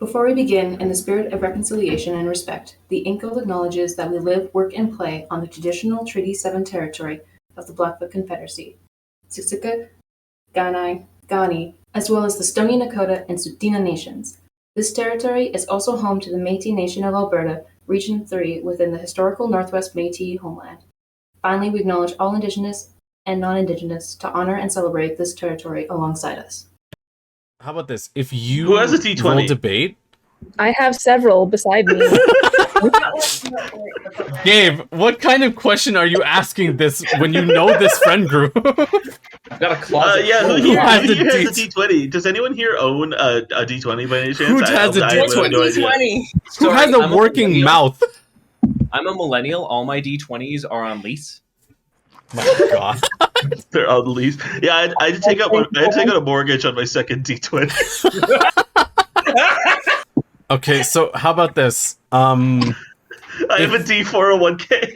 Before we begin, in the spirit of reconciliation and respect, the InkGuild acknowledges that we live, work, and play on the traditional Treaty 7 territory of the Blackfoot Confederacy, Siksika, Kainai, Kainai, as well as the Stoney Nakoda and Tsuut'ina nations. This territory is also home to the Métis Nation of Alberta, Region 3 within the historical Northwest Métis homeland. Finally, we acknowledge all Indigenous and non-Indigenous to honor and celebrate this territory alongside us. How about this? If you Who has a D20? roll debate, I have several beside me. Gabe, what kind of question are you asking this when you know this friend group? I've got a closet. Who Who here has has a a D20? Does anyone here own a D20 by any chance? Who has a I have D20? no idea. Who has a working mouth? I'm a millennial. All my D20s are on lease. My God. They're on the lease. Yeah, I had to take out a mortgage on my second D20. Okay, so how about this? I have a D401k.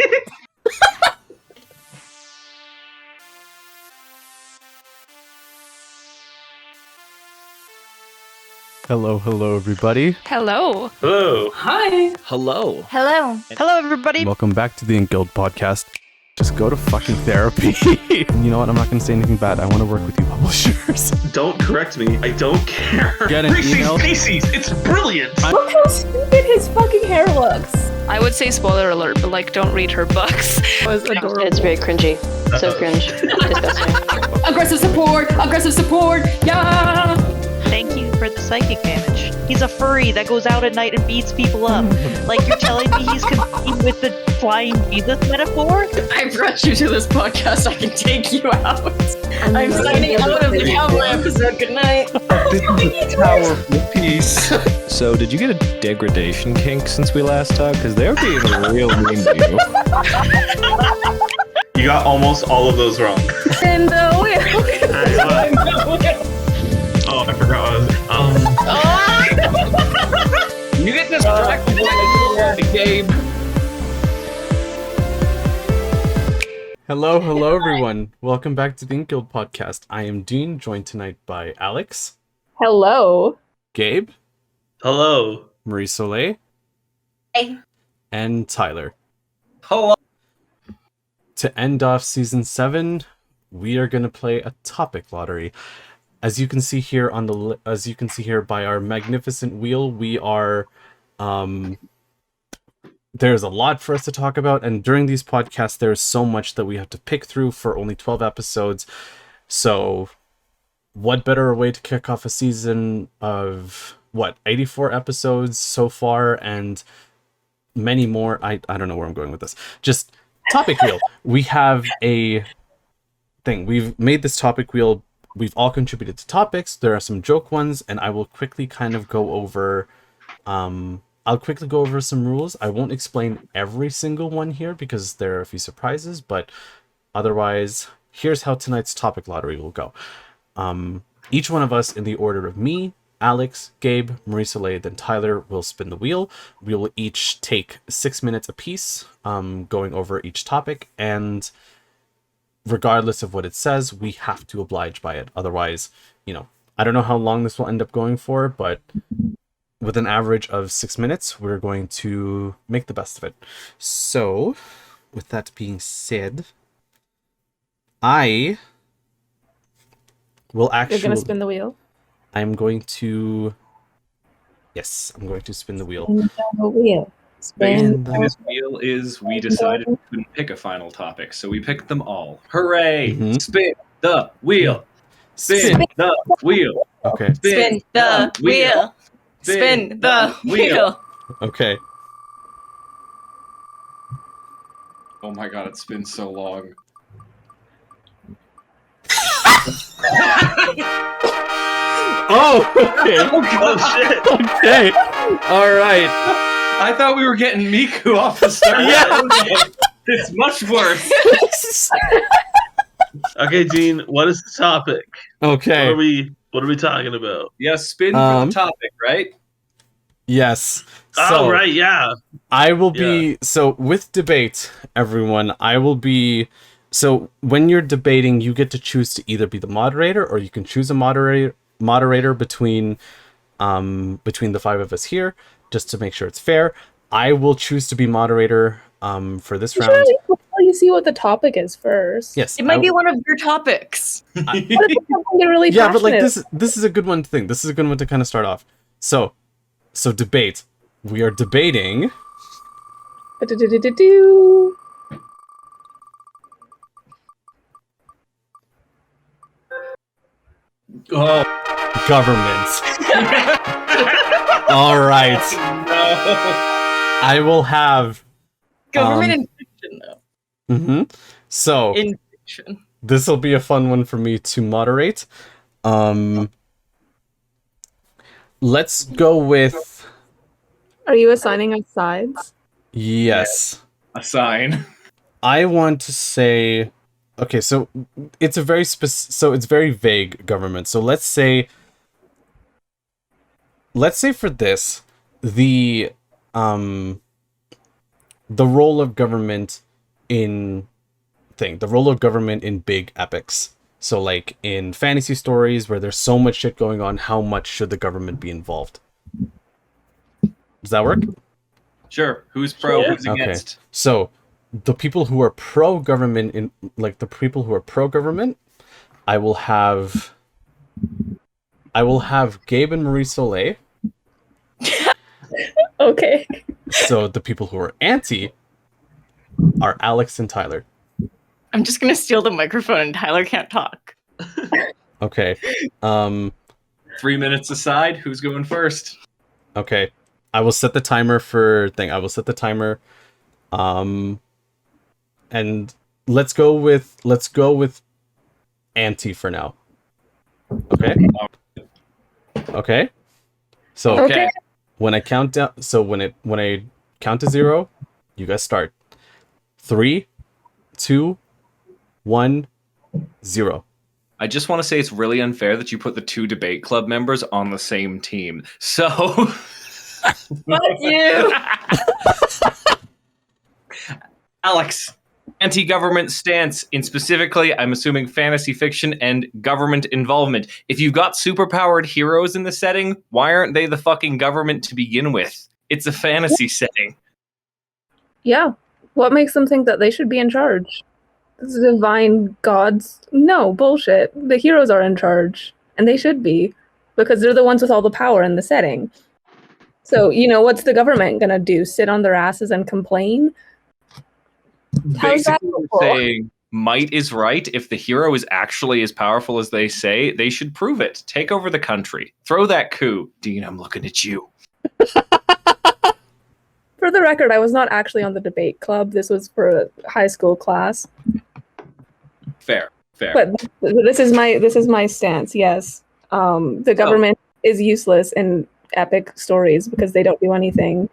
Hello, everybody. Hello. Hello. Hi! Hello. Hello. Hello, everybody. Welcome back to the InkGuild podcast. Just go to fucking therapy. And you know what? I'm not going to say anything bad. I want to work with you publishers. Don't correct me. I don't care. Get an email. Reese's Pieces. It's brilliant. Look how stupid his fucking hair looks. I would say spoiler alert, but like, don't read her books. It was adorable. It's very cringy. So cringe. Disgusting. Aggressive support, yeah! Thank you for the psychic damage. He's a furry that goes out at night and beats people up. Like, you're telling me he's competing with the flying Jesus metaphor? I brought you to this podcast, I can take you out. I'm signing out of the cowboy episode, good night. This is a powerful piece. So, did you get a degradation kink since we last talked? Because they're being real mean to you. You got almost all of those wrong. And the wheel. Oh, I forgot. You get distracted by Gabe. Hello, everyone. Welcome back to the InkGuild podcast. I am Dean, joined tonight by Alex. Hello. Gabe. Hello. Marie-Soleil. Hey. And Tyler. Hello. To end off season 7, we are going to play a topic lottery. As you can see here by our magnificent wheel, we are there's a lot for us to talk about, and during these podcasts there's so much that we have to pick through for only 12 episodes. So what better way to kick off a season of 84 episodes so far and many more. I don't know where I'm going with this. Just topic wheel. We have a thing. We've made this topic wheel. We've all contributed to topics. There are some joke ones, and I will quickly kind of go over some rules. I won't explain every single one here because there are a few surprises, but otherwise, here's how tonight's topic lottery will go. Each one of us, in the order of me, Alex, Gabe, Marie-Soleil, then Tyler, will spin the wheel. We will each take 6 minutes apiece, going over each topic, and regardless of what it says, we have to oblige by it. Otherwise, I don't know how long this will end up going for, but with an average of 6 minutes, we're going to make the best of it. So, with that being said, I will actually... You're going to spin the wheel? I'm going to... Yes, I'm going to spin the wheel. The wheel. Spin This wheel is, we decided we couldn't pick a final topic, so we picked them all. Hooray! Mm-hmm. Spin the wheel! Spin the wheel! Okay. Spin the wheel! Spin the wheel! Okay. Oh my god, it's been so long. Oh, okay. Oh, shit. Okay. All right. I thought we were getting Miku off the start. Yeah. It's much worse. Okay, Dean, what is the topic? Okay. What are we talking about? Yeah, spin for the topic, right? Yes. Oh, right, yeah. I will be... So, with debate, everyone, I will be... So, when you're debating, you get to choose to either be the moderator, or you can choose a moderator between between the 5 of us here, just to make sure it's fair. I will choose to be moderator for this round. Until you see what the topic is first. Yes, It might be one of your topics. What if it's something you're really yeah, but like passionate this is a good one to think. This is a good one to kind of start off. So debate. We are debating. Do-do-do-do-do. Oh, Government. All right. no. I will have. Government in fiction, though. Mm-hmm. So In fiction. this will be a fun one for me to moderate. Let's go with Are you assigning us sides? yes. A sign. I want to say, okay, so it's a very so it's very vague government. So let's say for this, the role of government in the role of government in big epics. So like in fantasy stories where there's so much shit going on, how much should the government be involved? Does that work? Sure. Who's pro? Yeah. Who's against? So the people who are pro-government I will have Gabe and Marie-Soleil. Okay. So the people who are anti are Alex and Tyler. I'm just gonna steal the microphone and Tyler can't talk. Okay. 3 minutes aside. Who's going first? Okay. I will set the timer for thing. I will set the timer. And let's go with anti for now. Okay? Okay? So Okay. when I count down, when I count to 0, you guys start. 3, 2, 1, 0. I just want to say it's really unfair that you put the 2 debate club members on the same team. So, Fuck you! Alex, anti-government stance in specifically, I'm assuming fantasy fiction and government involvement. If you've got superpowered heroes in the setting, why aren't they the fucking government to begin with? It's a fantasy setting. Yeah. What makes them think that they should be in charge? The divine gods? No, bullshit. The heroes are in charge. And they should be. Because they're the ones with all the power in the setting. So, what's the government gonna do? Sit on their asses and complain? How's that Basically helpful? saying might is right. If the hero is actually as powerful as they say, they should prove it. Take over the country. Throw that coup. Dean, I'm looking at you. For the record, I was not actually on the debate club. This was for a high school class. Fair. But this is my stance. Yes, the government is useless in epic stories because they don't do anything.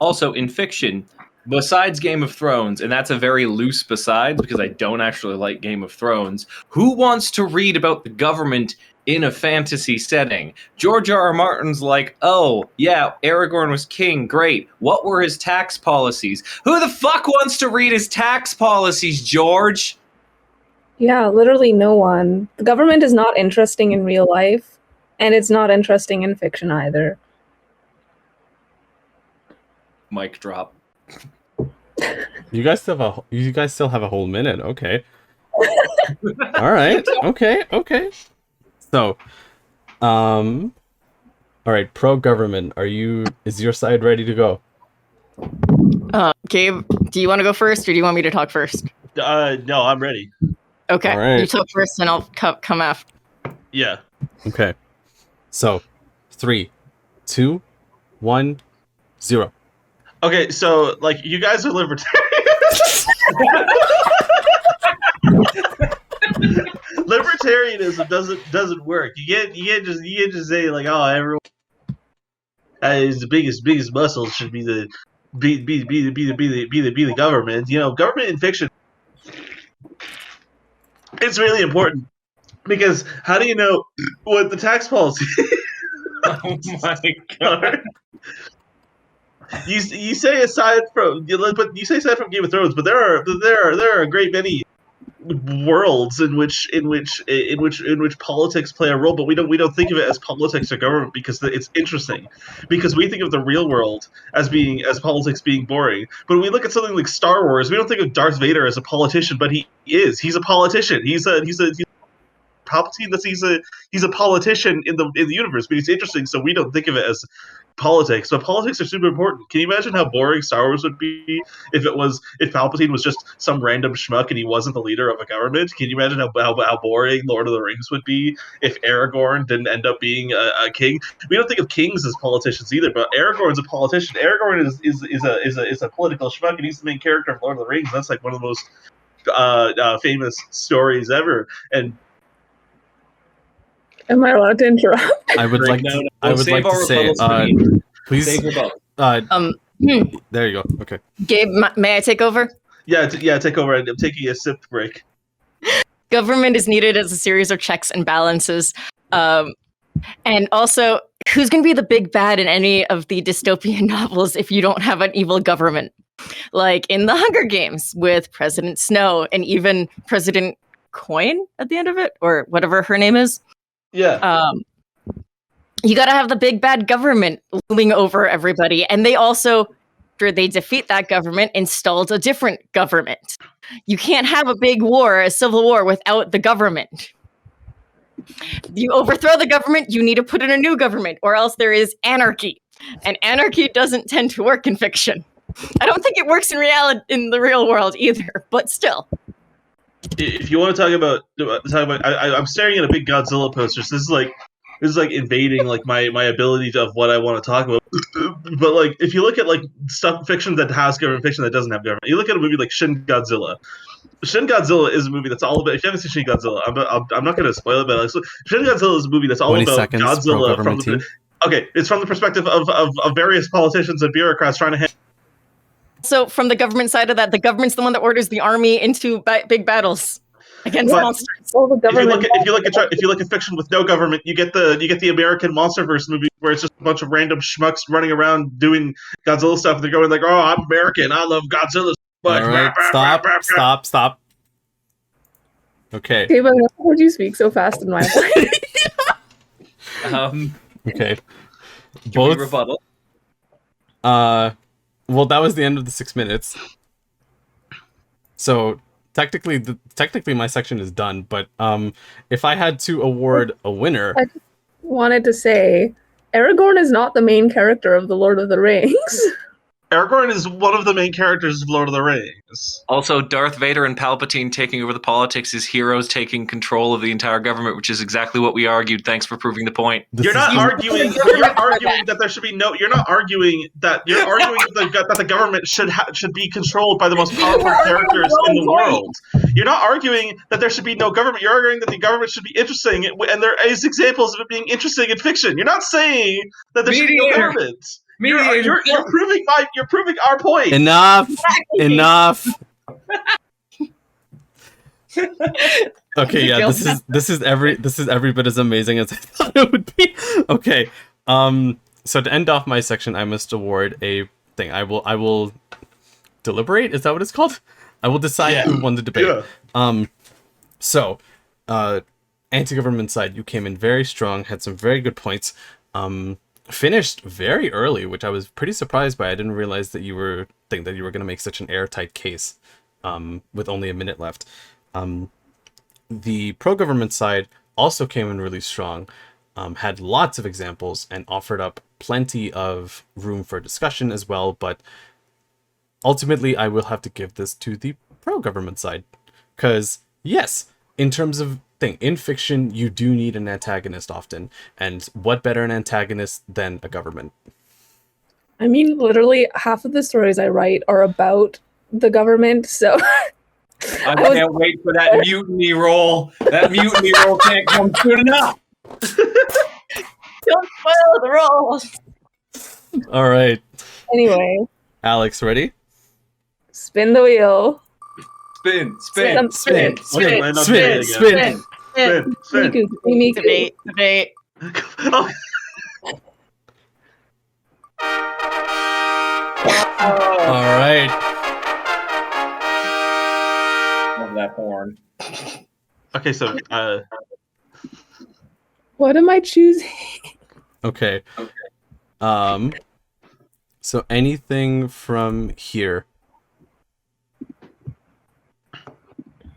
Also, in fiction, besides Game of Thrones, and that's a very loose besides because I don't actually like Game of Thrones, who wants to read about the government in a fantasy setting? George R. R. Martin's like, oh, yeah, Aragorn was king, great. What were his tax policies? Who the fuck wants to read his tax policies, George? Yeah, literally no one. The government is not interesting in real life, and it's not interesting in fiction either. Mic drop. You guys still have a whole minute. Okay. All right. Okay. So, all right, pro-government. Is your side ready to go? Gabe, do you want to go first, or do you want me to talk first? No, I'm ready. Okay, All right. you talk first, and I'll come after. Yeah. Okay. So, 3, 2, 1, 0. Okay, so like you guys are libertarians. Libertarianism doesn't work. You can't just say like, oh, everyone is the biggest muscles should be the government. Government in fiction. It's really important because how do you know what the tax policy? Oh my god. You say aside from Game of Thrones, but there are a great many worlds in which politics play a role, but we don't think of it as politics or government because it's interesting. Because we think of the real world as politics being boring. But when we look at something like Star Wars, we don't think of Darth Vader as a politician, but he's a politician. He's Palpatine. He's a politician in the universe, but he's interesting, so we don't think of it as politics. But politics are super important. Can you imagine how boring Star Wars would be if Palpatine was just some random schmuck and he wasn't the leader of a government? Can you imagine how boring Lord of the Rings would be if Aragorn didn't end up being a king? We don't think of kings as politicians either, but Aragorn's a politician. Aragorn is a political schmuck, and he's the main character of Lord of the Rings. That's like one of the most famous stories ever. And am I allowed to interrupt? I would like to say, please. There you go. Okay. Gabe, may I take over? Yeah, take over. I'm taking a sip break. Government is needed as a series of checks and balances. And also, who's going to be the big bad in any of the dystopian novels if you don't have an evil government? Like in the Hunger Games with President Snow and even President Coin at the end of it, or whatever her name is. Yeah. You got to have the big bad government looming over everybody. And they also, after they defeat that government, installed a different government. You can't have a big war, a civil war, without the government. You overthrow the government, you need to put in a new government, or else there is anarchy. And anarchy doesn't tend to work in fiction. I don't think it works in the real world either, but still. If you want to talk about, I'm staring at a big Godzilla poster. So this is like invading like my ability of what I want to talk about. But like, if you look at like stuff fiction that has government, fiction that doesn't have government, you look at a movie like Shin Godzilla. Shin Godzilla is a movie that's all about. If you haven't seen Shin Godzilla, I'm not going to spoil it, but like, Shin Godzilla is a movie that's all about Godzilla from the. Okay, it's from the perspective of various politicians and bureaucrats trying to. So from the government side of that, the government's the one that orders the army into big battles against monsters. If you look at fiction with no government, you get the American MonsterVerse movie where it's just a bunch of random schmucks running around doing Godzilla stuff. And they're going like, "Oh, I'm American. I love Godzilla." All right, stop. Okay. Gabe, I never heard you speak so fast in my life. Okay. Both rebuttal. Well, that was the end of the 6 minutes. So technically my section is done, but if I had to award a winner, I just wanted to say Aragorn is not the main character of the Lord of the Rings. Aragorn is one of the main characters of Lord of the Rings. Also, Darth Vader and Palpatine taking over the politics is heroes taking control of the entire government, which is exactly what we argued. Thanks for proving the point. You're arguing that there should be no. You're arguing that the government should be controlled by the most powerful characters in the world. You're not arguing that there should be no government. You're arguing that the government should be interesting, and there is example of it being interesting in fiction. You're not saying that there should be no government. You're proving our point. Enough. Okay, yeah, this is every bit as amazing as I thought it would be. Okay, so to end off my section, I must award a thing. I will deliberate. Is that what it's called? I will decide who won the debate. Yeah. So, anti-government side, you came in very strong, had some very good points. Finished very early, which I was pretty surprised by. I didn't realize that you were going to make such an airtight case with only a minute left. The pro-government side also came in really strong, had lots of examples, and offered up plenty of room for discussion as well, but ultimately I will have to give this to the pro-government side. Because, yes, in terms of in fiction, you do need an antagonist often, and what better an antagonist than a government? I mean, literally half of the stories I write are about the government, so I can't wait for that mutiny roll. That mutiny roll can't come soon enough. Don't spoil the rolls. All right. Anyway, Alex, ready? Spin the wheel. Spin. Debate. All right. Love that that horn. Okay, so What am I choosing? Okay. So anything from here.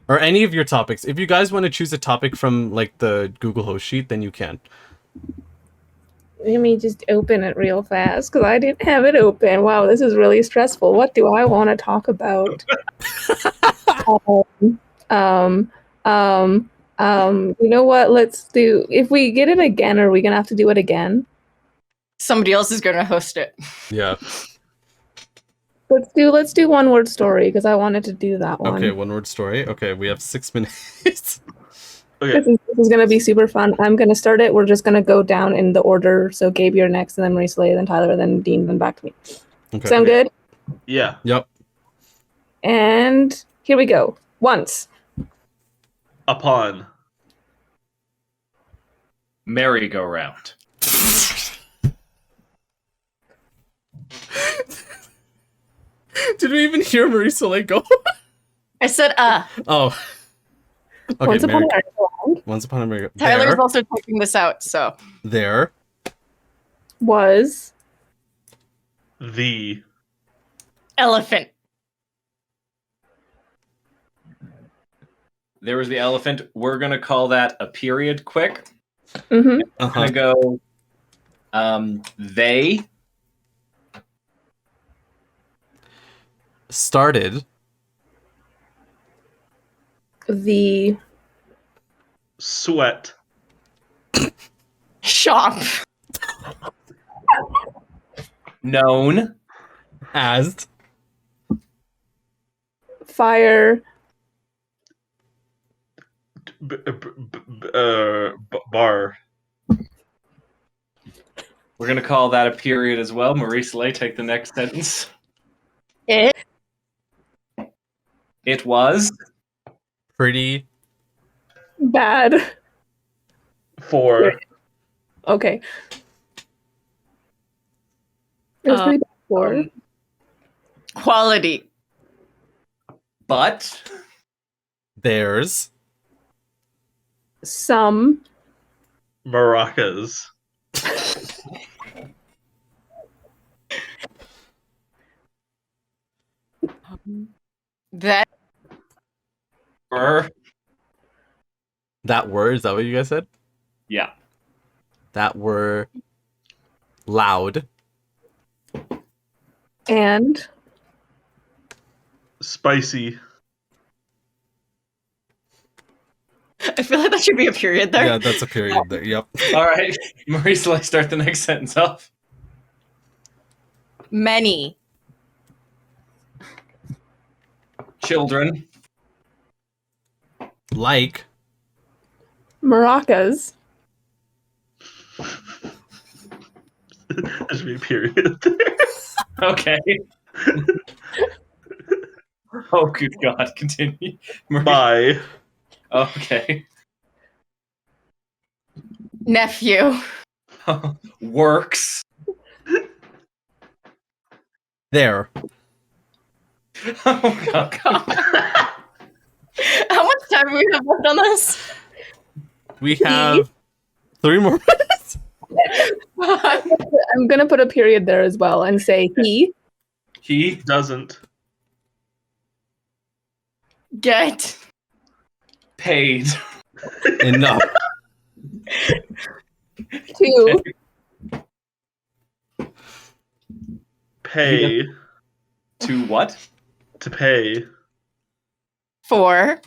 Or any of your topics. If you guys want to choose a topic from like the Google host sheet, then you can. Let me just open it real fast because I didn't have it open. Wow, this is really stressful. What do I want to talk about? You know what? Let's do. If we get it again, are we gonna have to do it again? Somebody else is going to host it. Yeah. Let's do one word story because I wanted to do that one. Okay, one word story. Okay, we have 6 minutes. okay. This is gonna be super fun. I'm gonna start it. We're just gonna go down in the order. So Gabe, you're next, and then Marie-Soleil, then Tyler, then Dean, then back to me. Okay. Sound good? Yeah. Yep. And here we go. Once. Upon. Merry-go-round. Did we even hear Marie-Soleil go? I said, Oh. Okay, Once upon a merry-go-round Once upon a merry-go-round. Tyler's also typing this out, so. There. was The. Elephant. There was the elephant. We're going to call that a period quick. mm-hmm. I'm going to go, they Started. the Sweat. Shop. known As. fire Bar. We're going to call that a period as well. Marie-Soleil, take the next sentence. It was Pretty. bad. For. Okay. It was pretty bad for. Quality. but There's. Some Maracas. That were That were. Is that what you guys said? yeah. That were loud. and Spicy. I feel like that should be a period there. Yeah, that's a period there. Yep. All right, Marie-Soleil, start the next sentence off. Many. Children. Like. maracas. There should be a period there. Okay. Oh, good God. Continue. Bye. Okay. Nephew. Works. There. Oh, God. How much time do we have left on this? We have 3 more minutes. I'm gonna put a period there as well and say he He Doesn't. Get. paid. Enough. to Pay. To what? To pay. For.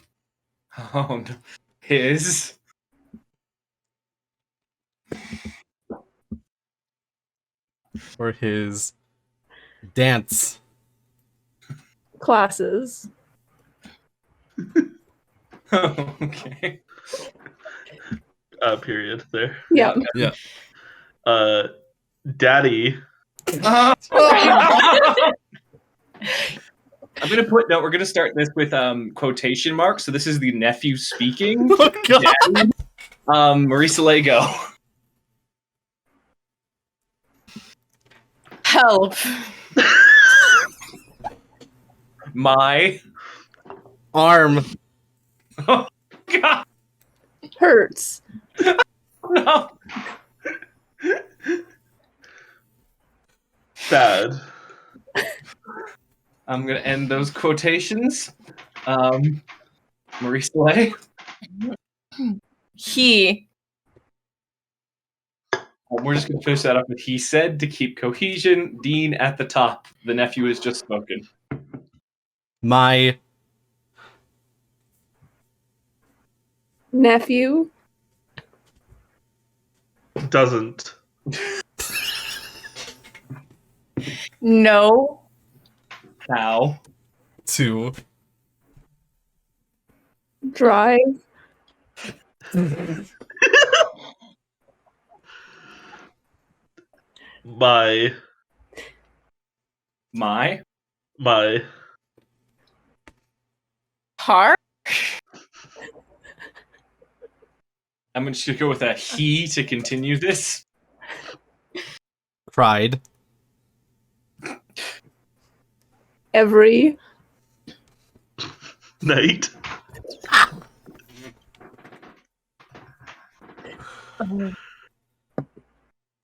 Oh, no. His. For his dance. classes. Oh, okay. Period there. Yeah. Yeah. Daddy. I'm gonna put no. We're gonna start this with quotation marks. So this is the nephew speaking. Oh, God. Daddy. Marie-Soleil, go. Help. My Arm. Oh, God. Hurts. No. Bad. I'm going to end those quotations. Marie-Soleil. He. We're just going to finish that up with he said to keep cohesion. Dean at the top. The nephew has just spoken. My Nephew. Doesn't. No. Cow. to Drive. My. Har. I'm just going to go with a he to continue this. cried. Every. Night.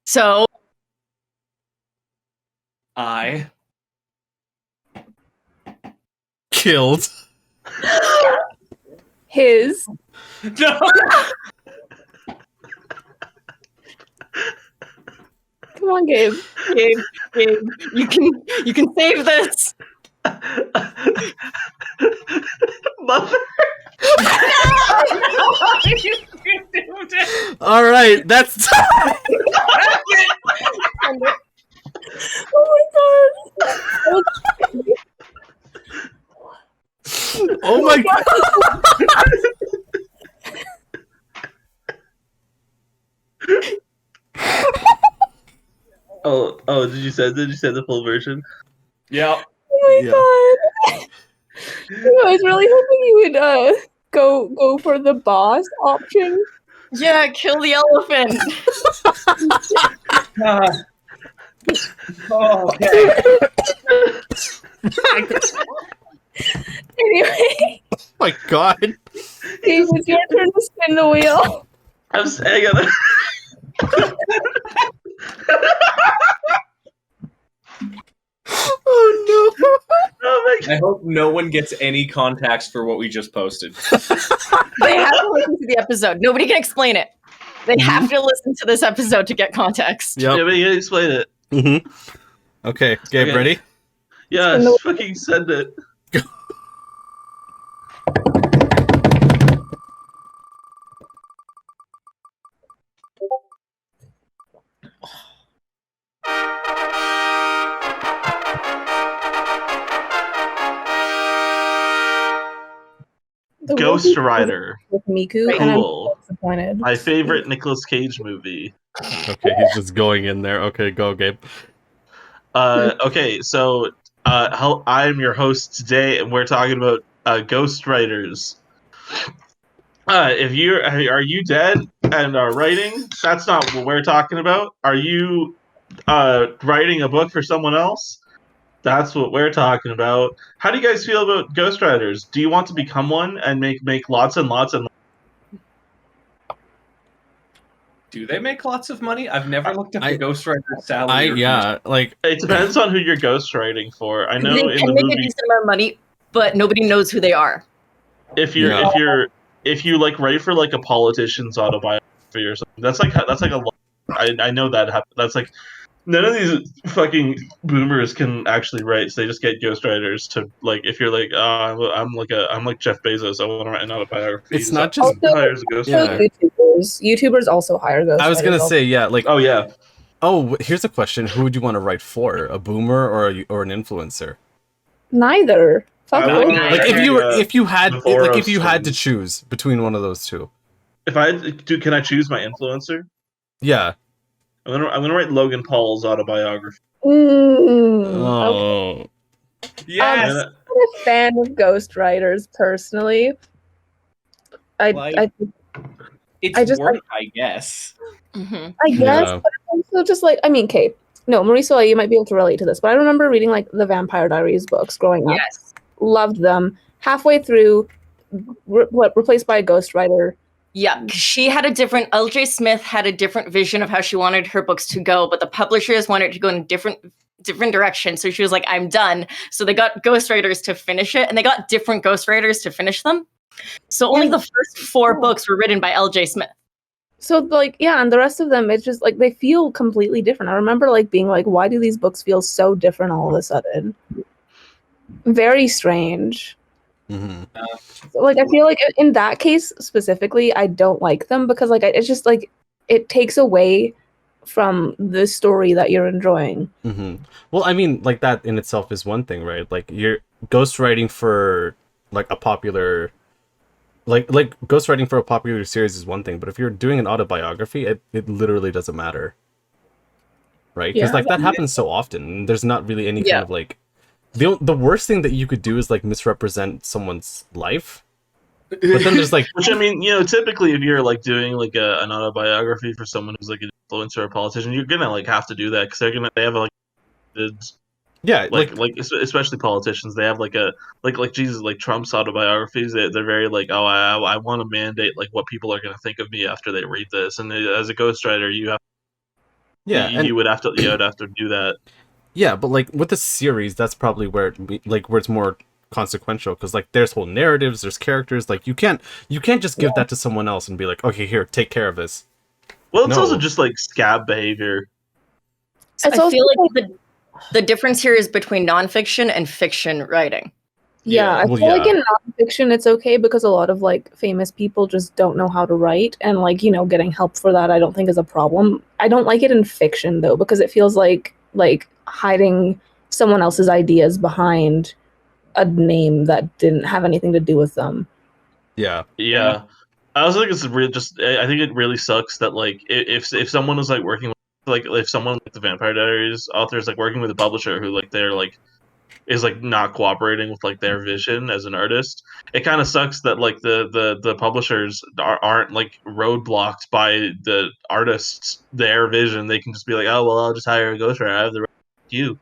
So. I. Killed. His. No. Come on, Gabe. Gabe, you can save this. Mother. All right, that's Oh my god. oh my god. Oh, did you say the full version? Yeah. Oh my god. I was really hoping you would go for the boss option. Yeah, kill the elephant. Okay. Anyway, Oh my god. Gabe, it's your turn to spin the wheel. I'm saying it. Oh no. Oh my I hope no one gets any context for what we just posted. They have to listen to the episode. Nobody can explain it. They have to listen to this episode to get context. Yeah, Yep. but you gotta explain it. Mm-hmm. Okay, Gabe, Okay. ready? Yeah, No. fucking send it. The Ghostwriter. with Miku, and I'm Cool. disappointed. My favorite Nicolas Cage movie. Okay, he's just going in there. Okay, go, Gabe. Okay, so I'm your host today, and we're talking about Ghostwriters. If are you dead and are writing? That's not what we're talking about. Are you writing a book for someone else? That's what we're talking about. How do you guys feel about Ghostwriters? Do you want to become one and make lots and lots and Do they make lots of money? I've never looked at the Ghostwriter salary. I or yeah, like It depends on who you're ghostwriting for. I know They in can the make a movie, decent amount of money, but nobody knows who they are. if you like write for like a politician's autobiography or something, that's like a lot. I know that happens. That's like none of these fucking boomers can actually write, so they just get ghostwriters to like. If you're like, I'm like Jeff Bezos, I want to write an autobiography. It's not just hires a ghostwriter. YouTubers also hire ghostwriters. I was gonna say, yeah, like Oh yeah. oh, here's a question: who would you want to write for? A boomer or an influencer? Neither. Fuck I both. would- Like if you had Boros to choose between one of those two. If I can I choose my influencer? Yeah. I'm gonna write Logan Paul's autobiography. Oh. Yes. And, I'm a fan of ghostwriters personally. It's I just- work, I guess. Mm-hmm. I guess, Yeah. but I'm also just like, I mean, Kate. No, Marie-Soleil, you might be able to relate to this, but I remember reading like the Vampire Diaries books growing up. Yes. Loved them. Halfway through, replaced by a ghostwriter. Yeah, she had a different. L.J. Smith had a different vision of how she wanted her books to go, but the publishers wanted to go in a different direction. So she was like, "I'm done." So they got ghostwriters to finish it, and they got different ghostwriters to finish them. So only the first 4 books were written by L.J. Smith. So like, yeah, and the rest of them, it's just like they feel completely different. I remember like being like, why do these books feel so different all of a sudden? Very strange. Mm-hmm. So, like, I feel like in that case specifically, I don't like them because like it's just like it takes away from the story that you're enjoying. Mm-hmm. Well, I mean, like that in itself is one thing, right? Like you're ghostwriting for like a popular, like ghostwriting for a popular series is one thing, but if you're doing an autobiography, it literally doesn't matter, right? Because like that happens so often. There's not really any kind of like. The worst thing that you could do is like misrepresent someone's life, but then there's like, which I mean, you know, typically if you're like doing like an autobiography for someone who's like an influencer or a politician, you're gonna like have to do that because they have like like especially politicians, they have like a like Jesus, like Trump's autobiographies, they're very like, oh, I want to mandate like what people are gonna think of me after they read this, and as a ghostwriter, you have you would have to do that. Yeah, but like with a series, that's probably where it's more consequential because like there's whole narratives, there's characters. Like you can't just give that to someone else and be like, okay, here, take care of this. Well, it's also just like scab behavior. I feel like the difference here is between nonfiction and fiction writing. Yeah, I feel like in nonfiction it's okay because a lot of like famous people just don't know how to write, and like, you know, getting help for that I don't think is a problem. I don't like it in fiction though because it feels like hiding someone else's ideas behind a name that didn't have anything to do with them. Yeah. I also think it's really I think it really sucks that like if someone is like working with, like if someone like the Vampire Diaries author is like working with a publisher who like they're like is like not cooperating with like their vision as an artist, it kind of sucks that like the publishers aren't like roadblocked by the artists their vision. They can just be like, oh well, I'll just hire a ghostwriter. I have the right to you.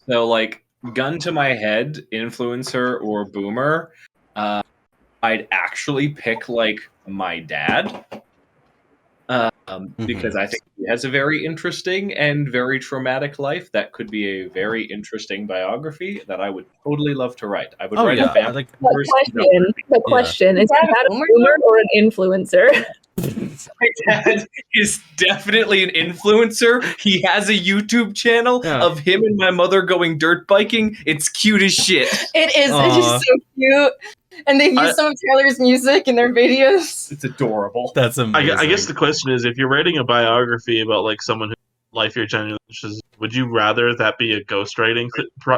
So like gun to my head, influencer or boomer, I'd actually pick like my dad. Because I think he has a very interesting and very traumatic life that could be a very interesting biography that I would totally love to write. I would write a vampire. The question is that a boomer or an influencer? My dad is definitely an influencer. He has a YouTube channel of him and my mother going dirt biking. It's cute as shit. It is. It's just so cute. And they've used some of Taylor's music in their videos. It's adorable. That's amazing. I guess the question is, if you're writing a biography about like someone whose life you're genuinely interested in, would you rather that be a ghostwriting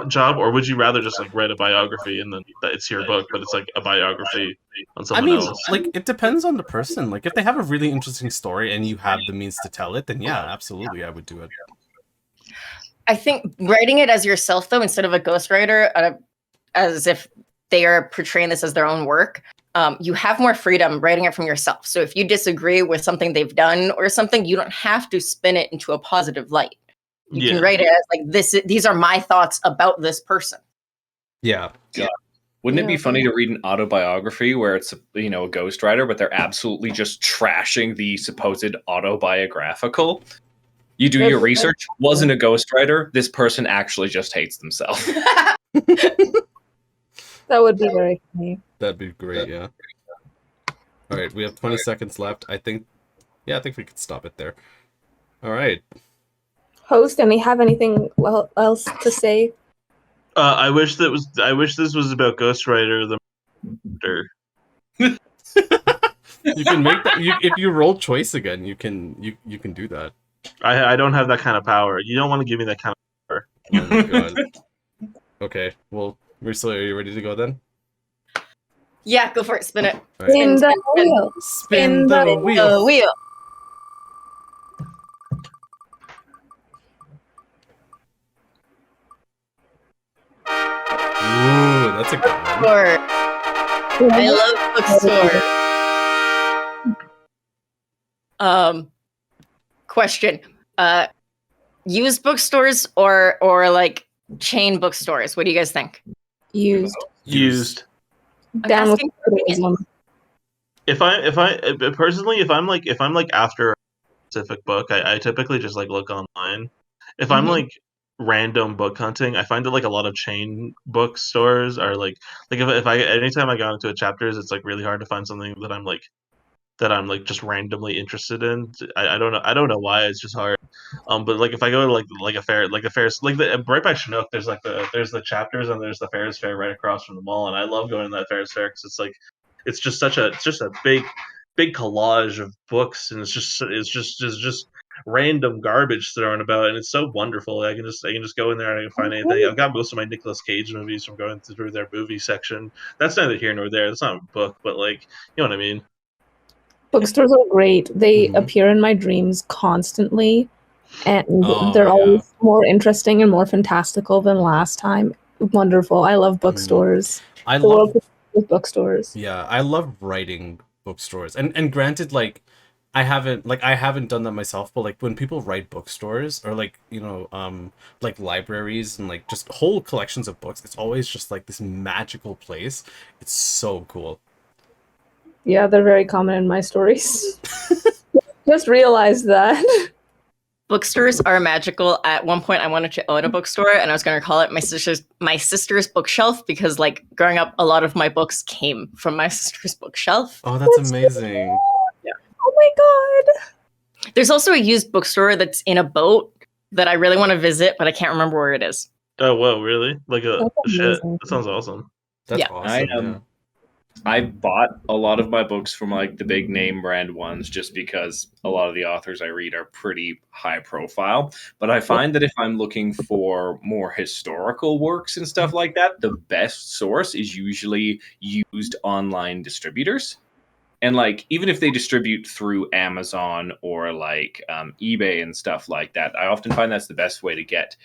job, or would you rather just like write a biography and then it's your book, but it's like a biography on someone else? Like it depends on the person. Like if they have a really interesting story and you have the means to tell it, then yeah, absolutely, I would do it. I think writing it as yourself, though, instead of a ghostwriter, as if they are portraying this as their own work, you have more freedom writing it from yourself. So if you disagree with something they've done or something, you don't have to spin it into a positive light. You can write it as like these are my thoughts about this person. Yeah. Wouldn't it be funny to read an autobiography where it's a ghostwriter, but they're absolutely just trashing the supposed autobiographical? You do your research, wasn't a ghostwriter. This person actually just hates themselves. That would be very funny. That'd be great, yeah. All right, we have 20 seconds left. I think we could stop it there. All right. Host, and have anything else to say? I wish this was about Ghostwriter You can make that. If you roll choice again, you can do that. I don't have that kind of power. You don't want to give me that kind of power. Oh my god. Okay, well, Marie-Soleil, are you ready to go then? Yeah, go for it. Spin it. Right. Spin the wheel. Spin the wheel. Ooh, that's a good one. Bookstore. I love Bookstore. Question. Used bookstores or like chain bookstores? What do you guys think? Used. Down with asking capitalism. If I'm like after a specific book, I typically just like look online. If I'm Mhm. like random book hunting, I find that like a lot of chain bookstores are like if I anytime I go into a chapters, it's like really hard to find something that I'm like just randomly interested in. I don't know why, it's just hard. But like if I go to like a fair like the right by Chinook, there's the chapters and there's the Ferris Fair right across from the mall, and I love going to that Ferris Fair because it's like it's just a big collage of books, and it's just random garbage thrown about, and it's so wonderful. I can just go in there and I can find anything. I've got most of my Nicolas Cage movies from going through their movie section. That's neither here nor there. That's not a book, but like, you know what I mean. Bookstores are great. They Mhm. appear in my dreams constantly, and Oh, they're yeah. always more interesting and more fantastical than last time. Wonderful. I love bookstores. I The love world with bookstores. Yeah, I love writing bookstores. And granted, like I haven't done that myself, but like when people write bookstores or like, like libraries and like just whole collections of books, it's always just like this magical place. It's so cool. Yeah, they're very common in my stories. Just realized that. Bookstores are magical. At one point, I wanted to own a bookstore, and I was going to call it my sister's bookshelf because, like, growing up, a lot of my books came from my sister's bookshelf. Oh, that's amazing. Yeah. Oh my god. There's also a used bookstore that's in a boat that I really want to visit, but I can't remember where it is. Oh, whoa, really? Like a That's shit. amazing. That sounds awesome. That's Yeah. awesome. I bought a lot of my books from like the big name brand ones just because a lot of the authors I read are pretty high profile. But I find that if I'm looking for more historical works and stuff like that, the best source is usually used online distributors. And like even if they distribute through Amazon or like eBay and stuff like that, I often find that's the best way to get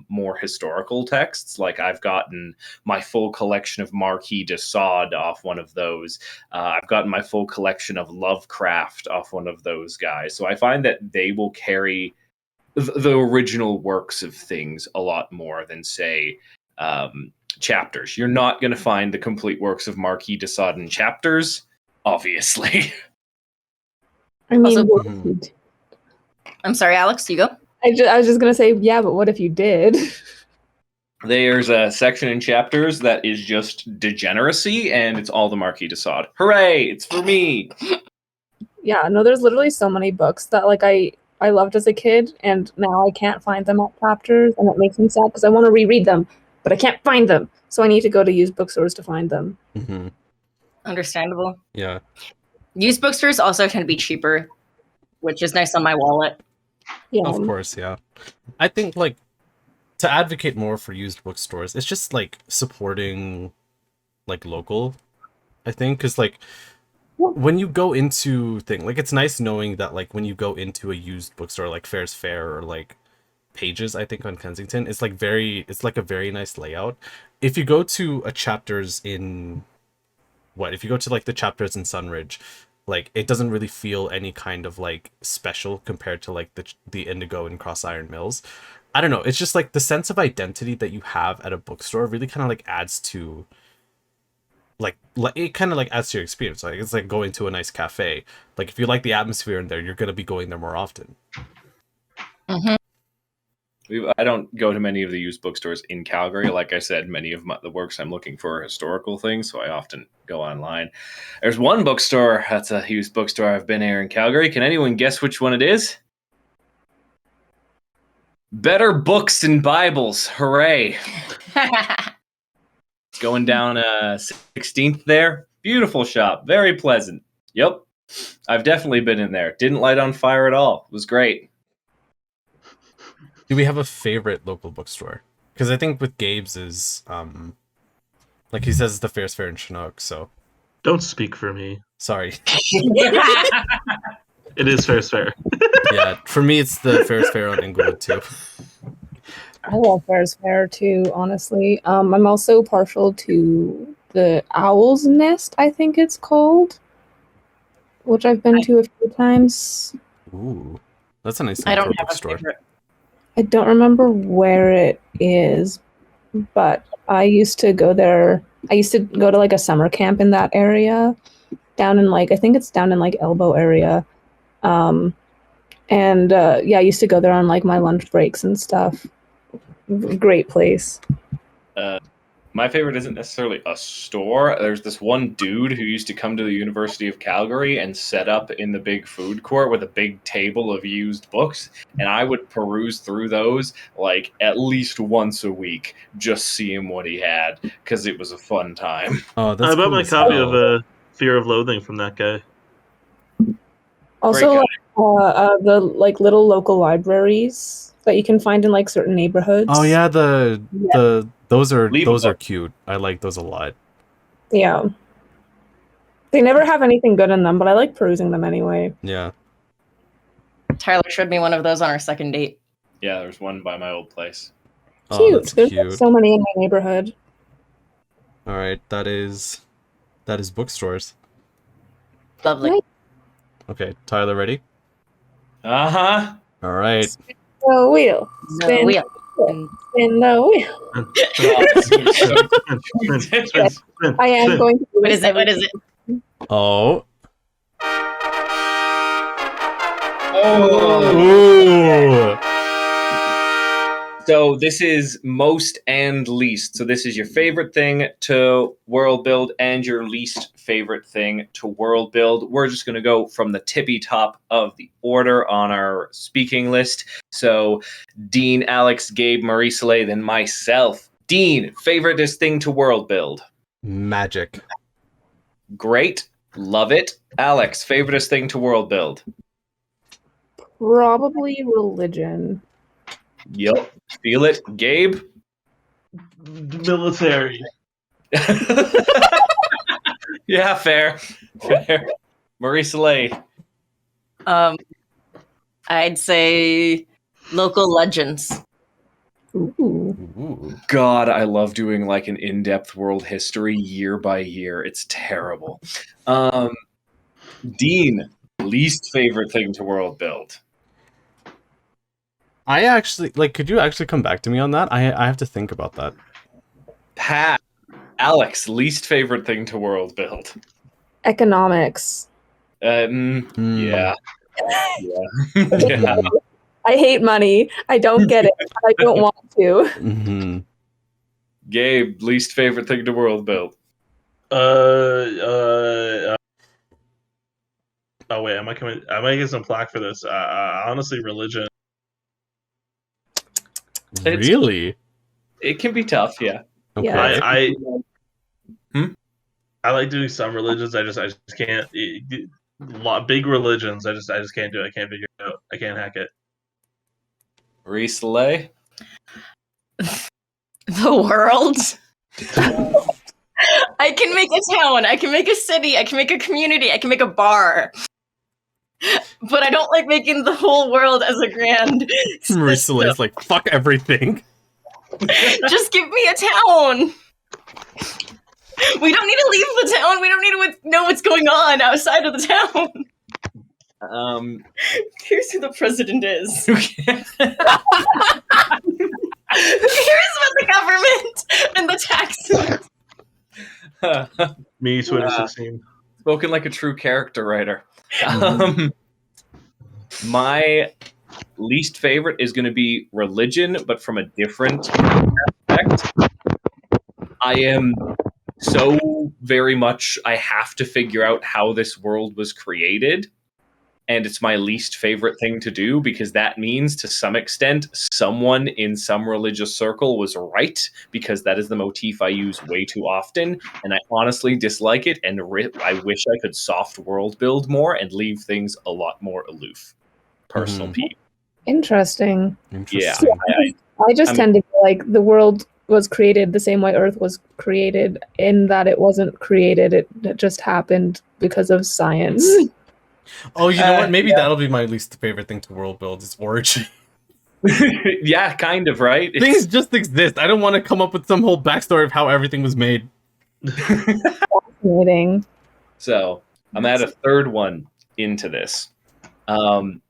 more historical texts. Like I've gotten my full collection of Marquis de Sade off one of those. I've gotten my full collection of Lovecraft off one of those guys. So I find that they will carry the original works of things a lot more than say chapters. You're not going to find the complete works of Marquis de Sade in chapters, obviously. I mean, Also- I'm sorry, Alex, you go. I was just gonna say, yeah, but what if you did? There's a section in chapters that is just degeneracy, and it's all the Marquis de Sade. Hooray! It's for me. Yeah, no, there's literally so many books that like I loved as a kid, and now I can't find them at chapters, and it makes me sad because I want to reread them, but I can't find them, so I need to go to used bookstores to find them. Mm-hmm. Understandable. Yeah. Used bookstores also tend to be cheaper, which is nice on my wallet. Yeah, Of course, yeah. I think like to advocate more for used bookstores, it's just like supporting like local, I think, because like when you go into like it's nice knowing that like when you go into a used bookstore like Fair's Fair or like Pages, I think on Kensington, it's like a very nice layout. If you go to a chapters in if you go to like the chapters in Sunridge, like it doesn't really feel any kind of like special compared to like the Indigo and Cross Iron Mills. I don't know, it's just like the sense of identity that you have at a bookstore really kind of like adds to like it kind of like adds to your experience. Like it's like going to a nice cafe. Like if you like the atmosphere in there, you're gonna be going there more often. Mm-hmm. I don't go to many of the used bookstores in Calgary. Like I said, many of the works I'm looking for are historical things, so I often go online. There's one bookstore that's a used bookstore I've been here in Calgary. Can anyone guess which one it is? Better Books and Bibles. Hooray. Going down 16th there. Beautiful shop. Very pleasant. Yep. I've definitely been in there. Didn't light on fire at all. It was great. Do we have a favorite local bookstore? Because I think with Gabe's is like he says, the Fair's Fair in Chinook. So Don't speak for me. sorry. It is Fair's Fair. Yeah, for me it's the Fair's Fair on InkGuild too. I love Fair's Fair too, honestly. I'm also partial to the Owl's Nest, I think it's called, which I've been to a few times. Ooh, that's a nice I name for don't a have a bookstore. favorite. I don't remember where it is, but I used to go there I used to go to like a summer camp in that area, down in like I think it's down in like Elbow area, and I used to go there on like my lunch breaks and stuff. Great place. My favorite isn't necessarily a store. There's this one dude who used to come to the University of Calgary and set up in the big food court with a big table of used books, and I would peruse through those like at least once a week, just seeing what he had, because it was a fun time. Oh, that's I bought cool my as copy hell. of Fear of Loathing from that guy. Also, the like little local libraries that you can find in like certain neighborhoods. Oh yeah, those are Leave 'em up. cute. I like those a lot. Yeah. They never have anything good in them, but I like perusing them anyway. Yeah. Tyler showed me one of those on our second date. Yeah, there's one by my old place. Oh, Cute. that's There's cute. like, so many in my neighborhood. All right, that is bookstores. Lovely. Nice. Okay, Tyler, ready? Uh-huh. All right. The wheel. The Spin, wheel. spin the wheel. I am going to do What this is it? What is it? Oh. Oh. Ooh. So this is most and least. So this is your favorite thing to world build and your least favorite thing to world build. We're just going to go from the tippy top of the order on our speaking list. So Dean, Alex, Gabe, Marie-Soleil, then myself. Dean, favoriteest thing to world build? Magic. Great. Love it. Alex, favoriteest thing to world build? Probably religion. Yup. Feel it. Gabe? Military. Yeah, fair. Marie-Soleil? I'd say local legends. Ooh. God, I love doing like an in-depth world history year by year. It's terrible. Dean, least favorite thing to world build? I actually could you actually come back to me on that? I have to think about that. Pat, Alex, least favorite thing to world build? Economics. Yeah. Yeah. Yeah. I hate money. I don't get it. I don't want to. Mm-hmm. Gabe, least favorite thing to world build? Oh wait, am I getting some flack for this? Honestly, religion. Really? It can be tough, yeah. Okay. Yeah. I like doing some religions. I just can't. Big religions. I just can't do it. I can't figure it out. I can't hack it. Marie-Soleil? The world. I can make a town. I can make a city. I can make a community. I can make a bar. But I don't like making the whole world as a grand system. Marie-Soleil's like, fuck everything. Just give me a town. We don't need to leave the town. We don't need to know what's going on outside of the town. Here's who the president is. Who cares about the government and the taxes? Me, 2016. Spoken like a true character writer. My least favorite is going to be religion, but from a different aspect. I am so very much, I have to figure out how this world was created. And it's my least favorite thing to do because that means, to some extent, someone in some religious circle was right, because that is the motif I use way too often. And I honestly dislike it. And I wish I could soft world build more and leave things a lot more aloof. Personal peeve. Interesting. Yeah. I just tend to be like, the world was created the same way Earth was created, in that it wasn't created, it just happened because of science. Oh, you know what? Maybe that'll be my least favorite thing to world build is origin. Yeah, kind of, right? Things just exist. I don't want to come up with some whole backstory of how everything was made. Fascinating. So I'm at a third one into this. And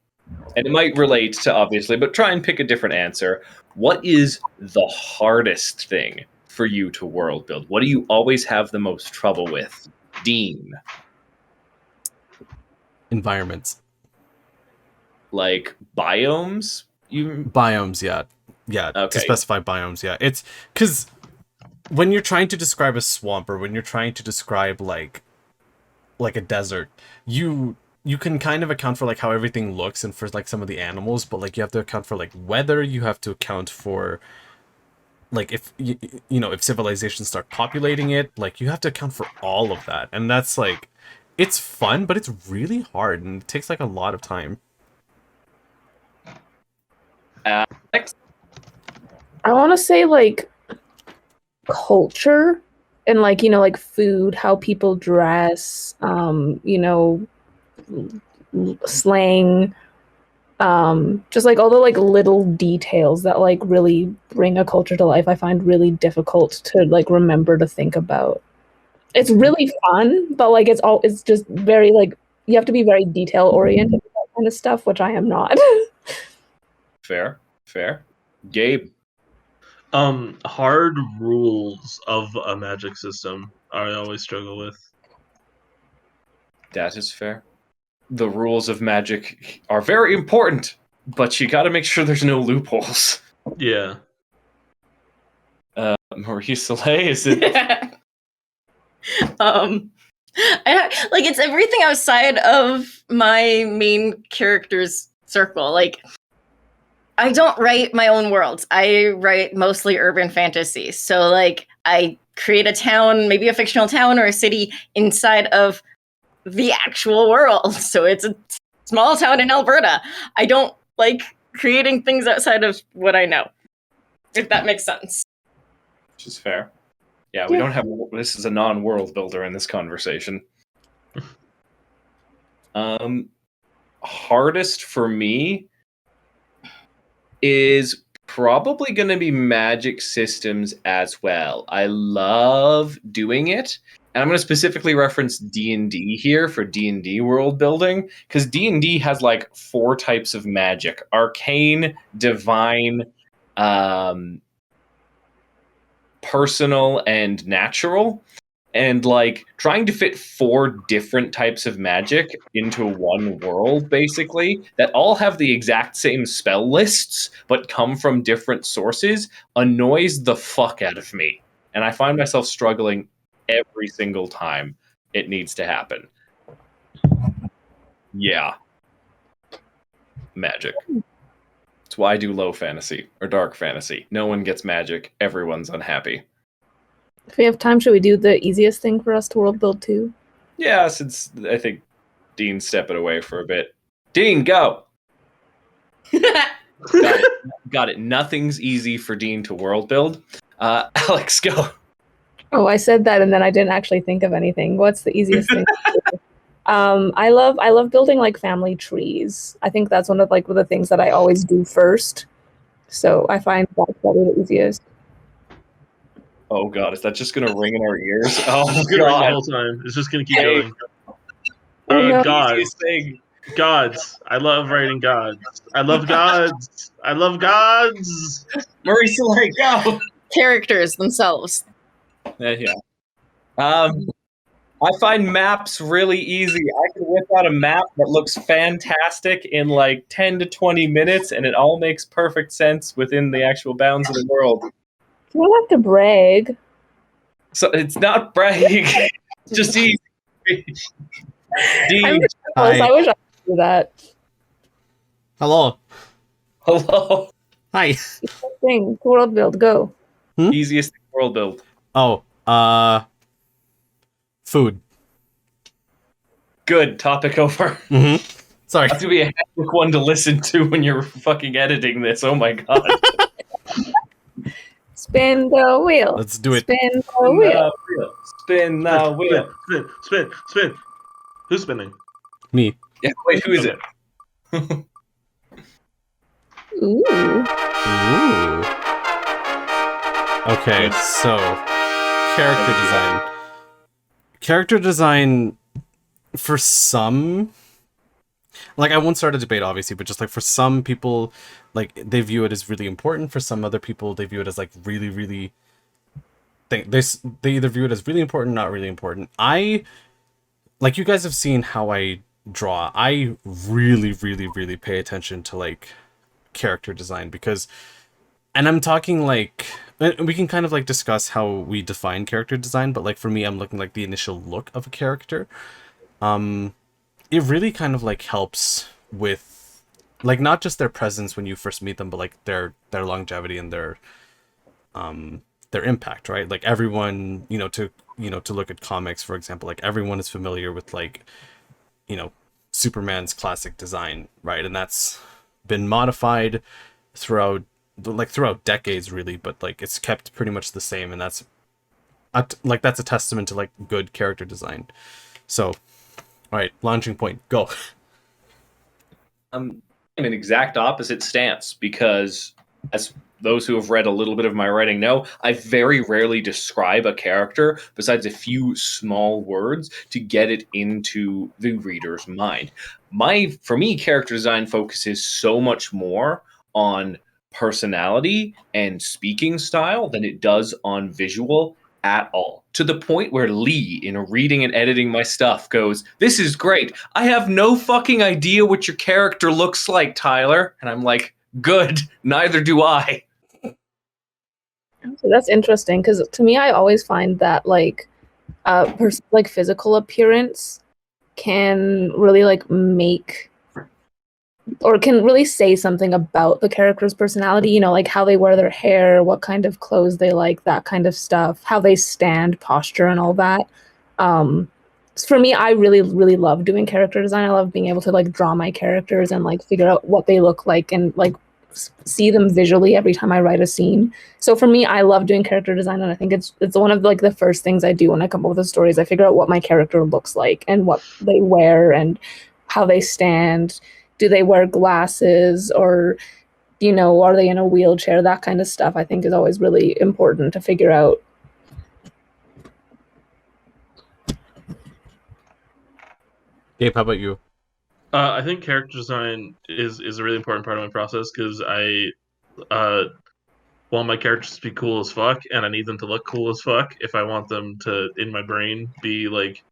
it might relate to, obviously, but try and pick a different answer. What is the hardest thing for you to world build? What do you always have the most trouble with, Dean? Environments. Like biomes? Biomes, yeah. Yeah, Okay. to specify biomes, yeah. It's because when you're trying to describe a swamp or when you're trying to describe like a desert, you can kind of account for like how everything looks and for like some of the animals, but like you have to account for like weather, you have to account for like if you know, if civilizations start populating it, like you have to account for all of that. And that's like, it's fun, but it's really hard and it takes like a lot of time. Alex? I want to say like culture and like, you know, like food, how people dress, you know, slang, just like all the like little details that like really bring a culture to life. I find really difficult to like remember to think about. It's really fun, but like it's just very like, you have to be very detail oriented with that kind of stuff, which I am not. Fair. Gabe? Hard rules of a magic system I always struggle with. That is fair. The rules of magic are very important, but you gotta make sure there's no loopholes. Yeah. Marie-Soleil, is it? Like it's everything outside of my main character's circle. Like, I don't write my own worlds. I write mostly urban fantasy. So like I create a town, maybe a fictional town or a city inside of the actual world. So it's a small town in Alberta. I don't like creating things outside of what I know, if that makes sense. Which is fair. Yeah, we don't have... This is a non-world builder in this conversation. Hardest for me is probably going to be magic systems as well. I love doing it. And I'm going to specifically reference D&D here for D&D world building, because D&D has like 4 types of magic: arcane, divine, personal, and natural. And like trying to fit 4 different types of magic into one world, basically, that all have the exact same spell lists but come from different sources, annoys the fuck out of me. And I find myself struggling every single time it needs to happen. Yeah. Magic. That's why I do low fantasy or dark fantasy. No one gets magic. Everyone's unhappy. If we have time, should we do the easiest thing for us to world build too? Yeah, since I think Dean's stepping away for a bit. Dean, go! Got it. Nothing's easy for Dean to world build. Alex, go. Oh, I said that and then I didn't actually think of anything. What's the easiest thing? I love building like family trees. I think that's one of the things that I always do first. So I find that's probably the easiest. Oh god, is that just gonna ring in our ears? Oh It's gonna ring the whole time. It's just gonna keep going. No. Gods. Gods. I love writing gods. I love gods. I love gods. Marie-Soleil, go! Characters themselves. Yeah. I find maps really easy. I can whip out a map that looks fantastic in like 10 to 20 minutes, and it all makes perfect sense within the actual bounds of the world. You don't have to brag. So it's not bragging. It's just easy. Dean, I wish I could do that. Hello. Thing, Hi. world build, go. Easiest world build. Oh, food. Good. Topic over. Sorry. That's gonna be a hectic one to listen to when you're fucking editing this. Oh my god. Spin the wheel. Let's do it. Spin the wheel. Spin the wheel. Spin. Who's spinning? Me. Yeah, wait, who is it? Ooh. Okay, so character design for some, like, I won't start a debate obviously, but just like for some people, like they view it as really important. For some other people, they view it as like really, really they either view it as really important, not really important. Like, you guys have seen how I draw. I really, really, really pay attention to like character design, because, and I'm talking like, we can kind of like discuss how we define character design, but like for me, I'm looking like the initial look of a character. It really kind of like helps with like not just their presence when you first meet them, but like their longevity and their impact, right? Like everyone, to look at comics, for example, like everyone is familiar with like, Superman's classic design, right? And that's been modified throughout decades, really, but like it's kept pretty much the same, and that's a testament to like good character design. So, all right, launching point, go. I'm in an exact opposite stance, because as those who have read a little bit of my writing know, I very rarely describe a character besides a few small words to get it into the reader's mind. For me, character design focuses so much more on personality and speaking style than it does on visual at all. To the point where Lee, in reading and editing my stuff, goes, "This is great. I have no fucking idea what your character looks like, Tyler." And I'm like, "Good. Neither do I." So that's interesting, because to me, I always find that like physical appearance can really like make, or can really say something about the character's personality, like how they wear their hair, what kind of clothes they like, that kind of stuff, how they stand, posture, and all that. For me, I really, really love doing character design. I love being able to like draw my characters and like figure out what they look like and like see them visually every time I write a scene. So for me, I love doing character design, and I think it's one of like the first things I do when I come up with the stories. I figure out what my character looks like and what they wear and how they stand. Do they wear glasses, or are they in a wheelchair? That kind of stuff I think is always really important to figure out. Gabe, how about you? I think character design is a really important part of my process, because I want my characters to be cool as fuck, and I need them to look cool as fuck if I want them to, in my brain, be like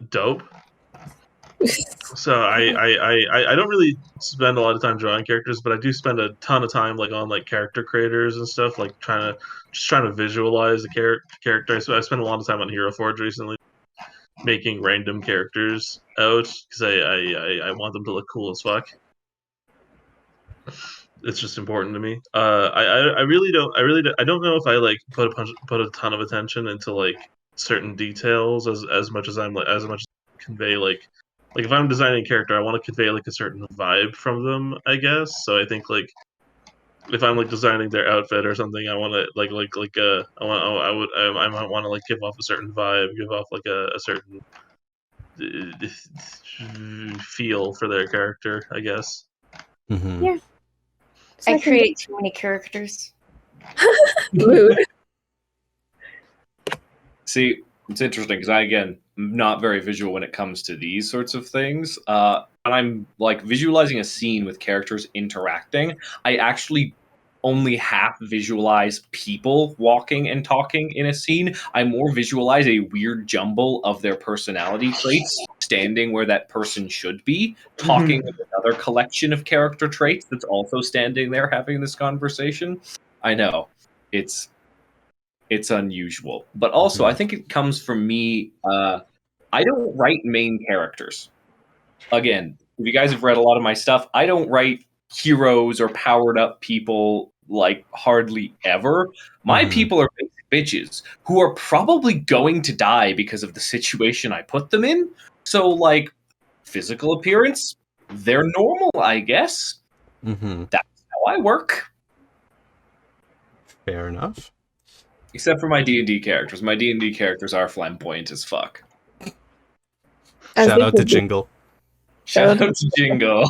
dope. So I don't really spend a lot of time drawing characters, but I do spend a ton of time like on like character creators and stuff, like trying to visualize the character. So I spent a lot of time on Hero Forge recently, making random characters out, because I want them to look cool as fuck. It's just important to me. I don't know if I like put a ton of attention into like certain details as much as I convey like if I'm designing a character, I want to convey like a certain vibe from them, I guess. So I think like if I'm like designing their outfit or something, I want to I might want to like give off a certain vibe, give off like a certain feel for their character, I guess. Mm-hmm. Yeah. I create too many characters. Mood. See, it's interesting because I'm not very visual when it comes to these sorts of things. When I'm like visualizing a scene with characters interacting, I actually only half visualize people walking and talking in a scene. I more visualize a weird jumble of their personality traits standing where that person should be, talking with another collection of character traits that's also standing there having this conversation. I know, it's unusual, but also I think it comes from me. I don't write main characters. Again, if you guys have read a lot of my stuff, I don't write heroes or powered up people like hardly ever. My people are basic bitches who are probably going to die because of the situation I put them in. So like physical appearance, they're normal, I guess. Mm-hmm. That's how I work. Fair enough. Except for my D&D characters. My D&D characters are flamboyant as fuck. Shout out to Jingle. Shout out to Jingle.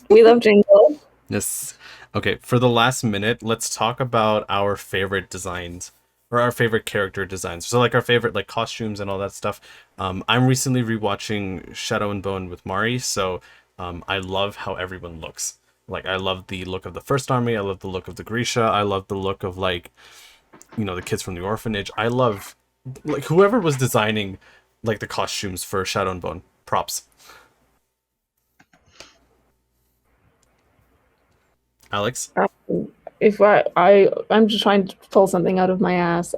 We love Jingle. Yes. Okay, for the last minute, let's talk about our favorite designs, or our favorite character designs. So like our favorite like costumes and all that stuff. I'm recently rewatching Shadow and Bone with Mari, so I love how everyone looks. Like I love the look of the First Army, I love the look of the Grisha, I love the look of like the kids from the orphanage. I love, like, whoever was designing, like, the costumes for Shadow and Bone. Props. Alex? If I'm just trying to pull something out of my ass.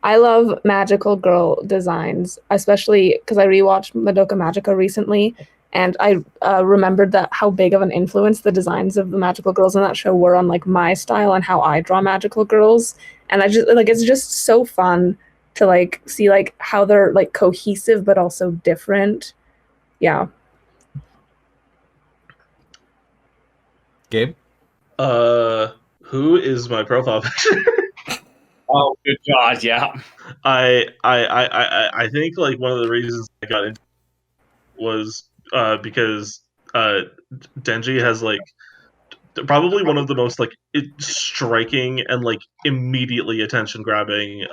I love magical girl designs, especially because I rewatched Madoka Magica recently, and I remembered that how big of an influence the designs of the magical girls in that show were on like my style and how I draw magical girls. And I just like it's just so fun to like see like how they're like cohesive but also different. Yeah. Gabe? Who is my profile picture? Oh, good God, yeah. I think like one of the reasons I got into was because Denji has like probably one of the most like striking and like immediately attention grabbing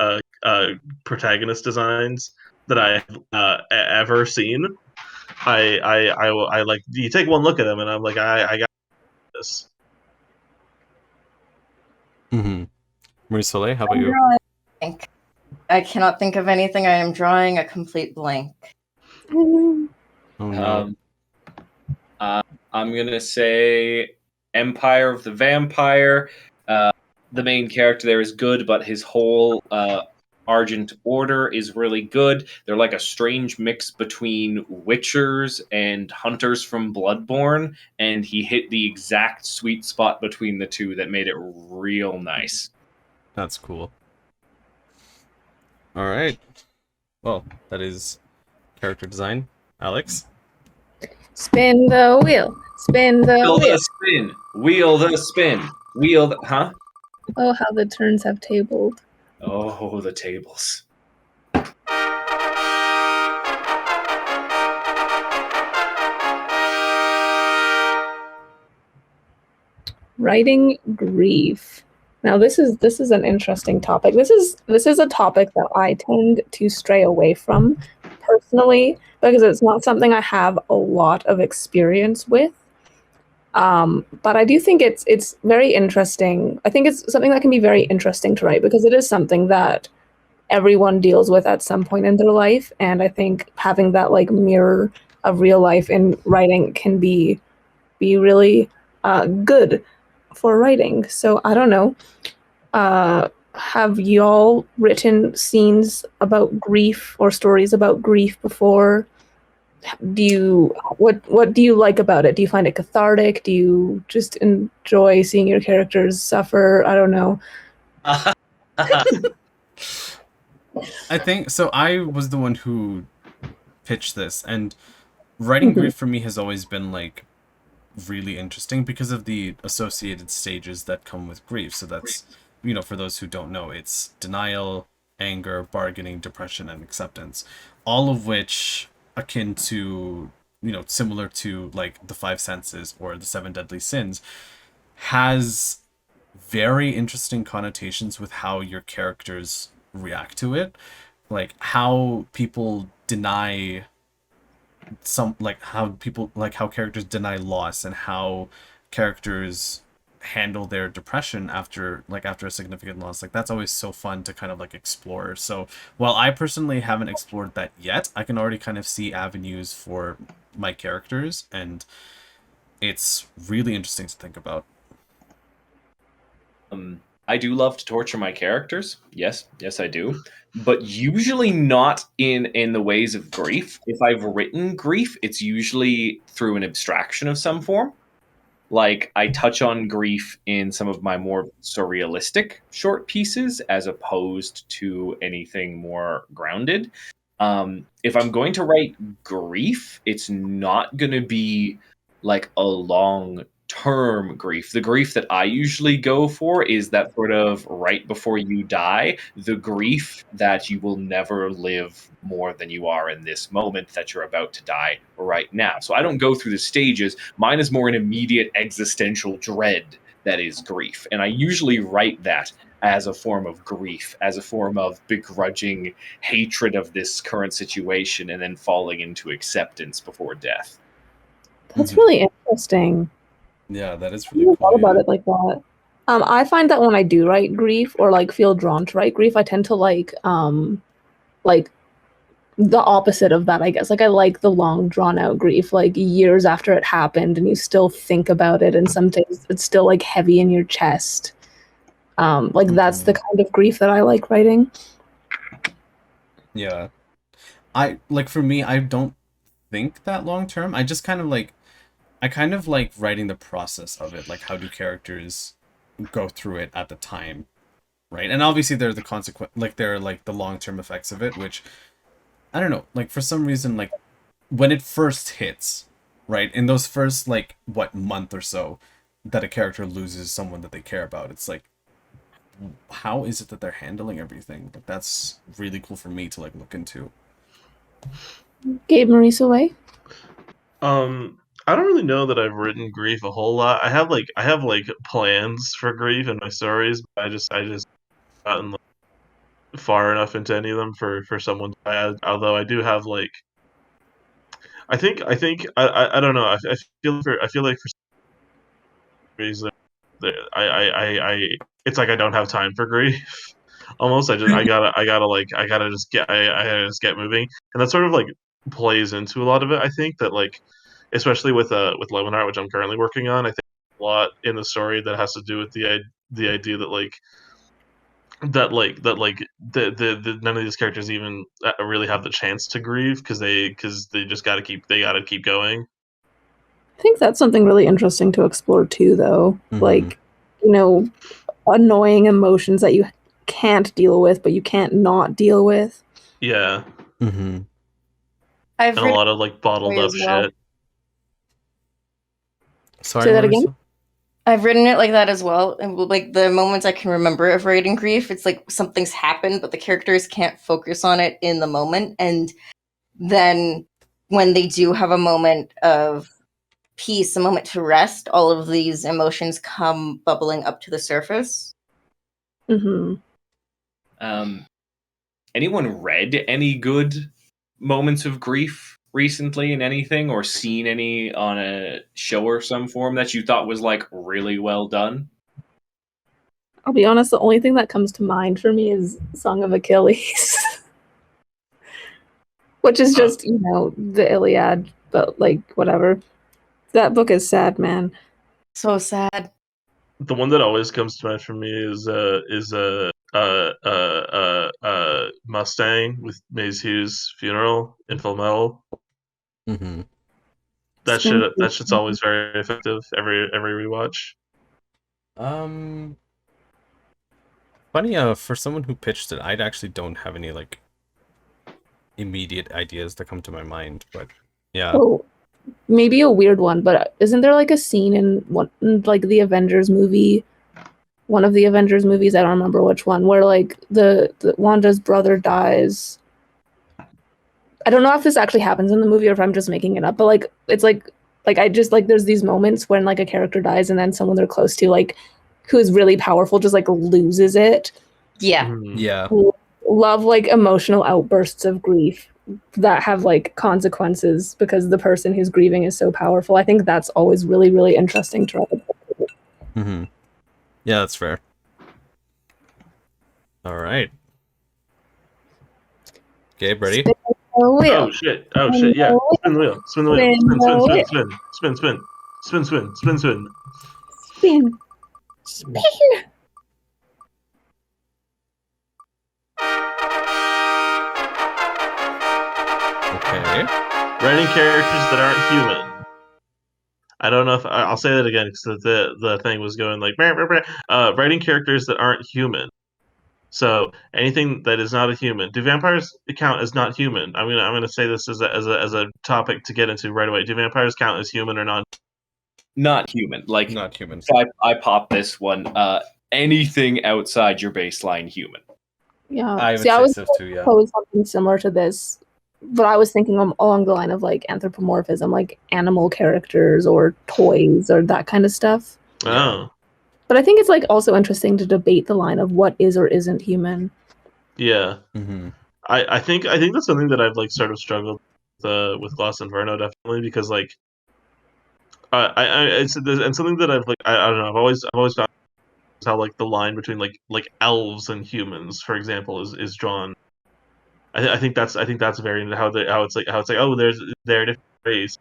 protagonist designs that I have ever seen. I like you take one look at him and I'm like I got this. Mm-hmm. Marie-Soleil, how about you? I cannot think of anything. I am drawing a complete blank. Oh no. I'm gonna say Empire of the Vampire. The main character there is good, but his whole Argent Order is really good. They're like a strange mix between Witchers and Hunters from Bloodborne, and he hit the exact sweet spot between the two that made it real nice. That's cool. All right. Well, that is character design. Alex? Spin the wheel. Spin the Wheel wheel. the spin. Wheel the spin. Wheel the... Huh? Oh, how the turns have tabled. Oh, the tables. Writing grief. Now this is an interesting topic. This is a topic that I tend to stray away from personally because it's not something I have a lot of experience with. But I do think it's very interesting. I think it's something that can be very interesting to write because it is something that everyone deals with at some point in their life, and I think having that like mirror of real life in writing can be really good for writing. So I don't know. Have y'all written scenes about grief or stories about grief before? What do you like about it? Do you find it cathartic? Do you just enjoy seeing your characters suffer? I don't know. I think so. I was the one who pitched this, and writing grief for me has always been like really interesting because of the associated stages that come with grief. So that's, for those who don't know, it's denial, anger, bargaining, depression, and acceptance, all of which akin to, similar to like the 5 senses or the 7 deadly sins, has very interesting connotations with how your characters react to it, like how people deny how characters deny loss and how characters handle their depression after a significant loss. Like that's always so fun to kind of like explore. So while I personally haven't explored that yet, I can already kind of see avenues for my characters, and it's really interesting to think about. I do love to torture my characters. Yes, I do. But usually not in the ways of grief. If I've written grief, it's usually through an abstraction of some form. Like, I touch on grief in some of my more surrealistic short pieces as opposed to anything more grounded. If I'm going to write grief, it's not going to be like a long-term grief. The grief that I usually go for is that sort of right before you die, the grief that you will never live more than you are in this moment that you're about to die right now. So I don't go through the stages. Mine is more an immediate existential dread that is grief. And I usually write that as a form of grief, as a form of begrudging hatred of this current situation and then falling into acceptance before death. That's really interesting. Yeah, that is I really never cool. thought about it like that. I find that when I do write grief or like feel drawn to write grief, I tend to like the opposite of that, I guess. Like I like the long drawn out grief, like years after it happened and you still think about it and sometimes it's still like heavy in your chest. Like that's the kind of grief that I like writing. Yeah. For me, I don't think that long term. I just kind of like writing the process of it. Like, how do characters go through it at the time, right? And obviously there are the the long term effects of it, which I don't know. Like for some reason, like when it first hits, right, in those first month or so that a character loses someone that they care about, it's like, how is it that they're handling everything? Like that's really cool for me to like look into. Gabe, Marie-Soleil? I don't really know that I've written grief a whole lot. I have plans for grief in my stories, but I just gotten far enough into any of them for someone to die. Although I do have I don't know. I feel like for some reason I it's like I don't have time for grief. Almost I gotta just get moving, and that sort of like plays into a lot of it. I think that especially with Lemonheart, which I'm currently working on, I think a lot in the story that has to do with the idea that the none of these characters even really have the chance to grieve because they just gotta keep going. I think that's something really interesting to explore too, though. Mhm. Like, you know, annoying emotions that you can't deal with, but you can't not deal with. Yeah, Mm-hmm. and a lot of bottled up shit. Sorry, Say that again? I've written it like that as well. And like the moments I can remember of writing grief, it's like something's happened, but the characters can't focus on it in the moment. And then when they do have a moment of peace, a moment to rest, all of these emotions come bubbling up to the surface. Mm-hmm. Anyone read any good moments of grief recently in anything, or seen any on a show or some form that you thought was like really well done? I'll be honest, the only thing that comes to mind for me is Song of Achilles. Which is just, the Iliad, but like whatever. That book is sad, man. So sad. The one that always comes to mind for me is Mustang with Maze Hughes' funeral in Full Metal. Mm-hmm. That shit's always very effective every rewatch. Funny, for someone who pitched it, I actually don't have any immediate ideas that come to my mind, but yeah. Oh, maybe a weird one, but isn't there a scene in the Avengers movie? One of the Avengers movies, I don't remember which one, where the Wanda's brother dies. I don't know if this actually happens in the movie or if I'm just making it up, but it's I just there's these moments when a character dies and then someone they're close to who's really powerful just loses it. Yeah. Yeah. Love emotional outbursts of grief that have consequences because the person who's grieving is so powerful. I think that's always really, really interesting to write. Mm-hmm. Yeah, that's fair. All right. Gabe, ready? Oh shit! Yeah. Spin the wheel. Spin the wheel. Spin. Okay. Writing characters that aren't human. I don't know if I'll say that again because the thing was going writing characters that aren't human. So anything that is not a human. Do vampires count as not human? I'm gonna say this as a topic to get into right away. Do vampires count as human or not? Not human. Not human. So I popped this one. Anything outside your baseline human. Yeah. I would See, I say was so too, yeah. propose something similar to this, but I was thinking along the line of anthropomorphism, animal characters or toys or that kind of stuff. Oh. But I think it's also interesting to debate the line of what is or isn't human. Yeah. Mm-hmm. I think that's something that I've sort of struggled with Glass Inferno definitely because it's something that I've I don't know I've always found how like the line between like elves and humans, for example, is drawn. I think that's very how it's like oh they're a different race,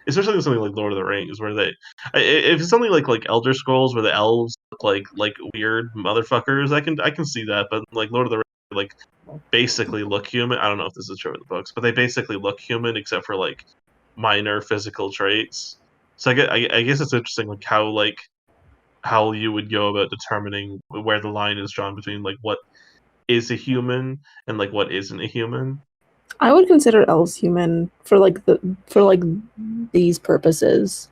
especially with something like Lord of the Rings where if it's something like Elder Scrolls where the elves look like weird motherfuckers, I can see that, but like Lord of the Rings like basically look human. I don't know if this is true in the books, but they basically look human except for like minor physical traits. So I guess it's interesting like how you would go about determining where the line is drawn between like what is a human and like what isn't a human. I would consider elves human for these purposes.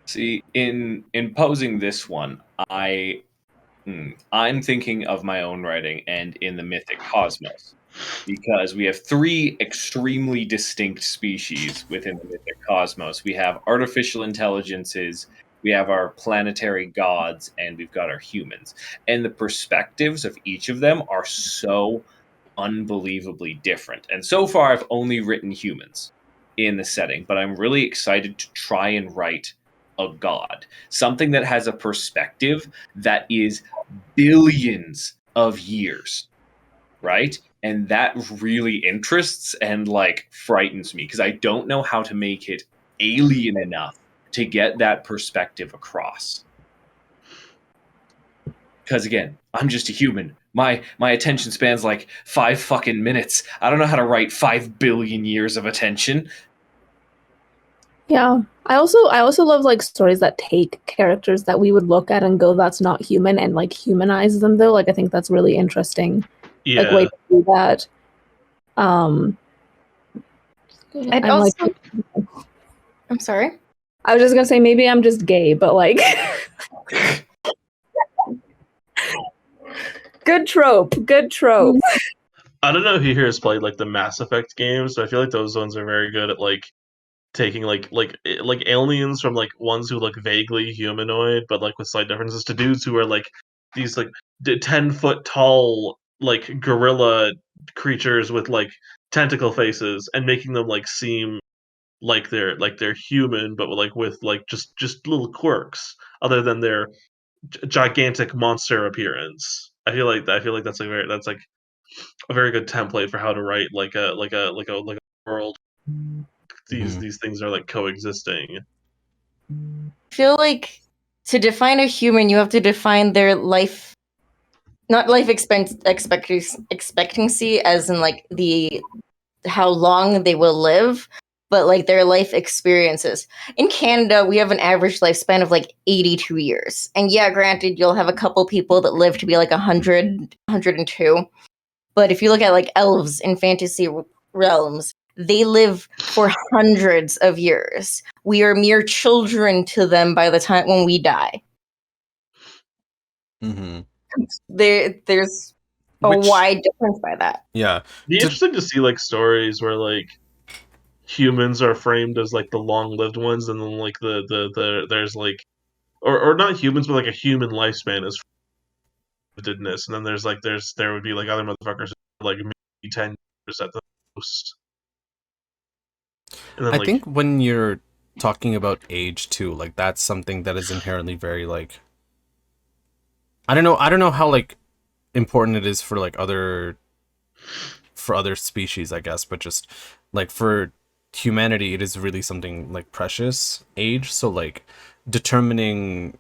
See, in posing this one, I'm thinking of my own writing and in the mythic cosmos, because we have three extremely distinct species within the mythic cosmos. We have artificial intelligences, we have our planetary gods, and we've got our humans. And the perspectives of each of them are so unbelievably different. And so far, I've only written humans in the setting, but I'm really excited to try and write a god, something that has a perspective that is billions of years, right? And that really interests and like frightens me because I don't know how to make it alien enough to get that perspective across. Because again, I'm just a human. My attention span's like 5 fucking minutes. I don't know how to write 5 billion years of attention. Yeah. I also love like stories that take characters that we would look at and go, that's not human, and like humanize them though. Like I think that's really interesting. Yeah. Like way to do that. I'd I'm also, like, I'm sorry. I was just gonna say maybe I'm just gay, but like good trope. I don't know who here has played like the Mass Effect games, but I feel like those ones are very good at like taking like aliens from like ones who look vaguely humanoid but like with slight differences to dudes who are like these like 10-foot tall like gorilla creatures with like tentacle faces and making them like seem like they're human but like with like just little quirks other than their gigantic monster appearance. I feel like that's like a very good template for how to write like a world. These things are like coexisting. I feel like to define a human, you have to define their life, not life expectancy as in like the how long they will live, but like their life experiences. In Canada, we have an average lifespan of like 82 years. And yeah, granted, you'll have a couple people that live to be like 100, 102. But if you look at like elves in fantasy realms, they live for hundreds of years. We are mere children to them by the time when we die. Mm-hmm. There's a wide difference by that. Yeah. It'd be interesting to see like stories where like humans are framed as like the long-lived ones, and then like the there's like or not humans, but like a human lifespan is livedness, and then there would be like other motherfuckers who are, like maybe 10 years at the most. And then, I like, think when you're talking about age too, like that's something that is inherently very like I don't know how like important it is for like other species, I guess, but just like for humanity it is really something like precious age. So like determining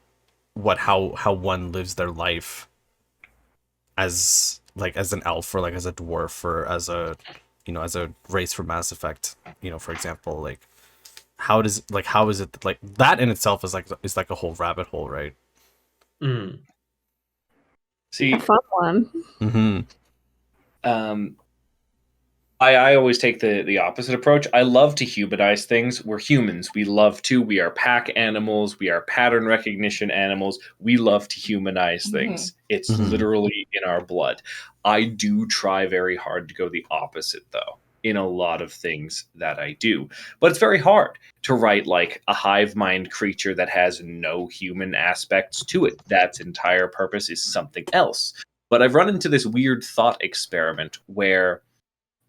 how one lives their life as an elf or like as a dwarf or as a as a race for Mass Effect, for example, like how is it like that in itself is like a whole rabbit hole, right? See, a fun one. Mm-hmm. I always take the opposite approach. I love to humanize things. We're humans. We love to. We are pack animals. We are pattern recognition animals. We love to humanize things. It's literally in our blood. I do try very hard to go the opposite, though, in a lot of things that I do. But it's very hard to write like a hive mind creature that has no human aspects to it. That's entire purpose is something else. But I've run into this weird thought experiment where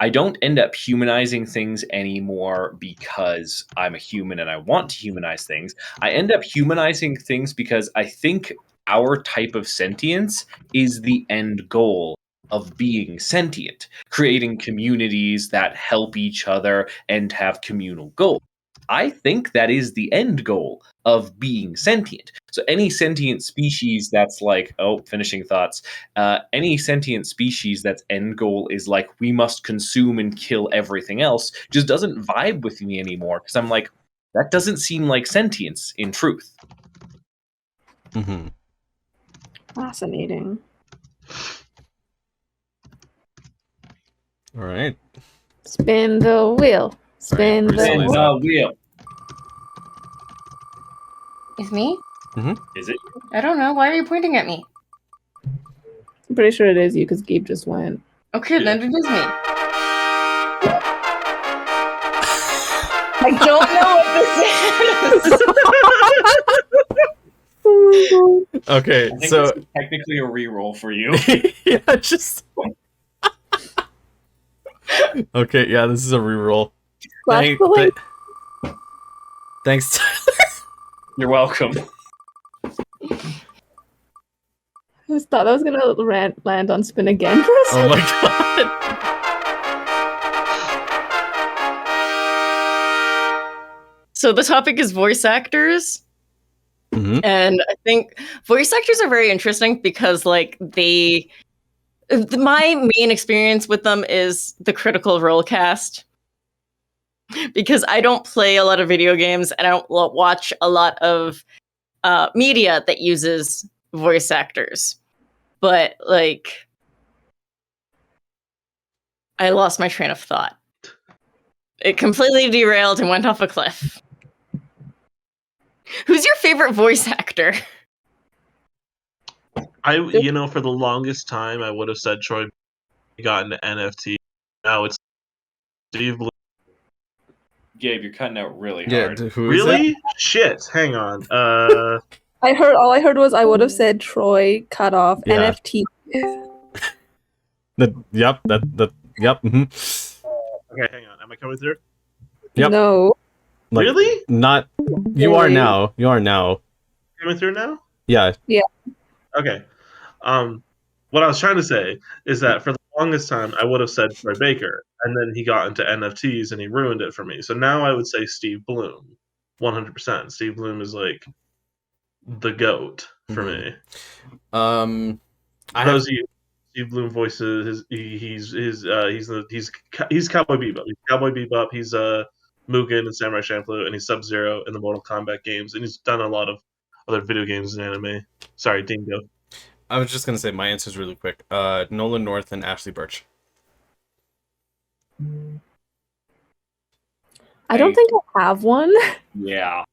I don't end up humanizing things anymore because I'm a human and I want to humanize things. I end up humanizing things because I think our type of sentience is the end goal of being sentient, creating communities that help each other and have communal goals. I think that is the end goal of being sentient. So any sentient species that's like, finishing thoughts, any sentient species that's end goal is like, we must consume and kill everything else, just doesn't vibe with me anymore. Because I'm like, that doesn't seem like sentience in truth. Mm-hmm. Fascinating. All right. Spin the wheel. Spin the Marie-Soleil's wheel. up. Wheel. It's me? Is it? I don't know. Why are you pointing at me? I'm pretty sure it is you because Gabe just went. Okay, then it is me. I don't know what this is. Oh my god. Okay, I think so this is technically a reroll for you. yeah, just okay. Yeah, this is a reroll. Flash the link. Thanks, Tyler. You're welcome. I just thought I was gonna land on spin again for a Oh second. my god. So the topic is voice actors. Mhm. And I think voice actors are very interesting because, like, my main experience with them is the Critical Role cast. Because I don't play a lot of video games and I don't watch a lot of media that uses voice actors. But, like, I lost my train of thought. It completely derailed and went off a cliff. Who's your favorite voice actor? For the longest time, I would have said Troy got into NFT. Now it's Steve Blum. Gabe, you're cutting out really Yeah, hard. who is Really? it? Shit. Hang on. All I heard was I would have said Troy cut off Yeah. NFT. Yep. Mhm. Okay, hang on. Am I coming through? Yep. No. Like, Really? Not. You are Really? now. You are now. Coming through now? Yeah. Okay. What I was trying to say is that for the longest time, I would have said Troy Baker, and then he got into NFTs and he ruined it for me. So now I would say Steve Bloom, 100%. Steve Bloom is like the goat for me. I Those of you, Steve Bloom voices. He's Cowboy Bebop. He's Cowboy Bebop. He's Mugen and Samurai Champloo, and he's Sub-Zero in the Mortal Kombat games, and he's done a lot of other video games and anime. Sorry, Dingo. I was just gonna say my answer's really quick. Nolan North and Ashley Birch. I don't think I have one. Yeah.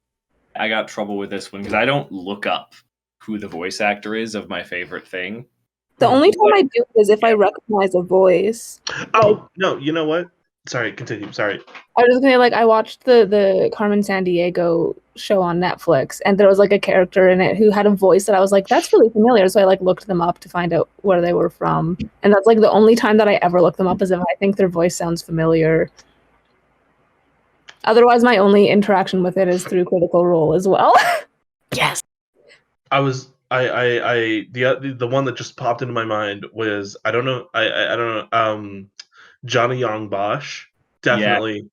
I got trouble with this one because I don't look up who the voice actor is of my favorite thing. The only time I do is if I recognize a voice. Oh, no, you know what? Sorry, continue. Sorry. I was just gonna I watched the Carmen Sandiego show on Netflix, and there was like a character in it who had a voice that I was like, that's really familiar. So I looked them up to find out where they were from, and that's the only time that I ever look them up is if I think their voice sounds familiar. Otherwise, my only interaction with it is through Critical Role as well. Yes. The one that just popped into my mind was I don't know Johnny Young Bosch. Definitely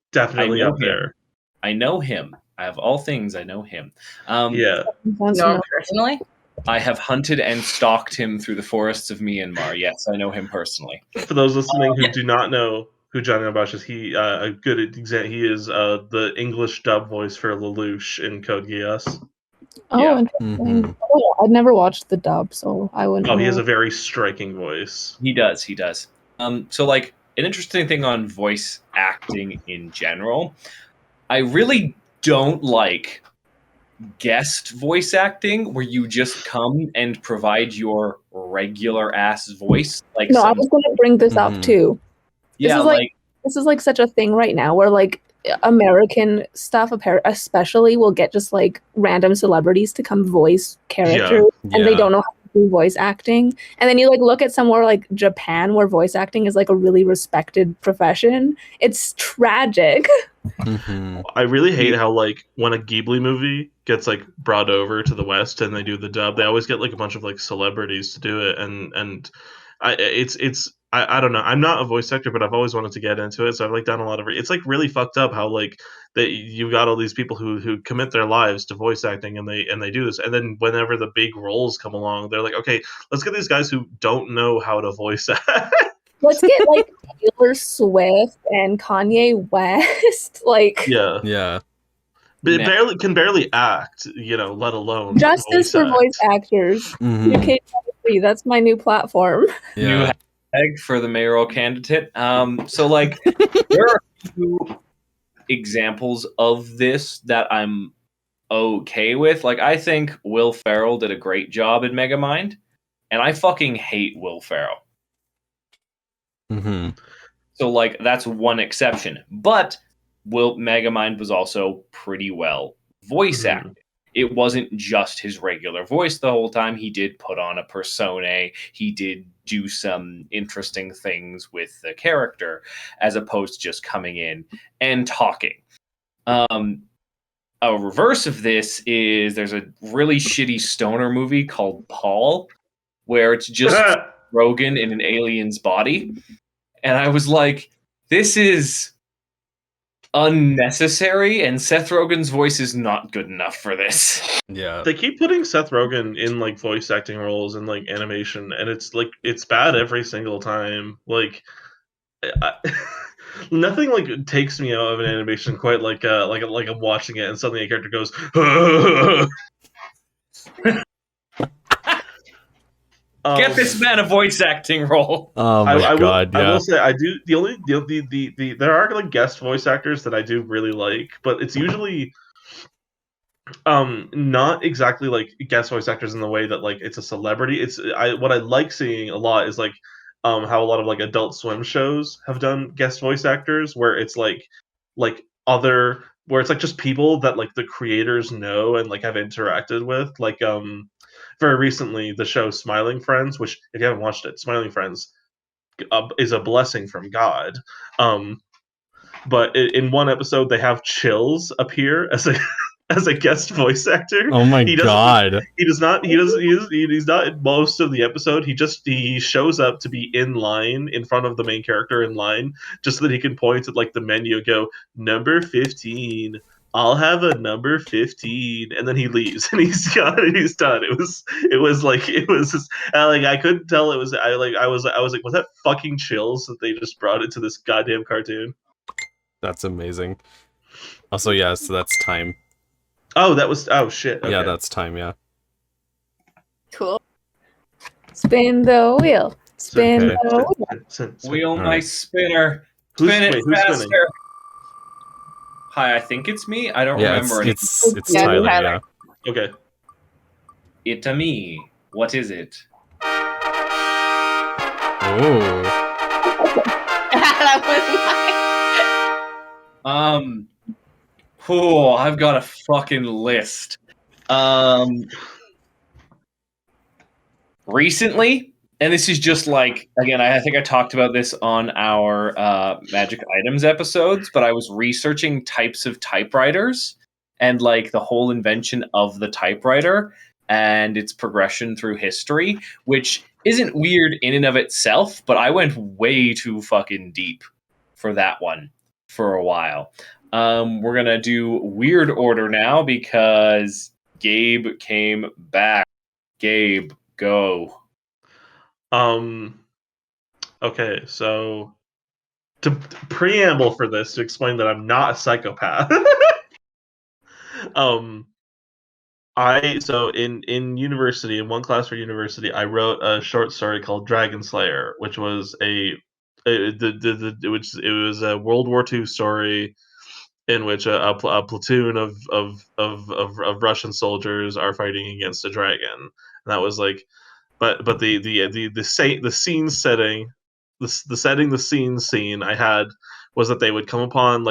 up there. I know him. I have all things. I know him. Yeah. No, personally? I have hunted and stalked him through the forests of Myanmar. Yes, I know him personally. For those listening who do not know who Johnny Young Bosch is, a good example. He is the English dub voice for Lelouch in Code Geass. Oh, Yeah. interesting. Mhm. Oh, I've never watched the dub, so I wouldn't. Oh, he know. has a very striking voice. He does. So an interesting thing on voice acting in general, I really don't like guest voice acting where you just come and provide your regular ass voice. I was going to bring this up too. Yeah, This is such a thing right now where American stuff especially will get just random celebrities to come voice characters and they don't know how to do voice acting. And then you look at somewhere like Japan where voice acting is a really respected profession. It's tragic. Mhm. I really hate how when a Ghibli movie gets like brought over to the West and they do the dub, they always get like a bunch of like celebrities to do it, and I don't know. I'm not a voice actor, but I've always wanted to get into it. So I've like done a lot of it. It's like really fucked up how like that you got all these people who commit their lives to voice acting and they do this. And then whenever the big roles come along, they're like, okay, let's get these guys who don't know how to voice act. Let's get like Taylor Swift and Kanye West. Like Yeah. But can barely act, let alone justice for act. voice actors. Mhm. UK23, that's my new platform. New hashtag for the mayoral candidate. So like there are a few examples of this that I'm okay with. Like I think Will Ferrell did a great job in Megamind, and I fucking hate Will Ferrell. Mm-hmm. So like that's one exception. But Megamind was also pretty well voice acted. It wasn't just his regular voice the whole time. He did put on a persona. He did do some interesting things with the character as opposed to just coming in and talking. A reverse of this is there's a really shitty stoner movie called Paul where it's just Rogan in an alien's body. And I was like, this is unnecessary, and Seth Rogen's voice is not good enough for this. Yeah. They keep putting Seth Rogen in like voice acting roles and like animation, and it's bad every single time. Like, nothing like takes me out of an animation quite like I'm watching it and suddenly a character goes. Get this man a voice acting role. Oh my god! I will say I do. There are like guest voice actors that I do really like, but it's usually not exactly like guest voice actors in the way that like it's a celebrity. What I like seeing a lot is like how a lot of like Adult Swim shows have done guest voice actors where it's like other where it's like just people that like the creators know and like have interacted with, like very recently the show Smiling Friends, which if you haven't watched it, Smiling Friends is a blessing from God. But in one episode they have Chills appear as a guest voice actor. Oh my god! He's not in most of the episode. He shows up to be in line in front of the main character in line, just so that he can point at like the menu and go, number 15. I'll have a number 15, and then he leaves and he's gone and he's done. It was like I couldn't tell it was I was like, was that fucking Chills that they just brought into this goddamn cartoon? That's amazing. Also, yeah, so that's time. Oh shit. Okay. Yeah, that's time, yeah. Cool. Spin the wheel. Spin Okay. the wheel. Wheel my right. spinner. Who's Spin it faster. spinning? Hi, I think it's me. I don't Yeah, remember. it's Yeah, Tyler, Tyler. yeah. Okay. It's a me. What is it? Oh. That was mine. Oh, I've got a fucking list. Recently, and this is just like, again, I think I talked about this on our Magic Items episodes, but I was researching types of typewriters and like the whole invention of the typewriter and its progression through history, which isn't weird in and of itself, but I went way too fucking deep for that one for a while. We're going to do weird order now because Gabe came back. Gabe, go. Okay, so to preamble for this to explain that I'm not a psychopath. In university, in one class for university, I wrote a short story called Dragon Slayer, which was a World War II story in which a platoon of Russian soldiers are fighting against a dragon. And that was like, but the scene I had was that they would come upon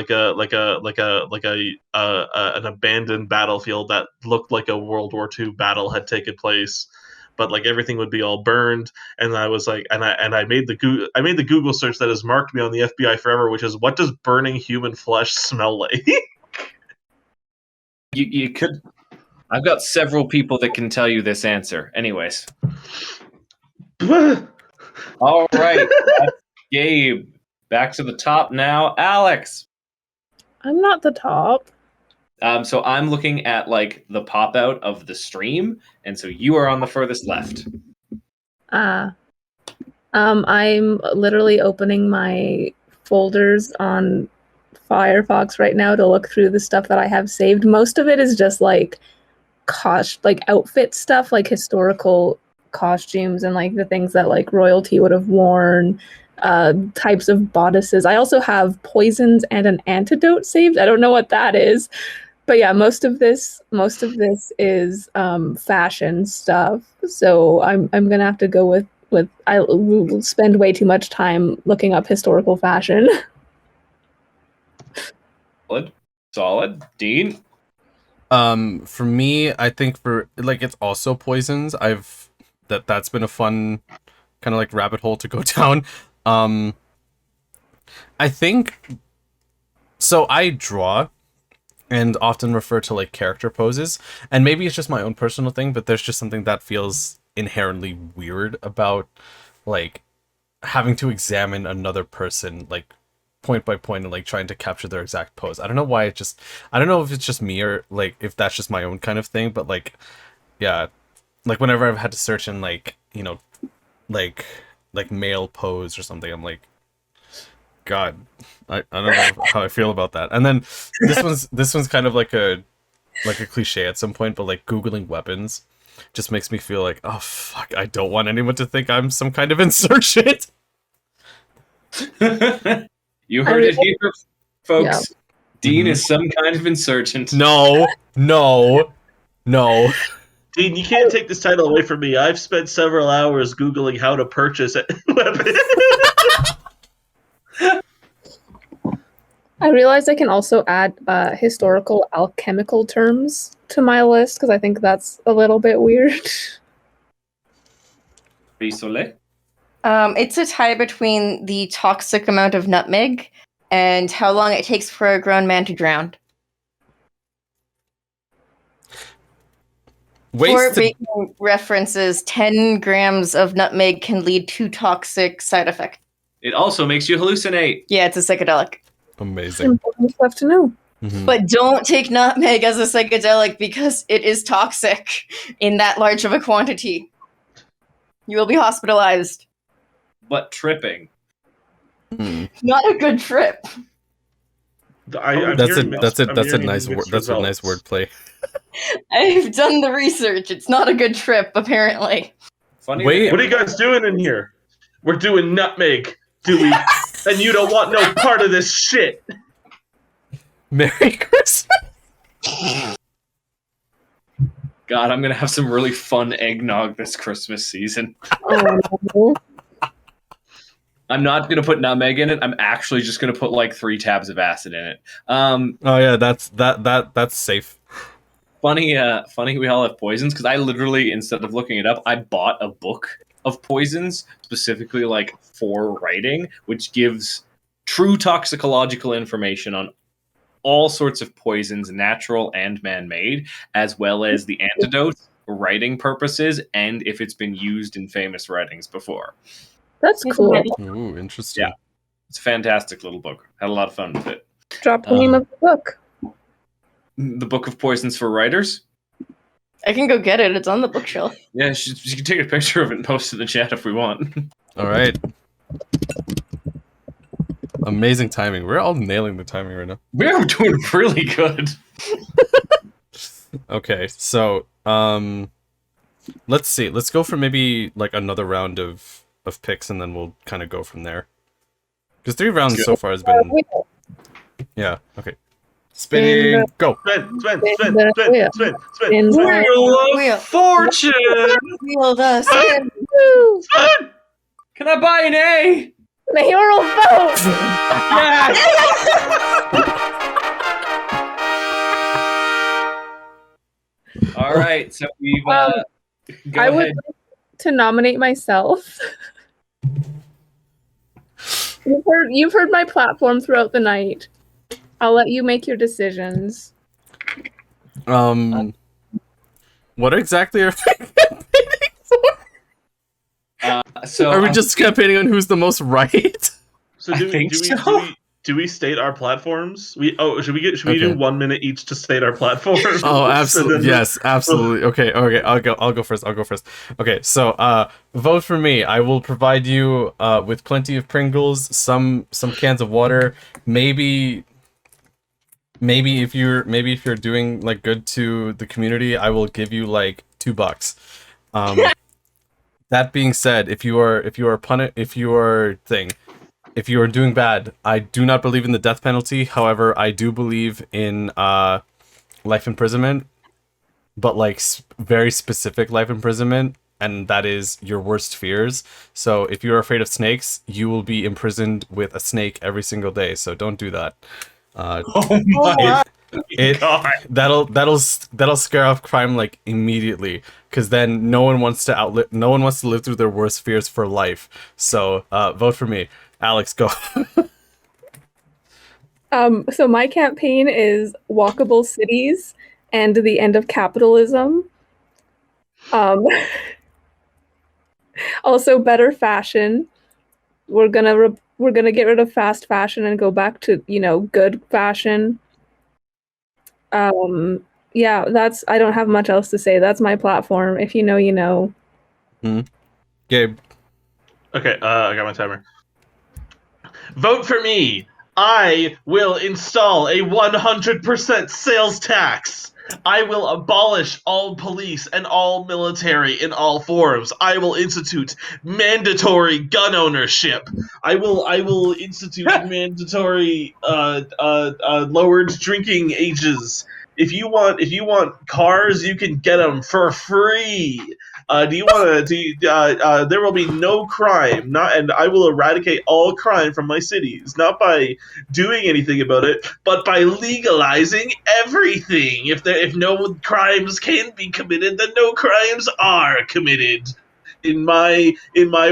an abandoned battlefield that looked like a World War II battle had taken place, but like everything would be all burned. And I was like, I made the Google search that has marked me on the FBI forever, which is, what does burning human flesh smell like? You could I've got several people that can tell you this answer. Anyways. All right. That's Gabe. Back to the top now. Alex. I'm not the top. So I'm looking at like the pop out of the stream, and so you are on the furthest left. I'm literally opening my folders on Firefox right now to look through the stuff that I have saved. Most of it is just like outfit stuff, like historical costumes and like the things that like royalty would have worn, types of bodices. I also have poisons and an antidote saved. I don't know what that is. But yeah, most of this is fashion stuff. So I'm gonna have to go with I will spend way too much time looking up historical fashion. Solid. Dean? For me, I think for like it's also poisons. That's been a fun kind of like rabbit hole to go down. I think so. I draw and often refer to like character poses, and maybe it's just my own personal thing, but there's just something that feels inherently weird about like having to examine another person like point by point and like trying to capture their exact pose. I don't know why I don't know if it's just me or like if that's just my own kind of thing, but like yeah, like whenever I've had to search in like, you know, like male pose or something, I'm like, God, I don't know how I feel about that. And then this one's kind of like a cliche at some point, but like Googling weapons just makes me feel like, oh fuck, I don't want anyone to think I'm some kind of insurgent. You heard it here, folks. Yeah. Dean is some kind of insurgent. No. Dean, you can't take this title away from me. I've spent several hours Googling how to purchase a weapon. I realized I can also add historical alchemical terms to my list because I think that's a little bit weird. Marie-Soleil? It's a tie between the toxic amount of nutmeg and how long it takes for a grown man to drown. For making references, 10 grams of nutmeg can lead to toxic side effects. It also makes you hallucinate. Yeah, it's a psychedelic. Amazing. Important stuff to know. Mm-hmm. But don't take nutmeg as a psychedelic because it is toxic in that large of a quantity. You will be hospitalized. But tripping. Not a good trip. That's a nice wordplay. I've done the research. It's not a good trip, apparently. Funny. Wait, what are you guys doing in here? We're doing nutmeg, do we? And you don't want no part of this shit. Merry Christmas. God, I'm gonna have some really fun eggnog this Christmas season. Oh. I'm not gonna put nutmeg in it. I'm actually just gonna put like 3 tabs of acid in it. Oh yeah, that's safe. Funny we all have poisons, because I literally, instead of looking it up, I bought a book of poisons, specifically like for writing, which gives true toxicological information on all sorts of poisons, natural and man-made, as well as the antidotes for writing purposes, and if it's been used in famous writings before. That's cool. Ooh, interesting. Yeah, it's a fantastic little book. Had a lot of fun with it. Drop the name of the book. The Book of Poisons for Writers? I can go get it. It's on the bookshelf. Yeah, you can take a picture of it and post it in the chat if we want. All right. Amazing timing. We're all nailing the timing right now. We're doing really good. Okay, so let's see. Let's go for maybe like another round of picks, and then we'll kind of go from there. Because 3 rounds so far has been. Yeah. Okay. Spinning. Go. Spin. Wheel of Fortune. Wheel the spin. Spin. Can I buy an A? Mayoral vote. Yes. All right. So we've. Go I would ahead. like to nominate myself. You've heard my platform throughout the night. I'll let you make your decisions. What exactly are we campaigning for? So Are we just campaigning on who's the most right? So do we state our platforms? Should we do 1 minute each to state our platforms? Oh, absolutely. Yes, absolutely. Okay. I'll go first. Okay, so vote for me. I will provide you with plenty of Pringles, some cans of water, maybe if you're doing like good to the community, I will give you like $2. That being said, if you are doing bad, I do not believe in the death penalty. However, I do believe in life imprisonment, but like very specific life imprisonment, and that is your worst fears. So if you're afraid of snakes, you will be imprisoned with a snake every single day. So don't do that. Oh my God. That'll scare off crime like immediately, because then no one wants to live through their worst fears for life. So vote for me. Alex, go. So my campaign is walkable cities and the end of capitalism. Also better fashion. We're gonna get rid of fast fashion and go back to, good fashion. Yeah, I don't have much else to say. That's my platform. If you know, you know. Gabe. Okay, I got my timer. Vote for me. I will install a 100% sales tax. I will abolish all police and all military in all forms. I will institute mandatory gun ownership. I will institute mandatory lowered drinking ages. If you want cars, you can get them for free. There will be no crime, and I will eradicate all crime from my cities, not by doing anything about it, but by legalizing everything. If no crimes can be committed, then no crimes are committed. In my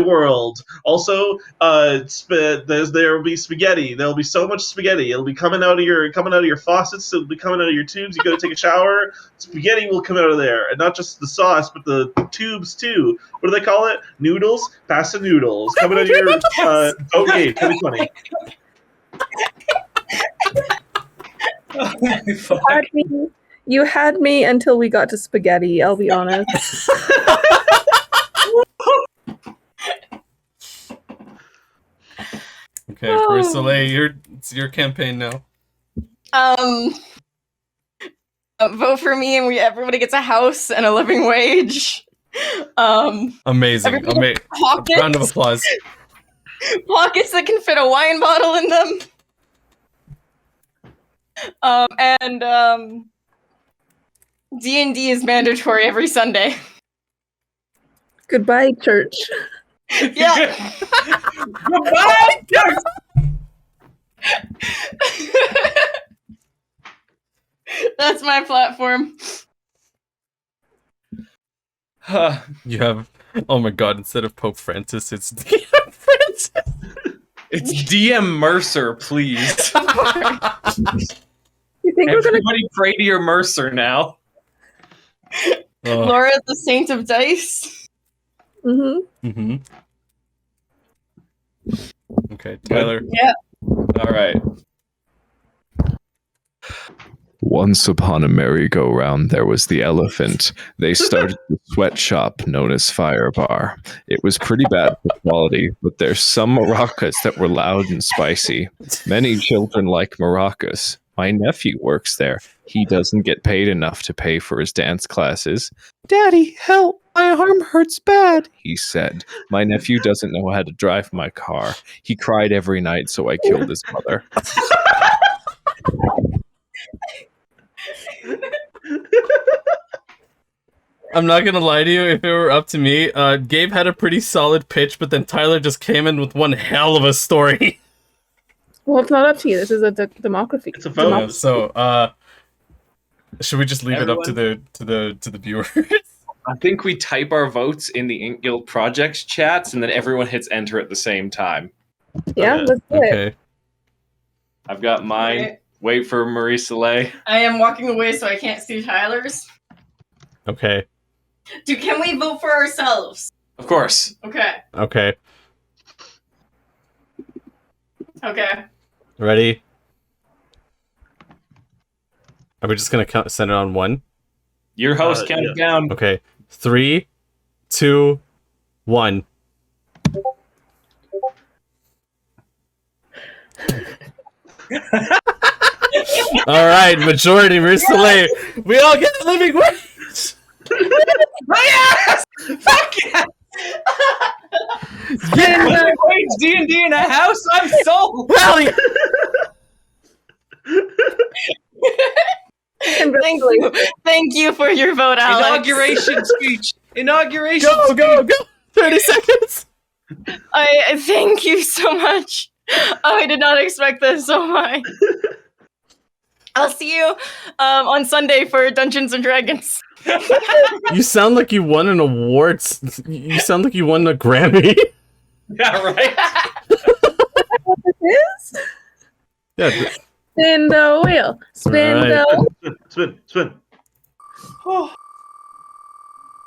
world. Also, there will be spaghetti. There will be so much spaghetti. It'll be coming out of your faucets. It'll be coming out of your tubes. You go to take a shower. Spaghetti will come out of there, and not just the sauce, but the tubes too. What do they call it? Noodles. Pasta noodles coming out of your. Okay, 2020. You had me until we got to spaghetti. I'll be honest. Okay, Marie-Soleil, it's your campaign now. Vote for me, and everybody gets a house and a living wage. Amazing. Round of applause. Pockets that can fit a wine bottle in them. And D&D is mandatory every Sunday. Goodbye, church. Yeah. Goodbye, church. That's my platform. You have, oh my God! Instead of Pope Francis, it's DM Francis. It's DM Mercer, please. You think Everybody pray to your Mercer now. Laura, the Saint of Dice. Okay, Tyler. Yeah. All right. Once upon a merry-go-round, there was the elephant. They started the sweatshop known as Fire Bar. It was pretty bad for quality, but there's some maracas that were loud and spicy. Many children like maracas. My nephew works there. He doesn't get paid enough to pay for his dance classes. Daddy, help! My arm hurts bad, he said. My nephew doesn't know how to drive my car. He cried every night, so I killed his mother. I'm not gonna lie to you, if it were up to me, Gabe had a pretty solid pitch, but then Tyler just came in with one hell of a story. Well, it's not up to you. This is a democracy. It's a vote. So, should we just leave it up to the viewers? I think we type our votes in the InkGuild projects chats, and then everyone hits enter at the same time. Yeah, let's do it. I've got mine. Okay. Wait for Marie-Soleil. I am walking away, so I can't see Tyler's. Okay. Can we vote for ourselves? Of course. Okay. Okay. Okay. Ready? Are we just gonna send it on one? Your host counted down. Okay. 3, 2, 1. All right, majority Marie-Soleil. We all get a living wage. Yes! Fuck yes! Yeah. Wage D&D in a house. I'm sold. Hell yeah. Thank you for your vote, Alex. Inauguration speech. Inauguration. Go. 30 seconds. I thank you so much. I did not expect this so much. I'll see you on Sunday for Dungeons and Dragons. You sound like you won an award. You sound like you won a Grammy. Yeah, right. What this is? Yeah. Spin the wheel. Spin Right. the Spin.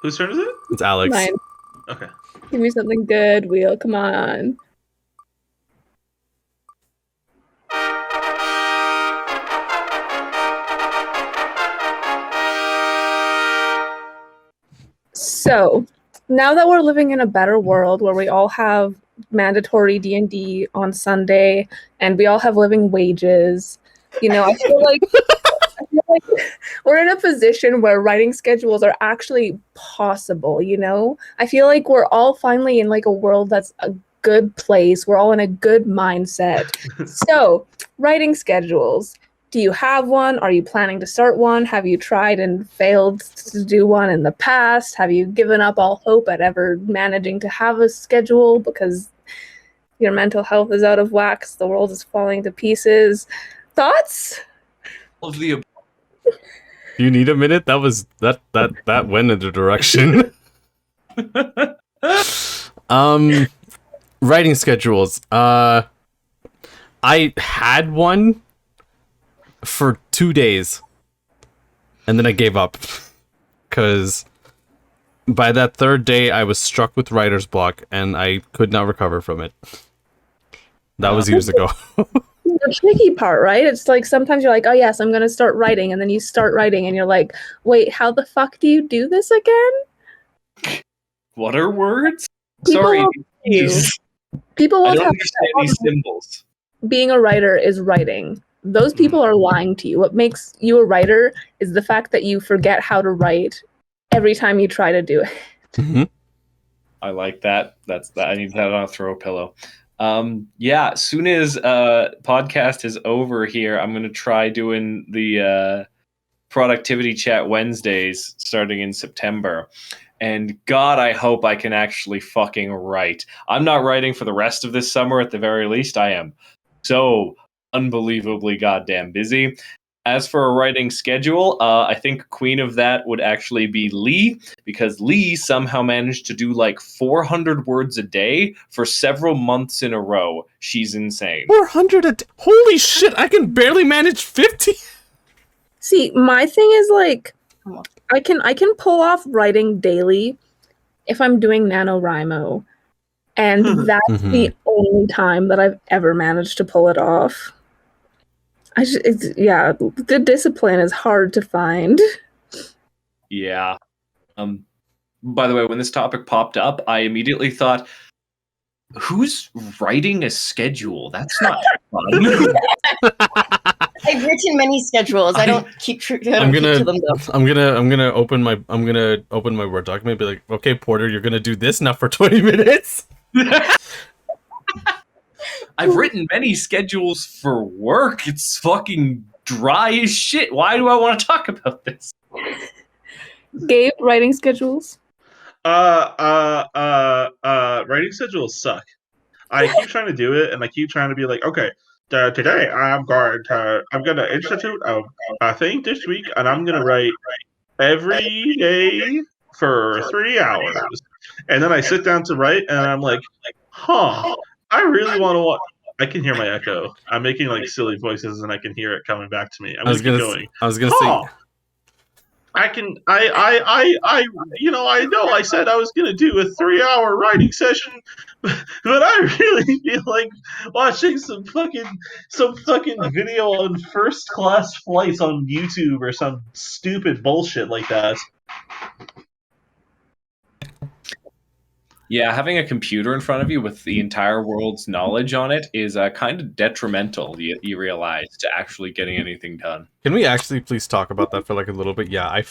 Whose turn is it? It's Alex. Mine. Okay. Give me something good, wheel. Come on. So, now that we're living in a better world where we all have mandatory D&D on Sunday and we all have living wages, I feel like we're in a position where writing schedules are actually possible, I feel like we're all finally in like a world that's a good place. We're all in a good mindset. So, writing schedules. Do you have one? Are you planning to start one? Have you tried and failed to do one in the past? Have you given up all hope at ever managing to have a schedule because your mental health is out of whack? The world is falling to pieces. Thoughts? Of the Do you need a minute? That was that went in the direction. Writing schedules. I had one for 2 days and then I gave up because by that third day I was struck with writer's block and I could not recover from it. That was years ago. The tricky part, right? It's like sometimes you're like, oh yes, I'm gonna start writing, and then you start writing and you're like, wait, how the fuck do you do this again? What are words? People Sorry. will- Jeez. People I will don't tell understand you these symbols. being a writer is writing. Those people are lying to you. What makes you a writer is the fact that you forget how to write every time you try to do it. Mm-hmm. I like that. That's that. I need that on a throw pillow. Yeah, as soon as podcast is over here, I'm gonna try doing the productivity chat Wednesdays starting in September. And God, I hope I can actually fucking write. I'm not writing for the rest of this summer at the very least. I am so unbelievably goddamn busy. As for a writing schedule, I think queen of that would actually be Lee, because Lee somehow managed to do like 400 words a day for several months in a row. She's insane. 400 holy shit, I can barely manage 50. See, my thing is like, I can pull off writing daily if I'm doing NaNoWriMo, and that's the only time that I've ever managed to pull it off. The discipline is hard to find. Yeah. By the way, when this topic popped up, I immediately thought, who's writing a schedule? That's not fun. I've written many schedules. I don't keep to them though. I'm gonna open my Word document and be like, okay, Porter, you're gonna do this now for 20 minutes. I've written many schedules for work. It's fucking dry as shit. Why do I want to talk about this? Gabe, writing schedules? Writing schedules suck. I keep trying to do it, and I keep trying to be like, okay, today I'm gonna institute a thing this week, and I'm gonna write every day for 3 hours. And then I sit down to write, and I'm like, huh, I really want to watch. I can hear my echo. I'm making like silly voices, and I can hear it coming back to me. I was gonna say, I know I said I was gonna do a 3-hour writing session, but I really feel like watching some fucking video on first class flights on YouTube or some stupid bullshit like that. Yeah, having a computer in front of you with the entire world's knowledge on it is kind of detrimental, you realize, to actually getting anything done. Can we actually please talk about that for like a little bit? Yeah,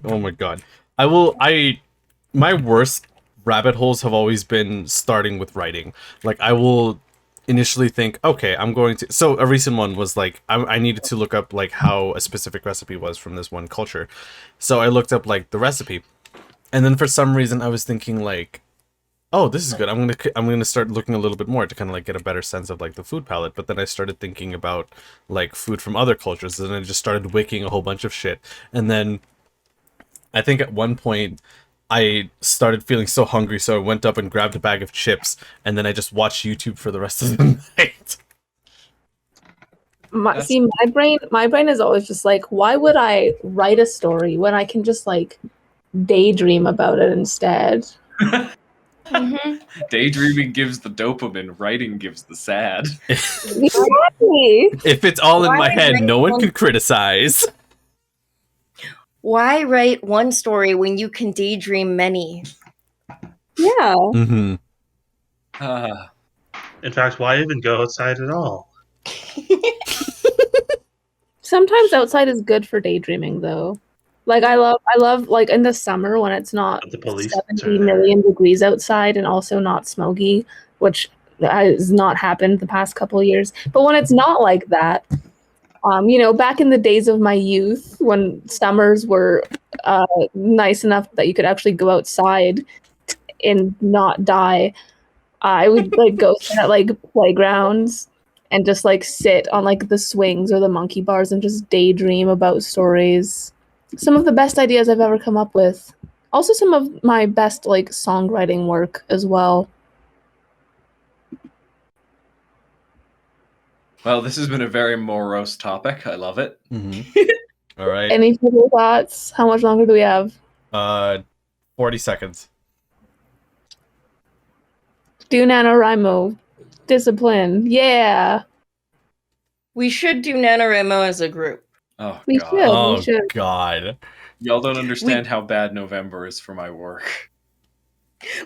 oh my god. My worst rabbit holes have always been starting with writing. Like, I will initially think, okay, I'm going to... So, a recent one was like, I needed to look up like how a specific recipe was from this one culture. So, I looked up like the recipe. And then for some reason, I was thinking like, oh, this is good. I'm gonna start looking a little bit more to kind of like get a better sense of like the food palette. But then I started thinking about like food from other cultures, and I just started wikiing a whole bunch of shit. And then I think at one point I started feeling so hungry, so I went up and grabbed a bag of chips, and then I just watched YouTube for the rest of the night. My brain is always just like, why would I write a story when I can just like daydream about it instead? Mm-hmm. Daydreaming gives the dopamine, writing gives the sad. Exactly. If it's all in my head, no one can criticize. Why write one story when you can daydream many? Yeah. Mm-hmm. In fact, why even go outside at all? Sometimes outside is good for daydreaming, though. Like I love like in the summer when it's not But the police 70 million degrees outside and also not smoky, which has not happened the past couple of years. But when it's not like that, back in the days of my youth when summers were nice enough that you could actually go outside and not die, I would like go sit at like playgrounds and just like sit on like the swings or the monkey bars and just daydream about stories. Some of the best ideas I've ever come up with. Also some of my best like songwriting work as well. Well, this has been a very morose topic. I love it. Mm-hmm. All right. Any further thoughts? How much longer do we have? 40 seconds. Do NaNoWriMo. Discipline. Yeah. We should do NaNoWriMo as a group. Oh, We God. should. Oh, We should. God. Y'all don't understand how bad November is for my work.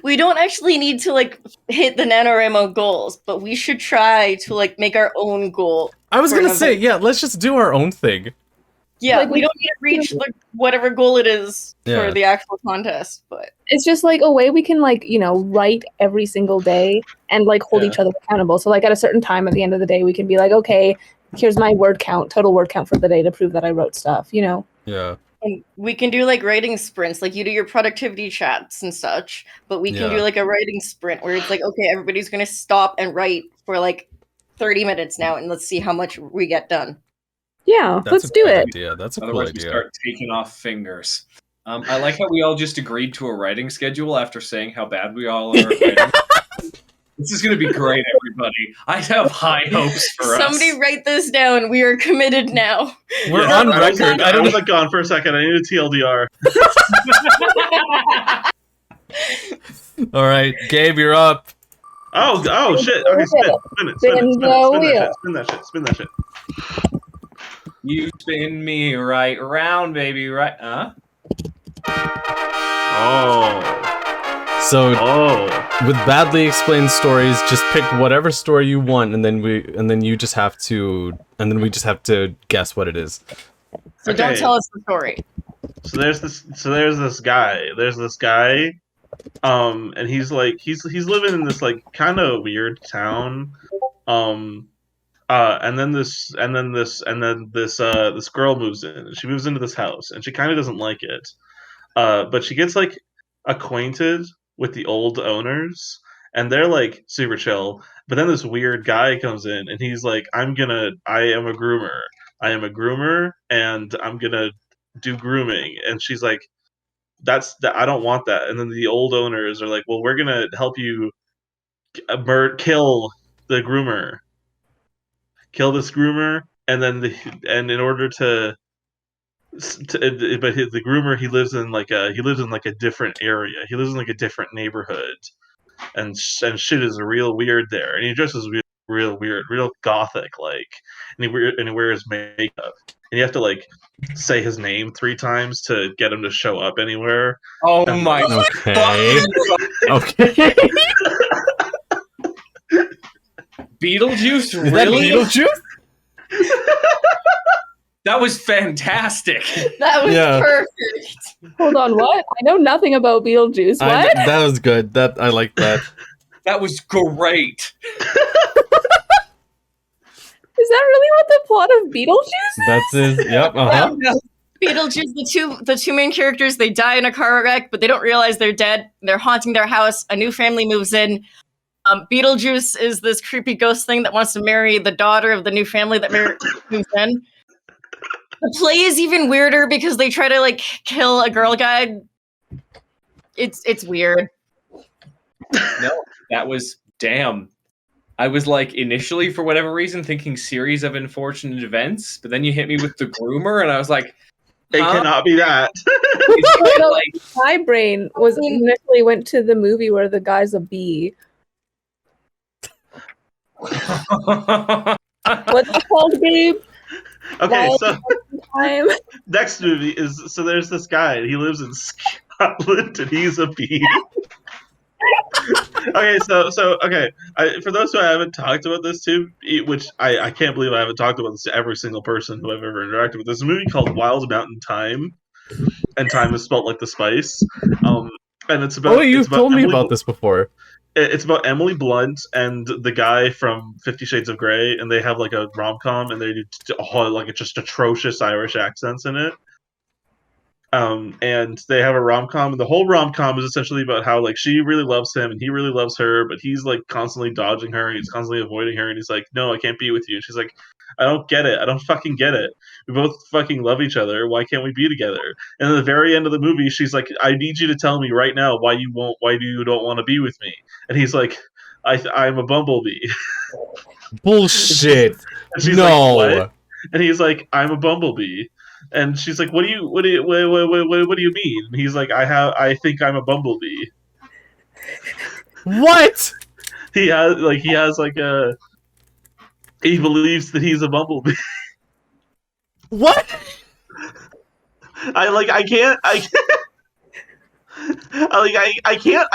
We don't actually need to like hit the NaNoWriMo goals, but we should try to like make our own goal. I was for gonna say, November. yeah, let's just do our own thing. Yeah, Like, we don't need to reach like whatever goal it is Yeah. for the actual contest, but It's just like a way we can like, write every single day and like hold Yeah. each other accountable. So like at a certain time at the end of the day, we can be like, okay, here's my total word count for the day to prove that I wrote stuff, Yeah. and we can do like writing sprints, like you do your productivity chats and such, but we can Yeah. do like a writing sprint where it's like, okay, everybody's gonna stop and write for like 30 minutes now, and let's see how much we get done. Yeah, That's let's a do good it. idea. That's a cool Otherwise, we idea. start taking off fingers. I like how we all just agreed to a writing schedule after saying how bad we all are at writing. This is going to be great, everybody. I have high hopes for Somebody us. write this down. We are committed now. We're Yeah, on I was record. like- I don't was know. like gone for a second. I need a TLDR. All right, Gabe, you're up. Oh shit. Okay, spin it. Spin that shit. You spin me right around, baby, right? Huh? So Oh. with badly explained stories, just pick whatever story you want, and then we just have to guess what it is. So don't Okay. tell us the story. So there's this guy. And he's like he's living in this like kind of weird town. And then this girl moves in. She moves into this house, and she kind of doesn't like it. But she gets like acquainted with the old owners, and they're like super chill. But then this weird guy comes in, and he's like, I am a groomer. I am a groomer, and I'm gonna do grooming. And she's like, I don't want that. And then the old owners are like, well, we're gonna help you kill the groomer. Kill this groomer, and then in order to the groomer, he lives in like a different area. He lives in like a different neighborhood, and shit is real weird there. And he dresses real weird, real gothic like, and he wears makeup. And you have to like say his name 3 times to get him to show up anywhere. Oh And, my Okay. Okay. Beetlejuice, Is that really? Beetlejuice? That was fantastic. That was Yeah. perfect. Hold on, what? I know nothing about Beetlejuice. What? That was good. That I like that. That was great. Is that really what the plot of Beetlejuice is? That's his. Yep. Beetlejuice, the two main characters, they die in a car wreck, but they don't realize they're dead. They're haunting their house. A new family moves in. Beetlejuice is this creepy ghost thing that wants to marry the daughter of the new family that moves in. The play is even weirder because they try to like kill a girl guide. It's weird. No, that was damn. I was like initially for whatever reason thinking series of unfortunate events, but then you hit me with the groomer, and I was like, it cannot be that. My brain was initially went to the movie where the guy's a bee. What's it called, Gabe? Okay, so Time. next movie is there's this guy. He lives in Scotland and he's a bee. Okay, for those who I haven't talked about this to, which I can't believe I haven't talked about this to every single person who I've ever interacted with. There's a movie called Wild Mountain Thyme, and thyme is spelled like the spice. And it's about. Oh, you've told me about this before. It's about Emily Blunt and the guy from 50 Shades of Grey, and they have like a rom-com, and they do like just atrocious Irish accents in it. And they have a rom-com, and the whole rom-com is essentially about how like she really loves him and he really loves her, but he's like constantly dodging her and he's constantly avoiding her, and he's like, no, I can't be with you. And she's like, I don't get it. I don't fucking get it. We both fucking love each other. Why can't we be together? And at the very end of the movie, she's like, I need you to tell me right now why you don't want to be with me. And he's like, I'm a bumblebee. Bullshit. And she's no. like, what? And he's like, I'm a bumblebee. And she's like, what do you mean? And he's like, I think I'm a bumblebee. What? He believes that he's a bumblebee. What? I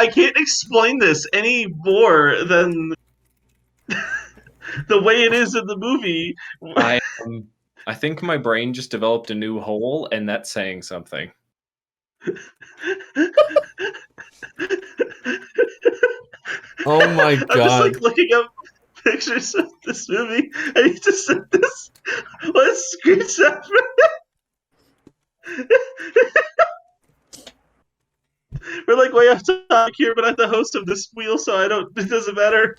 can't explain this any more than the way it is in the movie. I think my brain just developed a new hole, and that's saying something. Oh my god! I'm just like looking up pictures of this movie, and he just sent this one screenshot. We're like way off topic here, but I'm the host of this wheel, so it doesn't matter.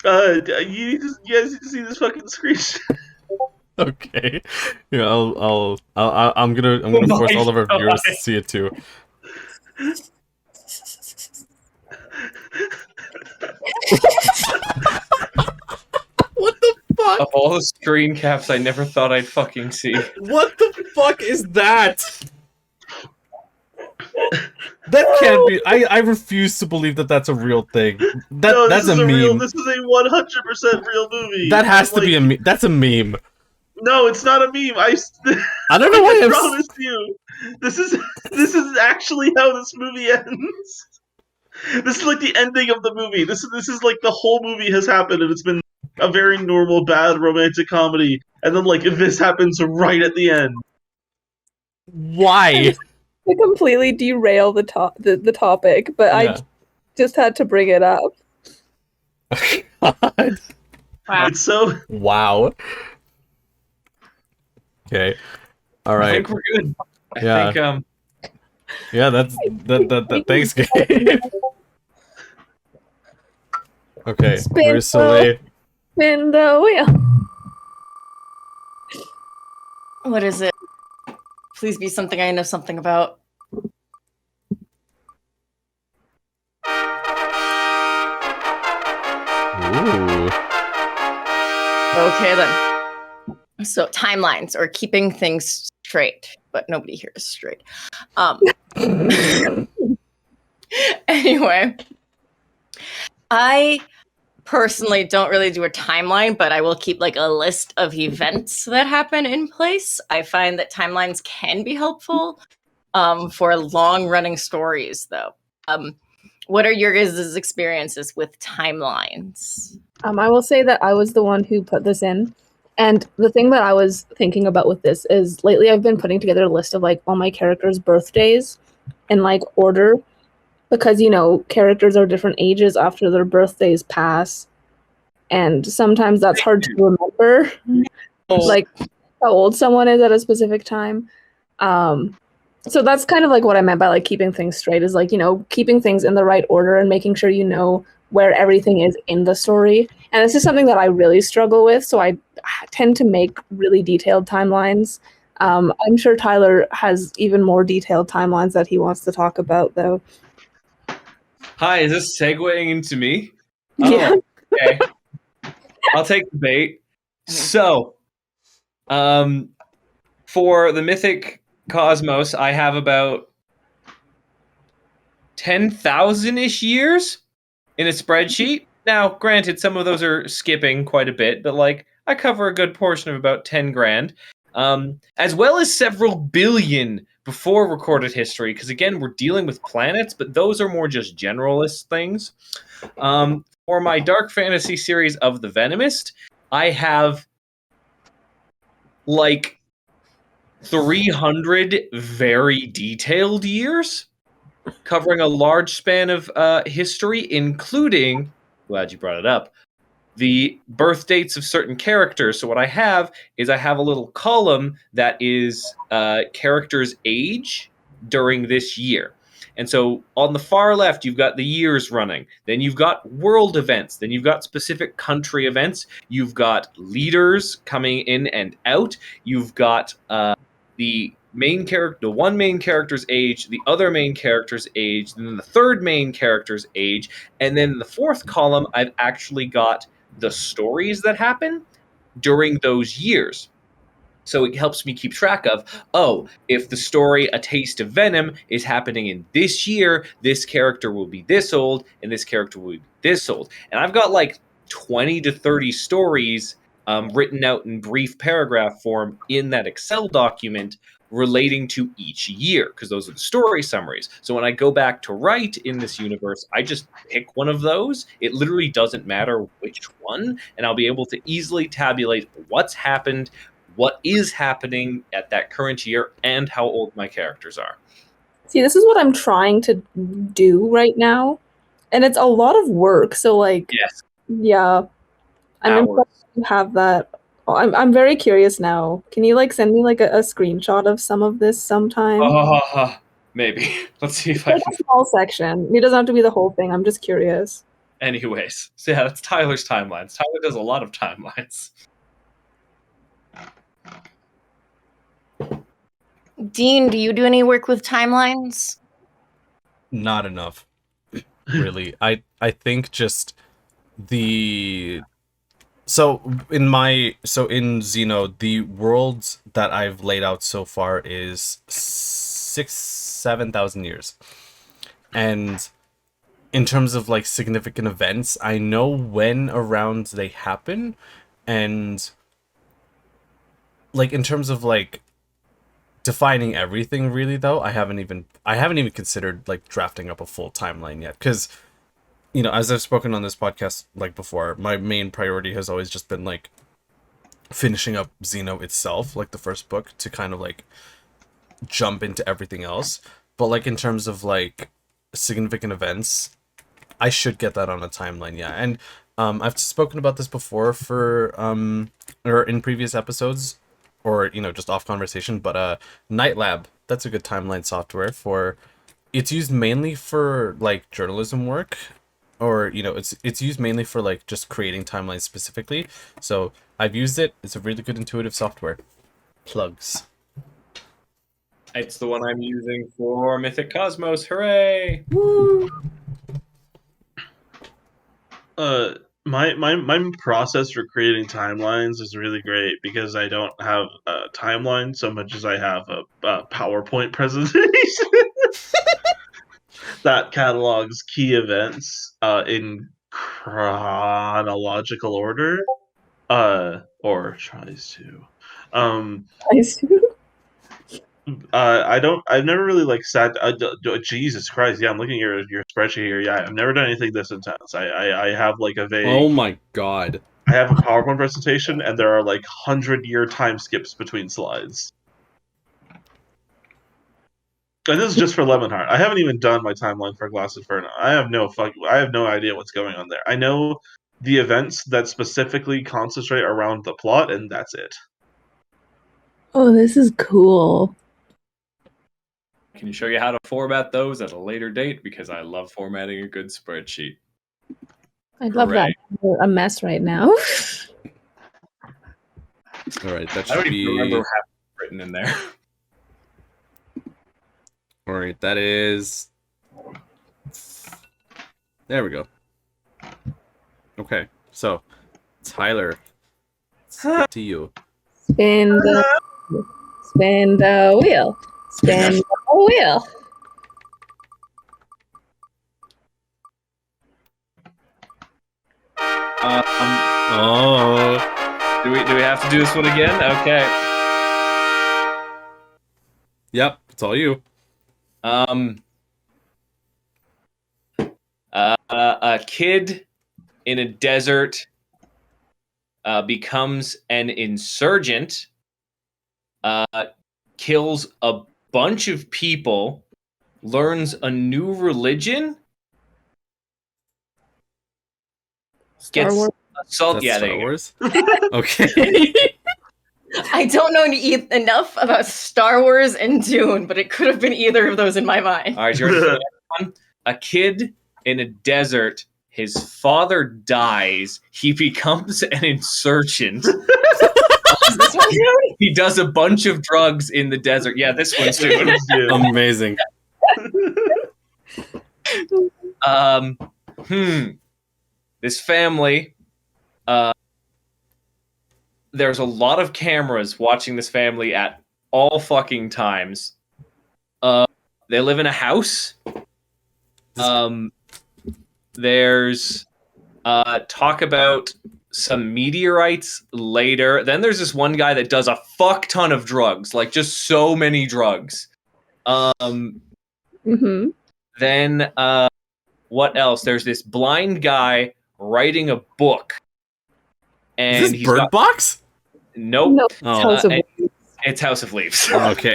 You guys need to see this fucking screenshot. Okay. Yeah, I'm gonna force all of our viewers to see it too. What the fuck? Of all the screen caps I never thought I'd fucking see. What the fuck is that? That can't be. I refuse to believe that that's a real thing. That's a meme. This is a 100% real movie. That has to be a meme. That's a meme. No, it's not a meme. I don't know why I promise you. This is actually how this movie ends. This is like the ending of the movie. This is like the whole movie has happened, and it's been a very normal, bad romantic comedy, and then like this happens right at the end. Why? To completely derail the topic, but I just had to bring it up. God. Wow. It's so wow. Okay. All right. I think we're good. Yeah. I think Yeah, that's that. Thanks, Gabe. Okay. Marie-Soleil. Spin the wheel. What is it? Please be something I know something about. Ooh. Okay then. So timelines or keeping things straight, but nobody here is straight. Anyway, I personally don't really do a timeline, but I will keep like a list of events that happen in place. I find that timelines can be helpful for long-running stories, though. What are your guys' experiences with timelines? I will say that I was the one who put this in. And the thing that I was thinking about with this is lately I've been putting together a list of like all my characters' birthdays in like order because, you know, characters are different ages after their birthdays pass. And sometimes that's hard to remember, like how old someone is at a specific time. So that's kind of like what I meant by like keeping things straight is like, you know, keeping things in the right order and making sure you know where everything is in the story. And this is something that I really struggle with. So I tend to make really detailed timelines. I'm sure Tyler has even more detailed timelines that he wants to talk about, though. Hi, is this segueing into me? Yeah. Okay. I'll take the bait. So, for the Mythic Cosmos, I have about 10,000-ish years in a spreadsheet. Now, granted, some of those are skipping quite a bit, but like I cover a good portion of about 10 grand, as well as several billion before recorded history. Because again, we're dealing with planets, but those are more just generalist things. For my dark fantasy series of The Venomist, I have like 300 very detailed years covering a large span of history, including, glad you brought it up, the birth dates of certain characters. So what I have is I have a little column that is characters' age during this year. And so on the far left, you've got the years running. Then you've got world events. Then you've got specific country events. You've got leaders coming in and out. You've got the main character, the one main character's age, the other main character's age, then the third main character's age, and then in the fourth column, I've actually got the stories that happen during those years. So it helps me keep track of, oh, if the story A Taste of Venom is happening in this year, this character will be this old, and this character will be this old. And I've got like 20 to 30 stories written out in brief paragraph form in that Excel document relating to each year, because those are the story summaries. So when I go back to write in this universe, I just pick one of those. It literally doesn't matter which one, and I'll be able to easily tabulate what's happened, what is happening at that current year, and how old my characters are. See, this is what I'm trying to do right now, and it's a lot of work. So, like, yes, yeah, I'm impressed you have that. I'm very curious now. Can you like send me like a screenshot of some of this sometime? Maybe. Let's see if like a small section. It doesn't have to be the whole thing. I'm just curious. Anyways, so yeah, that's Tyler's timelines. Tyler does a lot of timelines. Dean, do you do any work with timelines? Not enough, really. I think just the so in Xeno, the worlds that I've laid out so far is 7,000 years, and in terms of like significant events, I know when around they happen, and like in terms of like defining everything, really though, I haven't even considered like drafting up a full timeline yet, because you know, as I've spoken on this podcast like before, my main priority has always just been like finishing up Xeno itself, like the first book, to kind of like jump into everything else. But like in terms of like significant events, I should get that on a timeline, yeah. And I've spoken about this before for or in previous episodes, or you know, just off conversation, but Night Lab, that's a good timeline software for, it's used mainly for like journalism work, or you know, it's used mainly for like just creating timelines specifically. So I've used it. It's a really good intuitive software. Plugs. It's the one I'm using for Mythic Cosmos. Hooray! Woo! My process for creating timelines is really great because I don't have a timeline so much as I have a PowerPoint presentation that catalogs key events in chronological order, or tries to. I've never really like sat. Jesus Christ! Yeah, I'm looking at your spreadsheet here. Yeah, I've never done anything this intense. I have like a vague. Oh my god! I have a PowerPoint presentation, and there are like 100-year time skips between slides. And this is just for Lemonheart. I haven't even done my timeline for Glass Inferno. I have no idea what's going on there. I know the events that specifically concentrate around the plot, and that's it. Oh, this is cool. I can show you how to format those at a later date because I love formatting a good spreadsheet. I'd love that. Hooray. A mess right now. All right, that I don't should even be. remember having it written in there. All right, that is. There we go. Okay, so Tyler, it's to you. Spin the wheel. Spin the wheel. Oh. Do we have to do this one again? Okay. Yep, it's all you. A kid in a desert becomes an insurgent, kills a bunch of people, learns a new religion, Star Wars. assault. That's Yeah, Star there you Wars. Okay. I don't know enough about Star Wars and Dune, but it could have been either of those in my mind. go. All right, you ready for the next one? A kid in a desert. His father dies. He becomes an insurgent. Is this one Dune? He does a bunch of drugs in the desert. Yeah, this one's Dune. Amazing. This family, there's a lot of cameras watching this family at all fucking times. They live in a house. There's talk about some meteorites later. Then there's this one guy that does a fuck ton of drugs, like just so many drugs. Then what else? There's this blind guy writing a book. And Is this Bird Box? Nope. No, it's House of Leaves. It's House of Leaves. Okay.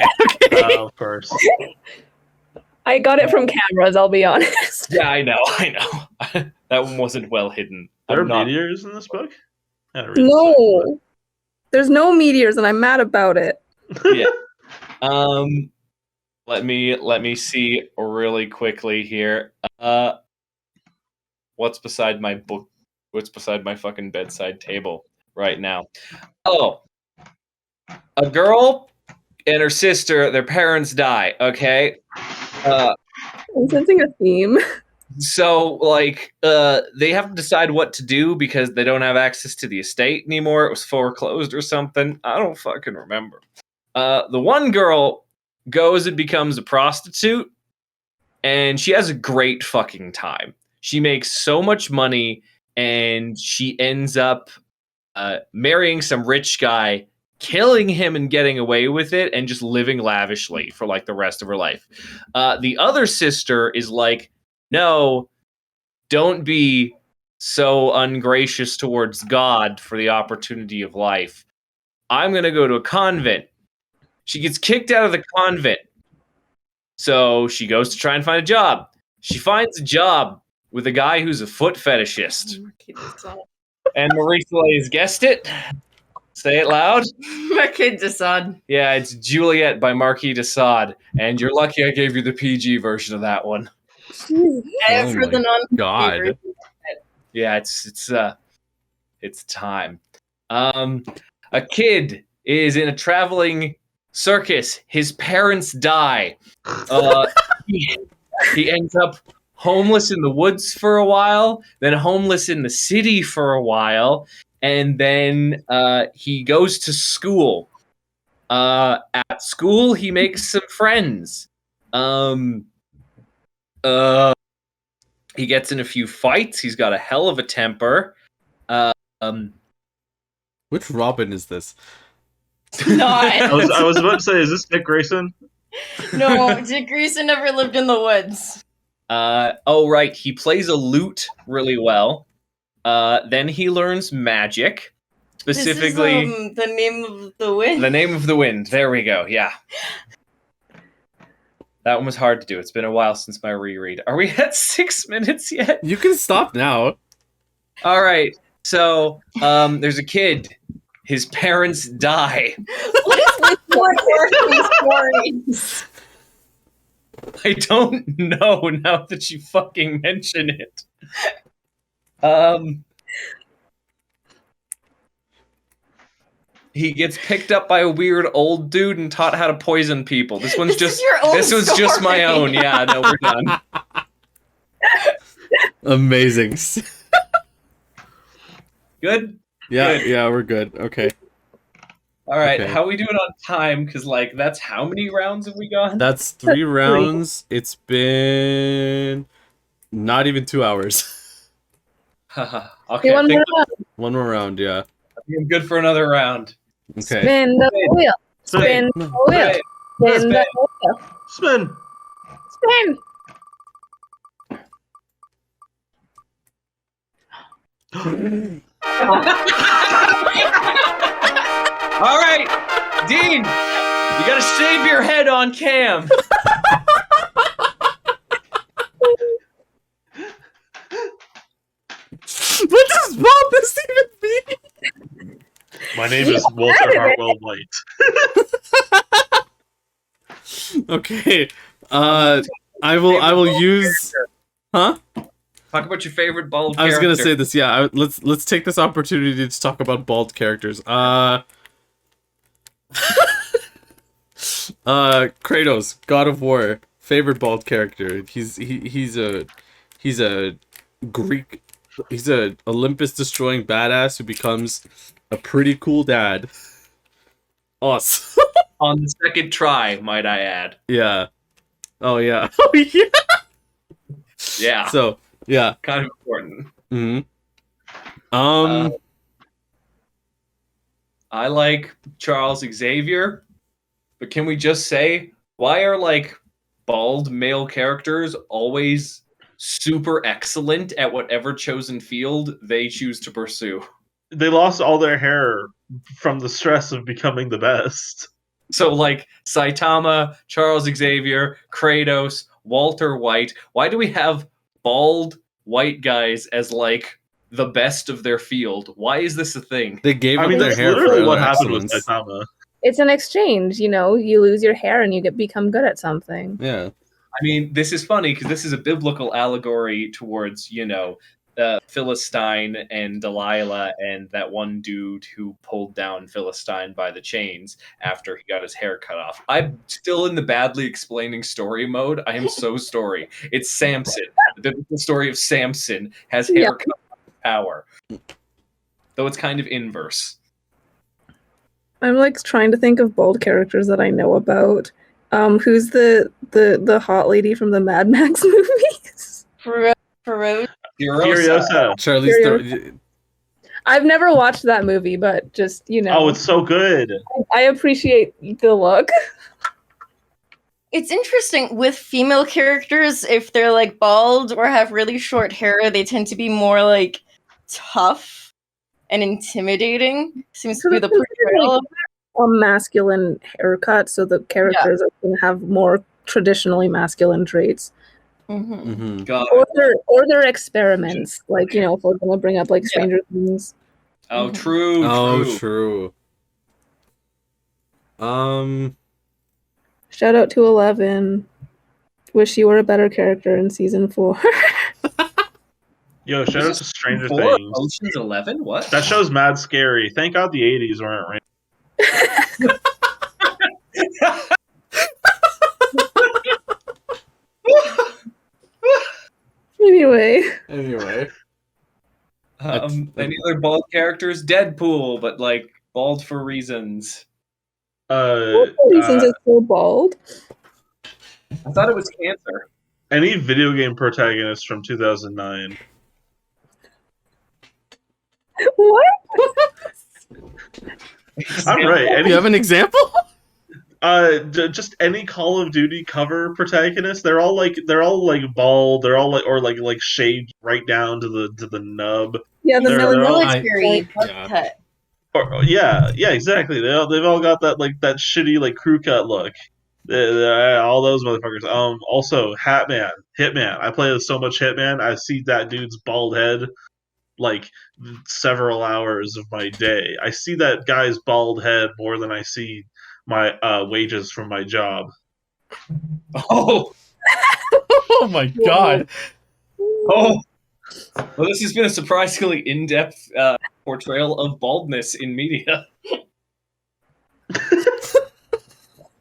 Of course. I got it from cameras, I'll be honest. Yeah, I know. That one wasn't well hidden. There are meteors in this book? No. There's no meteors and I'm mad about it. Yeah. Let me see really quickly here. What's beside my book? What's beside my fucking bedside table right now? Oh. A girl and her sister, their parents die, okay? I'm sensing a theme. So, like, they have to decide what to do because they don't have access to the estate anymore. It was foreclosed or something. I don't fucking remember. The one girl goes and becomes a prostitute, and she has a great fucking time. She makes so much money, and she ends up marrying some rich guy, killing him and getting away with it, and just living lavishly for like the rest of her life. The other sister is like, no, don't be so ungracious towards God for the opportunity of life. I'm going to go to a convent. She gets kicked out of the convent. So she goes to try and find a job. She finds a job with a guy who's a foot fetishist. And Marie-Soleil has guessed it. Say it loud. Marquis de Sade. Yeah, it's Juliet by Marquis de Sade. And you're lucky I gave you the PG version of that one. Yeah, for the non God. Yeah, it's time. A kid is in a traveling circus. His parents die. He ends up homeless in the woods for a while, then homeless in the city for a while, and then he goes to school. At school, he makes some friends. He gets in a few fights. He's got a hell of a temper. Which Robin is this? Not. I was about to say, is this Dick Grayson? No, Dick Grayson never lived in the woods. Oh, right. He plays a lute really well. Then he learns magic. Specifically, This is, the name of the wind. The Name of the Wind. There we go. Yeah. That one was hard to do. It's been a while since my reread. Are we at 6 minutes yet? You can stop now. All right. So, there's a kid. His parents die. What is this orphan stories? I don't know now that you fucking mention it. He gets picked up by a weird old dude and taught how to poison people. This one's just my own. Yeah, no, we're done. Amazing. Good? Yeah, Good. yeah, we're good. Okay. All right, Okay. how are we doing on time? Because, like, that's how many rounds have we gone? That's 3 rounds. It's been not even 2 hours. Okay, Hey, I one think more round. One more round, yeah. I'm good for another round. Okay. Spin the wheel. Spin the wheel. Spin the wheel. Spin. Spin. All right, Dean, you gotta shave your head on cam. What does Baldness even mean? My name is Walter Hartwell White. Okay. I will use. Huh? Talk about your favorite bald I was character. gonna say this. Yeah. Let's take this opportunity to talk about bald characters. Kratos, God of War, favorite bald character. He's a Greek. He's a Olympus destroying badass who becomes a pretty cool dad. Us. On the second try, might I add. Yeah. Oh yeah. Oh yeah. Yeah. So yeah. Kind of important. Mm-hmm. I like Charles Xavier, but can we just say, why are, like, bald male characters always super excellent at whatever chosen field they choose to pursue? They lost all their hair from the stress of becoming the best. So, like, Saitama, Charles Xavier, Kratos, Walter White. Why do we have bald white guys as, like, the best of their field? Why is this a thing? They gave I up mean, their that's hair for literally their what happened with excellence. Saitama. It's an exchange, you know. You lose your hair and you become good at something. Yeah. I mean, this is funny because this is a biblical allegory towards, Philistine and Delilah and that one dude who pulled down Philistine by the chains after he got his hair cut off. I'm still in the badly explaining story mode. I am so sorry. It's Samson. The biblical story of Samson has hair cut off with power. Though it's kind of inverse. I'm like trying to think of bald characters that I know about. Who's the hot lady from the Mad Max movies? Furiosa. Furiosa. Charlie's Furiosa. I've never watched that movie, but just, you know. Oh, it's so good. I appreciate the look. It's interesting with female characters, if they're like bald or have really short hair, they tend to be more like tough and intimidating. Seems to be the portrayal of a masculine haircut, so the characters are going to have more traditionally masculine traits. Mm-hmm. Or their experiments, like, you know, if we're going to bring up like Stranger Things. Oh, true. True. Shout out to 11. Wish you were a better character in season 4. Yo, shout out to Stranger Things. Ocean's 11? What? That show's mad scary. Thank God the 80s weren't right. Anyway. Any other bald characters? Deadpool, but like bald for reasons. Reasons it's so bald. I thought it was cancer. Any video game protagonist from 2009. What? I'm right. Do you have an example? Just any Call of Duty cover protagonist. They're all like bald. They're all like shaved right down to the nub. Yeah, the They're all- military yeah. cut. yeah, exactly. They've all got that shitty like crew cut look. All those motherfuckers. Also Hitman. I play so much Hitman. I see that dude's bald head like several hours of my day. I see that guy's bald head more than I see my wages from my job. Oh, Oh my god. oh. Well, this has been a surprisingly in-depth portrayal of baldness in media.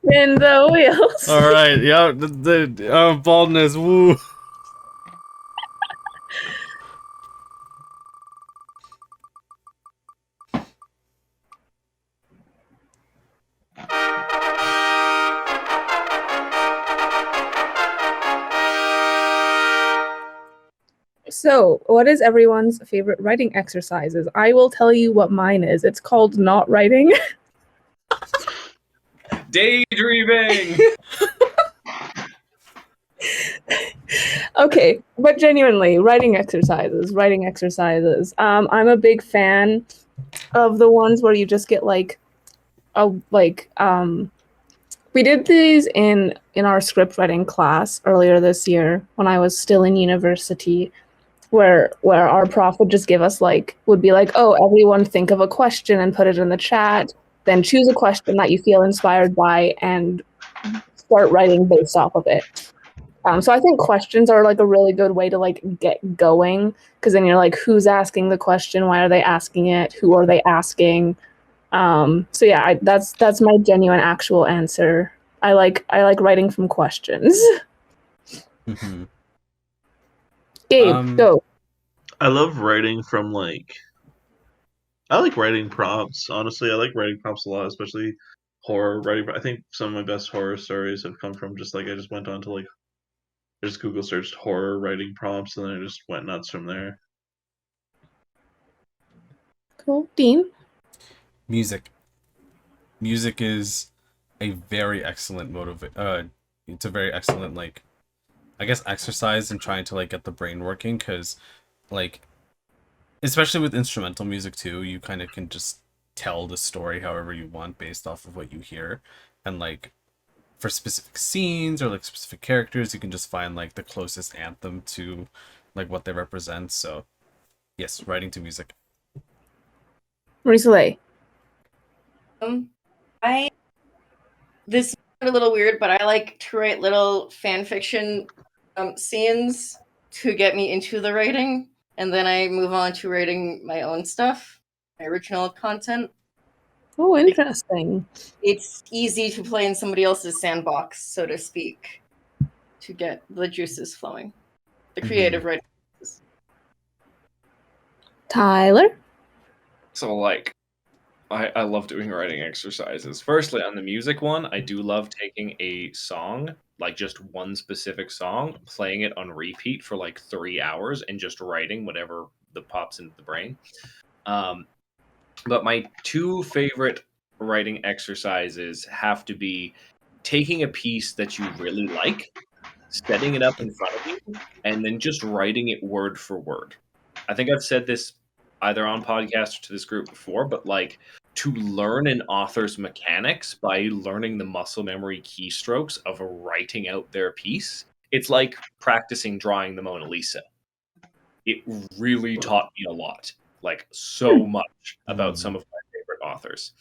In the wheels. All right, yeah, the baldness, woo. So, what is everyone's favorite writing exercises? I will tell you what mine is. It's called not writing. Daydreaming. Okay, but genuinely, writing exercises. I'm a big fan of the ones where you just get we did these in our script writing class earlier this year when I was still in university, where our prof would just give us would be like, oh, everyone think of a question and put it in the chat, then choose a question that you feel inspired by and start writing based off of it. So I think questions are a really good way to get going, because then you're like, who's asking the question? Why are they asking it? Who are they asking? So yeah, that's my genuine actual answer. I like writing from questions. Mm-hmm. Gabe, go. I love writing from I like writing prompts. Honestly, I like writing prompts a lot, especially horror writing. I think some of my best horror stories have come from just I just went on to I just Google searched horror writing prompts and then I just went nuts from there. Cool. Dean? Music is a very excellent it's a very excellent I guess exercise in trying to get the brain working, because especially with instrumental music too, you kind of can just tell the story however you want based off of what you hear, and for specific scenes or specific characters, you can just find the closest anthem to what they represent. So yes, writing to music. Marie-Soleil? This is a little weird, but I like to write little fan fiction scenes to get me into the writing, and then I move on to writing my own stuff, my original content. Oh, interesting. It's easy to play in somebody else's sandbox, so to speak, to get the juices flowing. The creative writing. Tyler? So I love doing writing exercises. Firstly, on the music one, I do love taking a song, just one specific song, playing it on repeat for 3 hours and just writing whatever that pops into the brain. But my two favorite writing exercises have to be taking a piece that you really like, setting it up in front of you, and then just writing it word for word. I think I've said this either on podcast or to this group before, but to learn an author's mechanics by learning the muscle memory keystrokes of writing out their piece, it's like practicing drawing the Mona Lisa. It really taught me a lot, so much about some of my favorite authors.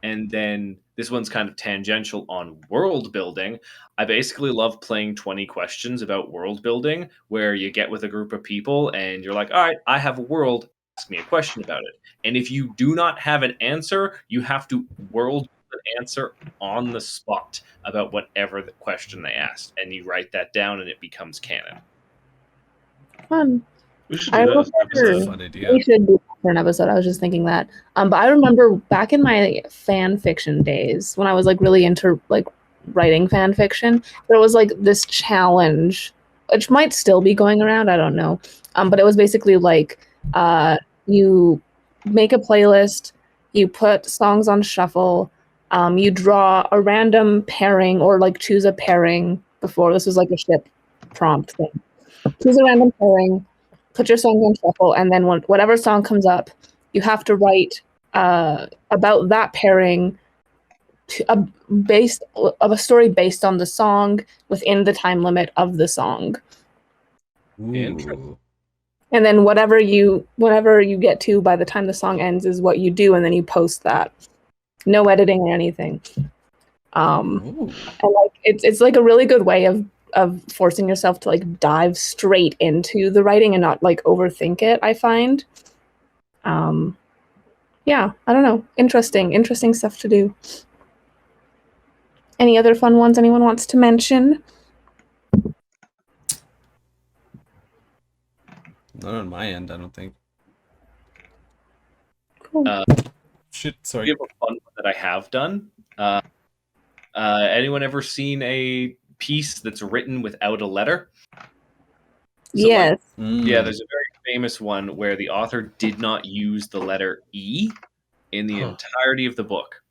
And then this one's kind of tangential on world building. I basically love playing 20 questions about world building, where you get with a group of people and you're like, all right, I have a world, ask me a question about it. And if you do not have an answer, you have to world an answer on the spot about whatever the question they asked. And you write that down and it becomes canon. Fun. We should I do that as an remember That's a episode. fun idea. we should do that for an episode. I was just thinking that. But I remember back in my fan fiction days when I was like really into like writing fan fiction, there was like this challenge, which might still be going around. I don't know. But it was basically like you make a playlist, you put songs on shuffle, you draw a random pairing or like choose a pairing before. This was like a ship prompt thing. Choose a random pairing, put your song on shuffle, and then whatever song comes up, you have to write about that pairing based of a story based on the song within the time limit of the song. Ooh. And then whatever you get to by the time the song ends is what you do, and then you post that. No editing or anything. And like it's like a really good way of forcing yourself to like dive straight into the writing and not like overthink it, I find. Yeah, I don't know. Interesting stuff to do. Any other fun ones anyone wants to mention? Not on my end, I don't think. Cool. Shit, sorry. Give a fun one that I have done. Anyone ever seen a piece that's written without a letter? Yes. Yeah, there's a very famous one where the author did not use the letter E in the entirety of the book.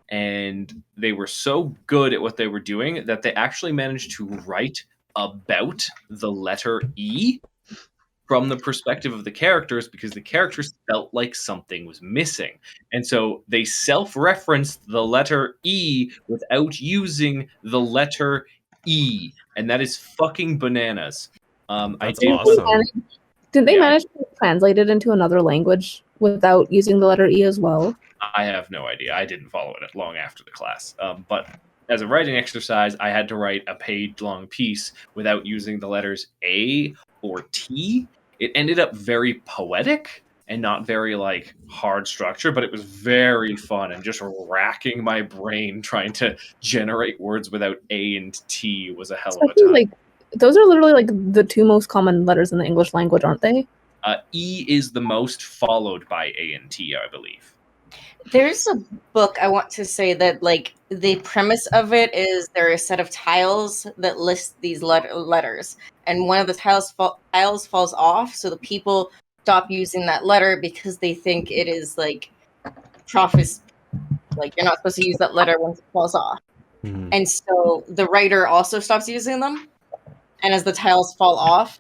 And they were so good at what they were doing that they actually managed to write about the letter E from the perspective of the characters, because the characters felt like something was missing. And so they self-referenced the letter E without using the letter E. And that is fucking bananas. That's awesome. Did they manage to translate it into another language without using the letter E as well? I have no idea. I didn't follow it long after the class. But as a writing exercise, I had to write a page-long piece without using the letters A or T. It ended up very poetic and not very like hard structure, but it was very fun and just racking my brain trying to generate words without A and T was a hell of a time. Like those are literally like the two most common letters in the English language, aren't they? E is the most, followed by A and T, I believe. There's a book I want to say that, like, the premise of it is there are a set of tiles that list these letters, and one of the tiles falls off, so the people stop using that letter because they think it is like prophecy, like you're not supposed to use that letter once it falls off. Mm-hmm. And so the writer also stops using them, and as the tiles fall off,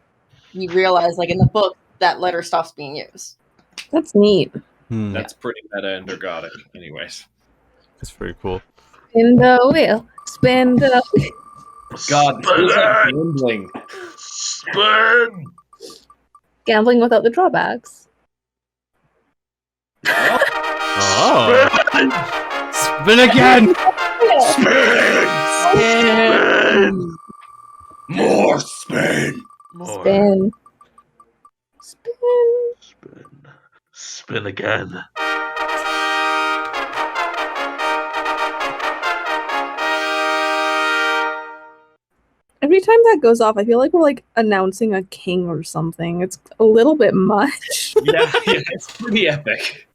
you realize, like in the book, that letter stops being used. That's neat. That's pretty meta and ergodic, anyways. That's pretty cool. Spin the wheel. Spin the wheel. God, this feels like gambling. Spin! Gambling without the drawbacks. Oh! Spin again! Spin! More spin! More. Spin. Spin again. Every time that goes off, I feel like we're like announcing a king or something. It's a little bit much. Yeah, it's pretty epic.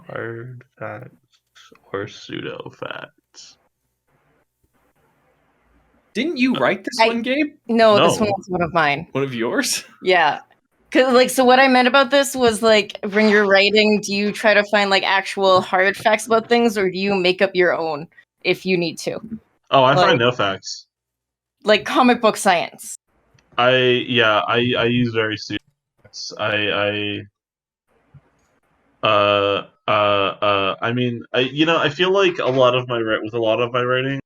Hard facts or pseudo-facts. Didn't you write this one, Gabe? No, this one was one of mine. One of yours? Yeah. Cause like, so what I meant about this was like, when you're writing, do you try to find like actual hard facts about things, or do you make up your own if you need to? Oh, I find no facts. Like comic book science. I use very pseudo facts. I mean, I feel like a lot of my writing,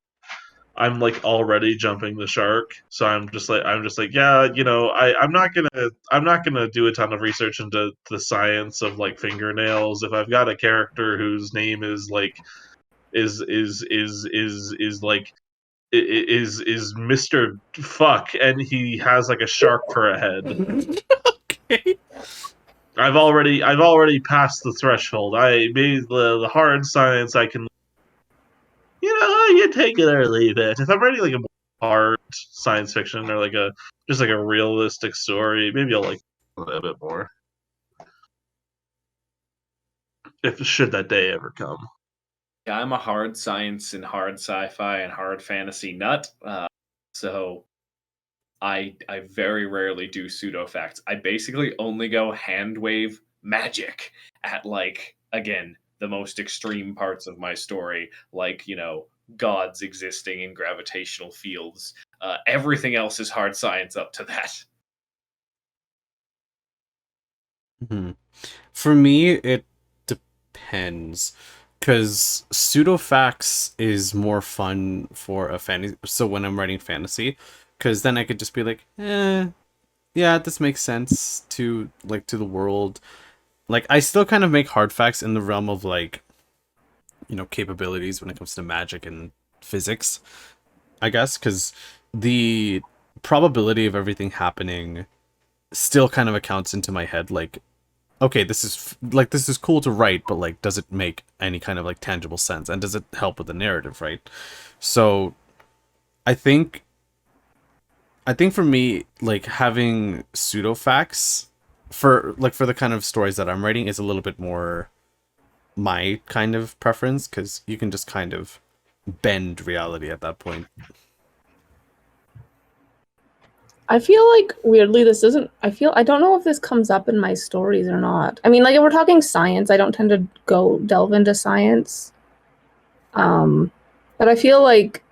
I'm like already jumping the shark, so I'm just like, yeah, I'm not gonna do a ton of research into the science of like fingernails. If I've got a character whose name is like is Mr. Fuck, and he has like a shark for a head. Okay. I've already passed the threshold. I made the hard science. I can. You take it or leave it. If I'm writing like a hard science fiction or like a realistic story, maybe I'll like a bit more. If should that day ever come. Yeah, I'm a hard science and hard sci-fi and hard fantasy nut. So I very rarely do pseudo-facts. I basically only go hand wave magic at, like, again, the most extreme parts of my story, like, gods existing in gravitational fields. Everything else is hard science up to that. For me, it depends. Because pseudo-facts is more fun for a fantasy. So when I'm writing fantasy, because then I could just be like, yeah, this makes sense to the world. Like, I still kind of make hard facts in the realm of, like, capabilities when it comes to magic and physics, I guess, because the probability of everything happening still kind of accounts into my head, like, okay, this is cool to write, but, like, does it make any kind of, like, tangible sense, and does it help with the narrative, right? So I think for me, like, having pseudo facts for the kind of stories that I'm writing is a little bit more my kind of preference, because you can just kind of bend reality at that point. I feel like, weirdly, I don't know if this comes up in my stories or not. I mean, like, if we're talking science, I don't tend to delve into science. But I feel like,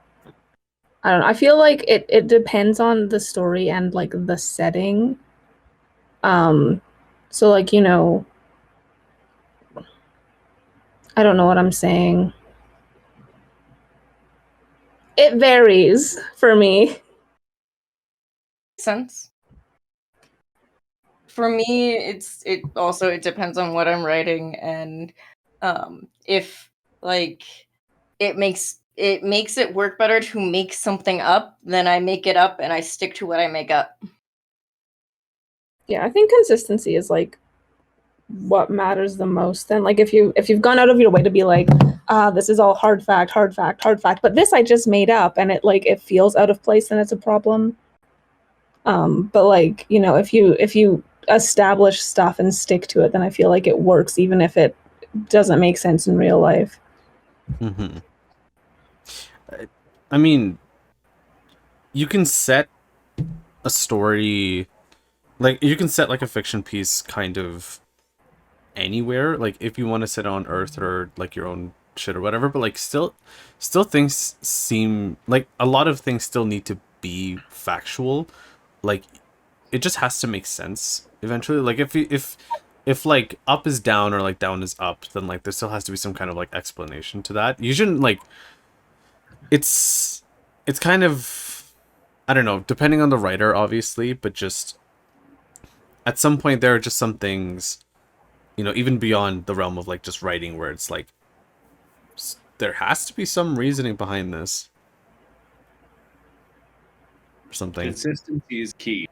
I don't know, I feel like it depends on the story and, like, the setting. So, like, I don't know what I'm saying. It varies for me. Sense. For me, it depends on what I'm writing, and if, like, it makes it work better to make something up, then I make it up and I stick to what I make up. Yeah, I think consistency is, like, what matters the most. Then, like, if you've gone out of your way to be like, this is all hard fact, but this I just made up, and it feels out of place, then it's a problem. But, like, if you establish stuff and stick to it, then I feel like it works, even if it doesn't make sense in real life. Mm-hmm. I mean, you can set a story, like, you can set, like, a fiction piece kind of anywhere, like, if you want to set it on Earth or, like, your own shit or whatever, but, like, still things seem like a lot of things still need to be factual. Like, it just has to make sense eventually. Like, if like up is down or, like, down is up, then, like, there still has to be some kind of, like, explanation to that. You shouldn't, like, it's kind of, I don't know, depending on the writer, obviously, but just at some point there are just some things, even beyond the realm of, like, just writing, where it's like there has to be some reasoning behind this or something. Consistency is key.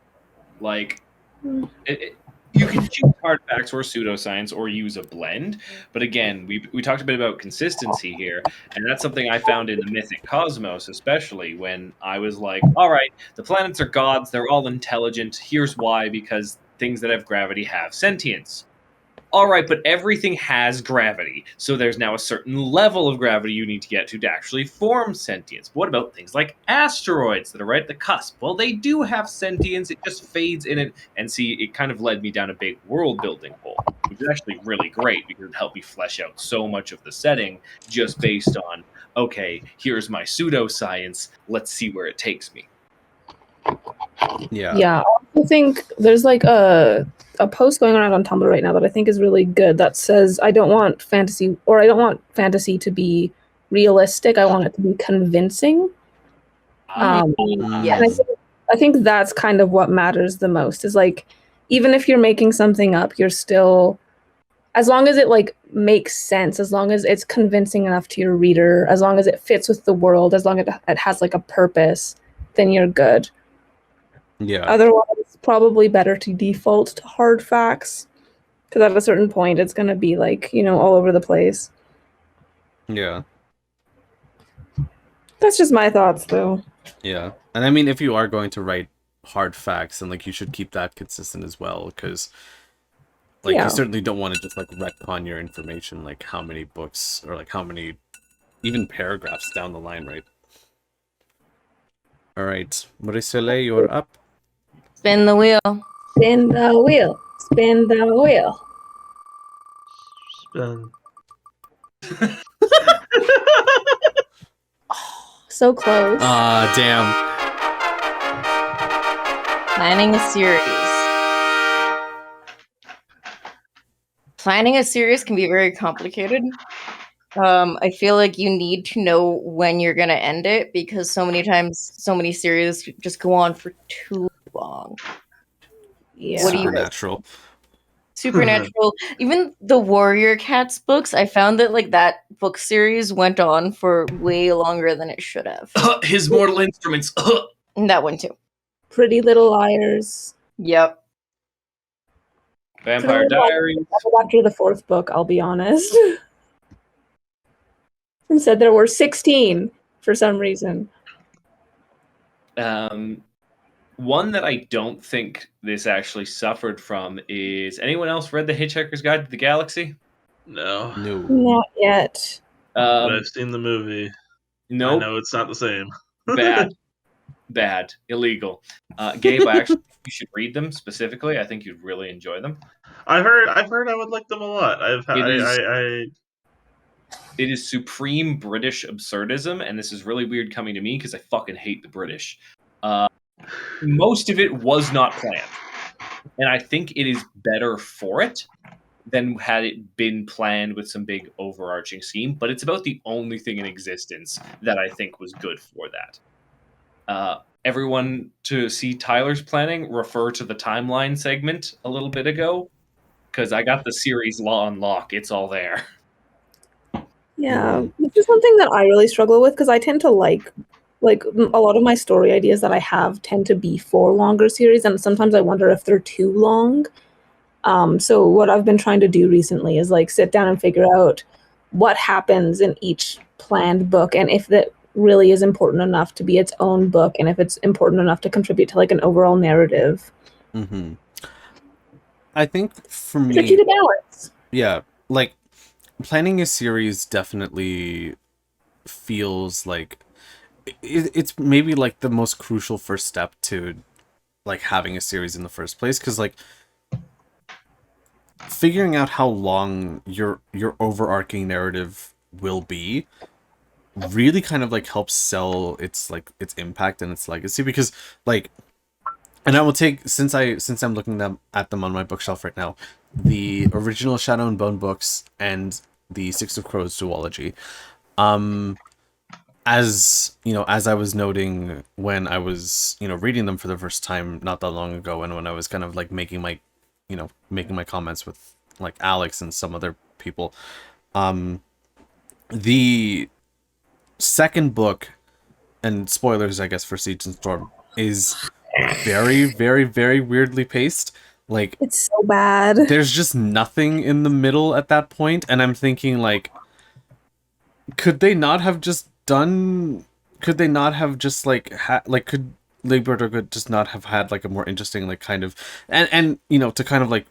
Like, you can choose hard facts or pseudoscience or use a blend, but again, we talked a bit about consistency here, and that's something I found in the Mythic Cosmos, especially when I was like, all right, the planets are gods, they're all intelligent, here's why, because things that have gravity have sentience. All right, but everything has gravity, so there's now a certain level of gravity you need to get to actually form sentience. What about things like asteroids that are right at the cusp? Well, they do have sentience, it just fades in it, and see, it kind of led me down a big world-building hole, which is actually really great, because it helped me flesh out so much of the setting just based on, okay, here's my pseudoscience, let's see where it takes me. Yeah. I think there's, like, a post going around on Tumblr right now that I think is really good that says, I don't want fantasy to be realistic, I want it to be convincing. Yes. And I think that's kind of what matters the most, is, like, even if you're making something up, you're still, as long as it, like, makes sense, as long as it's convincing enough to your reader, as long as it fits with the world, as long as it has, like, a purpose, then you're good. Yeah. Otherwise, it's probably better to default to hard facts, because at a certain point, it's going to be, like, all over the place. Yeah. That's just my thoughts, though. Yeah. And I mean, if you are going to write hard facts, and like you should keep that consistent as well, because like Yeah. you certainly don't want to just like retcon your information, like how many books or like how many even paragraphs down the line, right? All right, Marie-Soleil, you're up. Spin the wheel. Spin the wheel. Spin the wheel. So close. Damn. Planning a series. Planning a series can be very complicated. I feel like you need to know when you're going to end it, because so many times, so many series just go on for too long. Yeah. What do you Supernatural. Supernatural. Even the Warrior Cats books, I found that like that book series went on for way longer than it should have. His Mortal Instruments. And that one too. Pretty Little Liars. Yep. Vampire Diaries. After the fourth book, I'll be honest. And said there were 16 for some reason. One that I don't think this actually suffered from is, anyone else read The Hitchhiker's Guide to the Galaxy? No. Not yet. But I've seen the movie. No. I know it's not the same. Bad. Illegal. Gabe, I actually think you should read them specifically. I think you'd really enjoy them. I've heard I would like them a lot. It is supreme British absurdism, and this is really weird coming to me because I fucking hate the British. Most of it was not planned, and I think it is better for it than had it been planned with some big overarching scheme, but it's about the only thing in existence that I think was good for that. Everyone to see Tyler's planning, refer to the timeline segment a little bit ago, because I got the series law on lock. It's all there. Yeah, which is something that I really struggle with, because I tend to like a lot of my story ideas that I have tend to be for longer series, and sometimes I wonder if they're too long. So what I've been trying to do recently is like sit down and figure out what happens in each planned book, and if that really is important enough to be its own book, and if it's important enough to contribute to like an overall narrative. Mm-hmm. I think for me, tricky to balance. Yeah, like planning a series definitely feels like it's maybe like the most crucial first step to like having a series in the first place, because like figuring out how long your overarching narrative will be really kind of like helps sell its impact and its legacy, because like, and I will take, since I'm looking at them on my bookshelf right now, the original Shadow and Bone books and the Six of Crows duology. As you know, as I was noting when I was reading them for the first time not that long ago, and when I was kind of like making my comments with like Alex and some other people, the second book, and spoilers I guess for Siege and Storm, is very, very, very weirdly paced. Like, it's so bad. There's just nothing in the middle at that point, and I'm thinking like, could they not have just like could Libertor just not have had like a more interesting like kind of, and to kind of like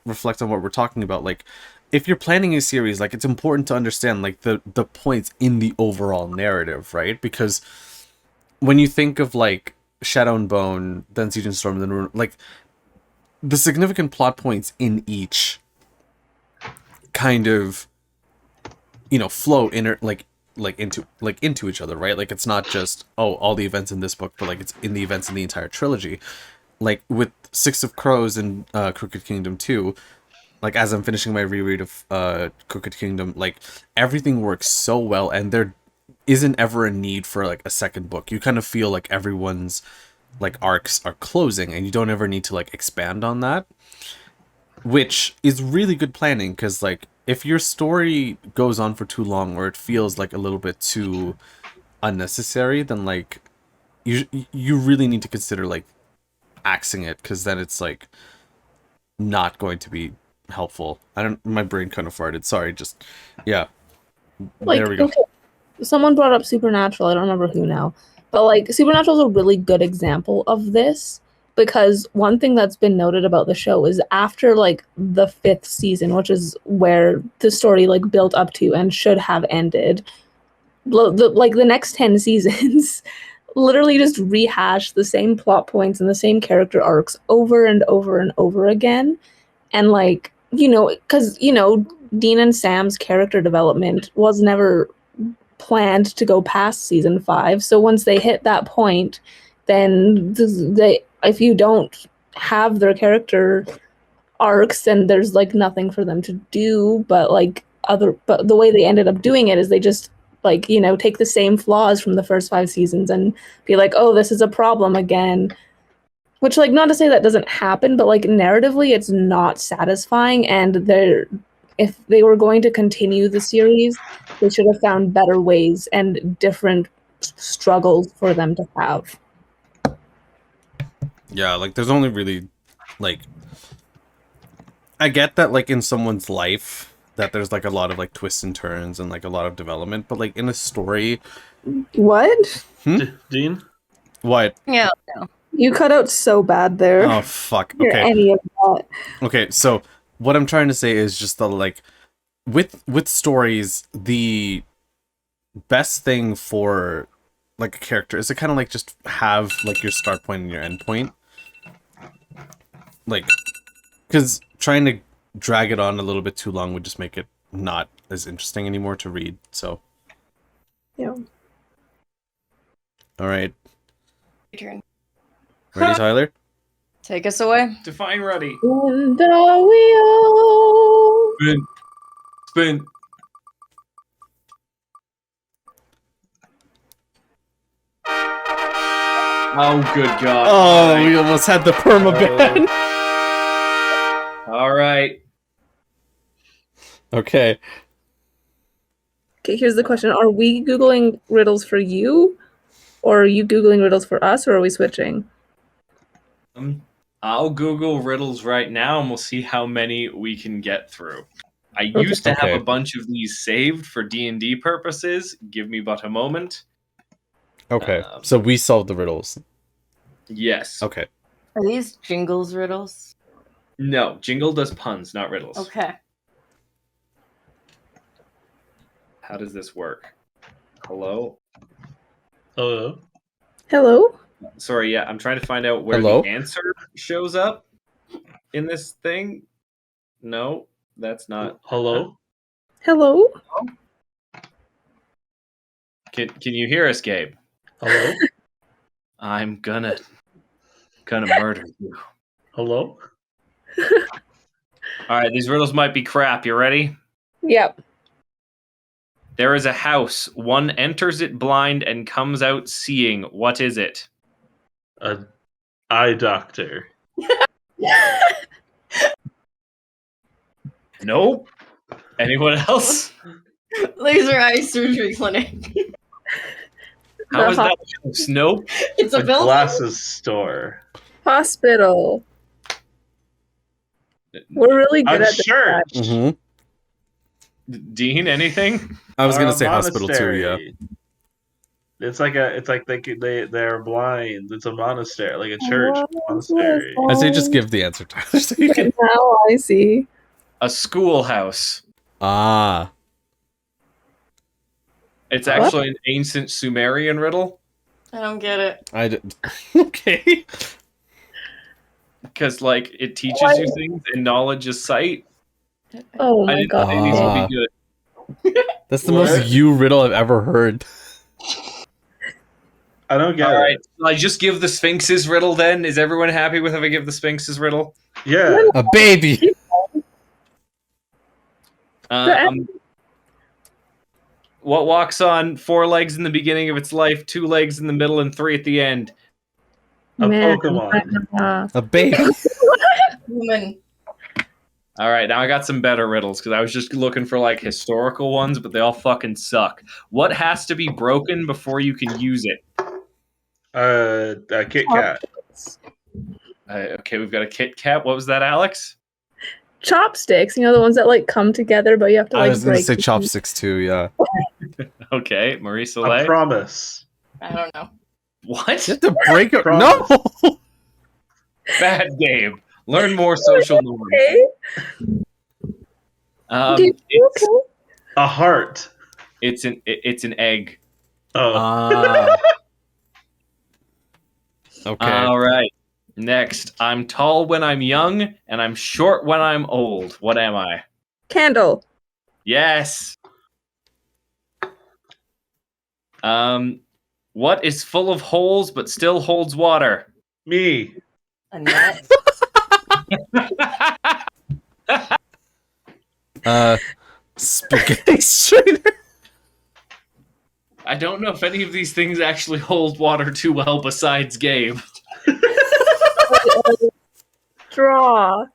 reflect on what we're talking about, like if you're planning a series, like it's important to understand like the points in the overall narrative, right? Because when you think of like Shadow and Bone, then Siege and Storm, then like the significant plot points in each kind of flow into each other, right? Like it's not just all the events in this book, but like it's in the events in the entire trilogy. Like with Six of Crows and Crooked Kingdom 2, like as I'm finishing my reread of Crooked Kingdom, like everything works so well, and there isn't ever a need for like a second book. You kind of feel like everyone's like arcs are closing, and you don't ever need to like expand on that, which is really good planning, because like if your story goes on for too long, or it feels like a little bit too unnecessary, then like you really need to consider like axing it, because then it's like not going to be helpful. My brain kind of farted, sorry. Just yeah, like, there we go. Okay. Someone brought up Supernatural, I don't remember who now, But like Supernatural is a really good example of this, because one thing that's been noted about the show is after like the 5th season, which is where the story like built up to and should have ended, the next 10 seasons literally just rehash the same plot points and the same character arcs over and over and over again. And like, because Dean and Sam's character development was never planned to go past season 5. So once they hit that point, then if you don't have their character arcs, then there's like nothing for them to do. But the way they ended up doing it is they just like, take the same flaws from the first 5 seasons and be like, oh, this is a problem again. Which, like, not to say that doesn't happen, but like narratively, it's not satisfying. And if they were going to continue the series, they should have found better ways and different struggles for them to have. Yeah, like there's only really like, I get that like in someone's life that there's like a lot of like twists and turns and like a lot of development, but like in a story. What? Dean? What? Yeah. No. You cut out so bad there. Oh fuck. Hear Okay. any of that. Okay, so what I'm trying to say is just that like with stories, the best thing for like a character is to kind of like just have like your start point and your end point. Like, because trying to drag it on a little bit too long would just make it not as interesting anymore to read. So Yeah. All right. Your turn. Ready, Tyler? Take us away. Define ready. And we all... Spin. Spin. Oh, good God. Oh, we almost had the permaban. All right. Okay. Okay, here's the question. Are we Googling riddles for you? Or are you Googling riddles for us, or are we switching? I'll Google riddles right now, and we'll see how many we can get through. I used to have a bunch of these saved for D&D purposes. Give me but a moment. Okay. So we solved the riddles. Yes. Okay. Are these Jingles riddles? No, Jingle does puns, not riddles. Okay. How does this work? Hello? Hello? Hello? Sorry, yeah, I'm trying to find out where Hello? the answer shows up in this thing. No, that's not. Hello? Hello? Can you hear us, Gabe? Hello? I'm gonna murder you. Hello? All right, these riddles might be crap. You ready? Yep. There is a house. One enters it blind and comes out seeing. What is it? An eye doctor. Nope. Anyone else? Laser eye surgery clinic. How is that a house? Nope. It's a building. Glasses store. Hospital. We're really good A at this. church. Mm-hmm. Dean, anything? I was gonna A say hospital too. Yeah. monastery. It's like they're blind. It's a monastery, like a church monastery. I say just give the answer, Tyler, so you can. Now I see. A schoolhouse. Ah. It's actually an ancient Sumerian riddle. I don't get it. I did. Okay. Because, like, it teaches you things and knowledge is sight. Oh I my didn't god. think these would be good. That's the most you riddle I've ever heard. I don't get All it. right, so I just give the Sphinx's riddle then? Is everyone happy with if I give the Sphinx's riddle? Yeah. A baby. What walks on 4 legs in the beginning of its life, 2 legs in the middle, and 3 at the end? A Man. Pokemon. A baby. Human. All right, now I got some better riddles because I was just looking for like historical ones, but they all fucking suck. What has to be broken before you can use it? A Kit Kat. Okay, we've got a Kit Kat. What was that, Alex? Chopsticks, the ones that like come together, but you have to like I was gonna break say them. chopsticks too. Yeah. Okay, A Marie-Soleil. promise. I don't know. What? You have to break it. No. Bad Gabe. Learn more social norms. Okay. It's, A heart. it's an egg. Oh. Okay. All right. Next, I'm tall when I'm young, and I'm short when I'm old. What am I? Candle. Yes. What is full of holes but still holds water? Me. A net. Spaghetti strainer. I don't know if any of these things actually hold water too well besides Gabe. Straw.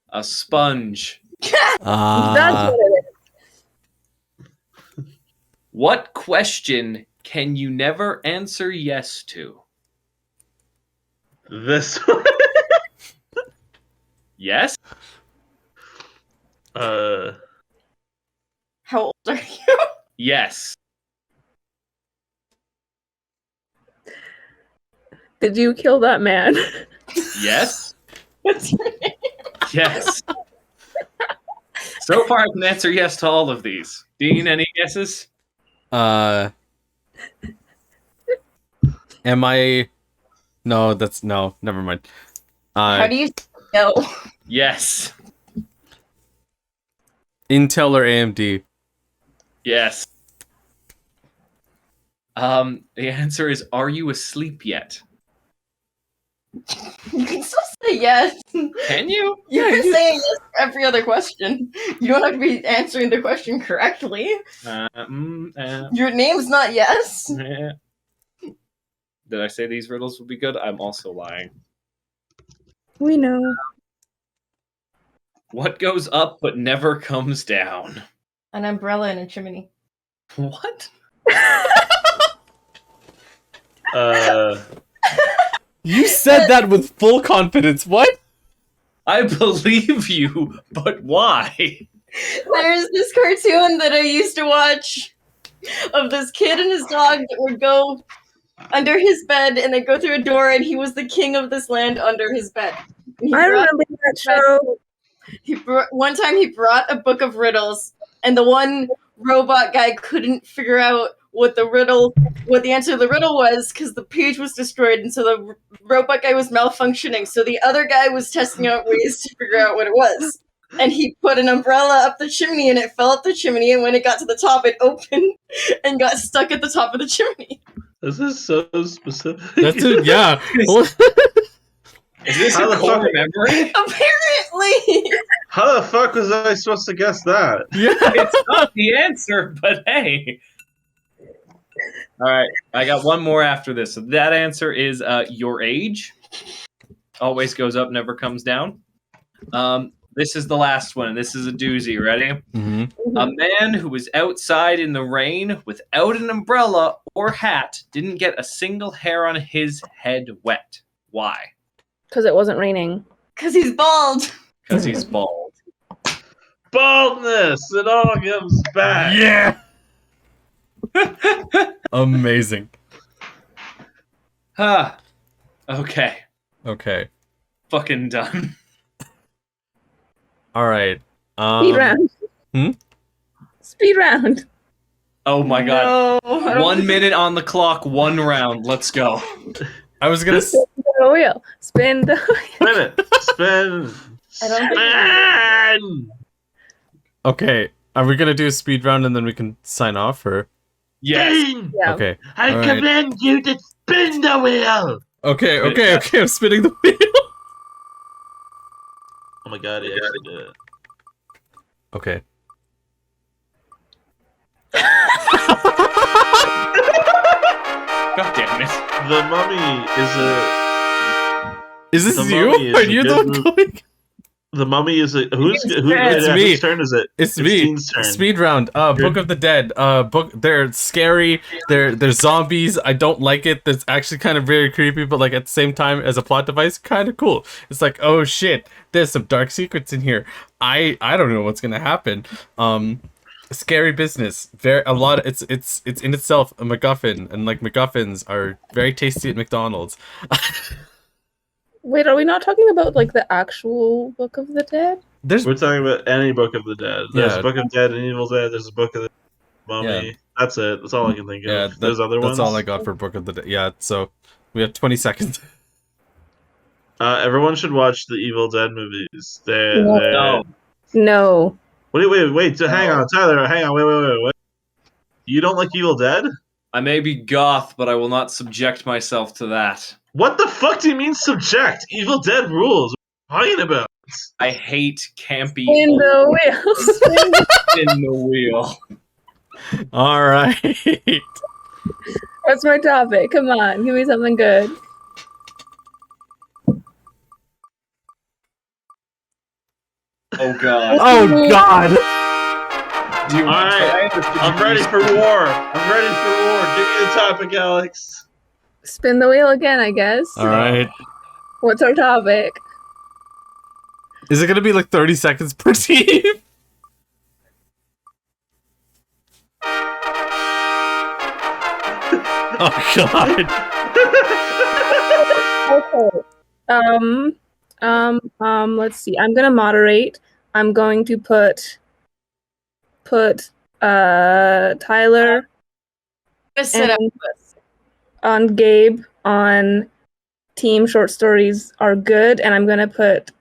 A sponge. That's what it is. What question can you never answer yes to? This one. Yes? How old are you? Yes. Did you kill that man? Yes? What's your name? Yes. So far, I can answer yes to all of these. Dean, any guesses? Am I? No, that's no. Never mind. How do you know? Yes. Intel or AMD? Yes. The answer is, are you asleep yet? You can still say yes. Can you? You're saying yes for every other question. You don't have to be answering the question correctly. Your name's not yes. Did I say these riddles would be good? I'm also lying. We know. What goes up but never comes down? An umbrella and a chimney. What? You said that with full confidence. What? I believe you, but why? There's this cartoon that I used to watch of this kid and his dog that would go under his bed and they'd go through a door and he was the king of this land under his bed. I remember that show. One time he brought a book of riddles and the one robot guy couldn't figure out what the answer to the riddle was because the page was destroyed, and so the robot guy was malfunctioning. So the other guy was testing out ways to figure out what it was. And he put an umbrella up the chimney, and it fell up the chimney, and when it got to the top, it opened and got stuck at the top of the chimney. This is so specific. That's it. Yeah. Is this a core memory? Apparently. How the fuck was I supposed to guess that? Yeah. It's not the answer, but hey. All right, I got one more after this. So that answer is your age. Always goes up, never comes down. This is the last one. This is a doozy. Ready? Mm-hmm. A man who was outside in the rain without an umbrella or hat didn't get a single hair on his head wet. Why? Because it wasn't raining. Because he's bald. Because he's bald. Baldness! It all comes back. Yeah. Amazing. Okay. Okay. Fucking done. All right. Speed round. Speed round. Oh my god. No, 1 minute on the clock, 1 round. Let's go. I was gonna. Spin the wheel. Spin the wheel. Spin it. Spin. I don't Spin. Okay. Are we gonna do a speed round and then we can sign off, or? Yes. Spin. Yeah. Okay. I All right. command you to spin the wheel. Okay. I'm spinning the wheel. Oh my god, he actually did it. Okay. God damn it. The Mummy is a. Is this The you? Mummy is Are a you good the one movie. going? The Mummy is a. Whose It's me. whose turn is it? It's me. Dean's turn. Speed round. Book of the Dead. They're scary. They're zombies. I don't like it. That's actually kind of very creepy, but like at the same time, as a plot device, kind of cool. It's like, oh shit, there's some dark secrets in here. I don't know what's gonna happen. Scary business. It's in itself a MacGuffin, and like MacGuffins are very tasty at McDonald's. Wait, are we not talking about like the actual Book of the Dead? We're talking about any Book of the Dead. There's Yeah. a Book of Dead and Evil Dead. There's a Book of the Mummy. Yeah. That's it. That's all I can think of. Yeah, There's other ones. That's all I got for Book of the Dead. Yeah, so we have 20 seconds. Everyone should watch the Evil Dead movies. No. Wait. Hang on, Tyler. Hang on. Wait. You don't like Evil Dead? I may be goth, but I will not subject myself to that. What the fuck do you mean subject? Evil Dead rules. What are you talking about? I hate campy. Spin the wheel. Spin the wheel. All right. What's my topic? Come on, give me something good. Oh god. Oh god. All right, I'm ready for war. Give me the topic, Alex. Spin the wheel again, I guess. All right. What's our topic? Is it gonna be like 30 seconds per team? Oh god. Okay. Let's see. I'm gonna moderate. I'm going to put Tyler Sit up. on Gabe on team short stories are good, and I'm gonna put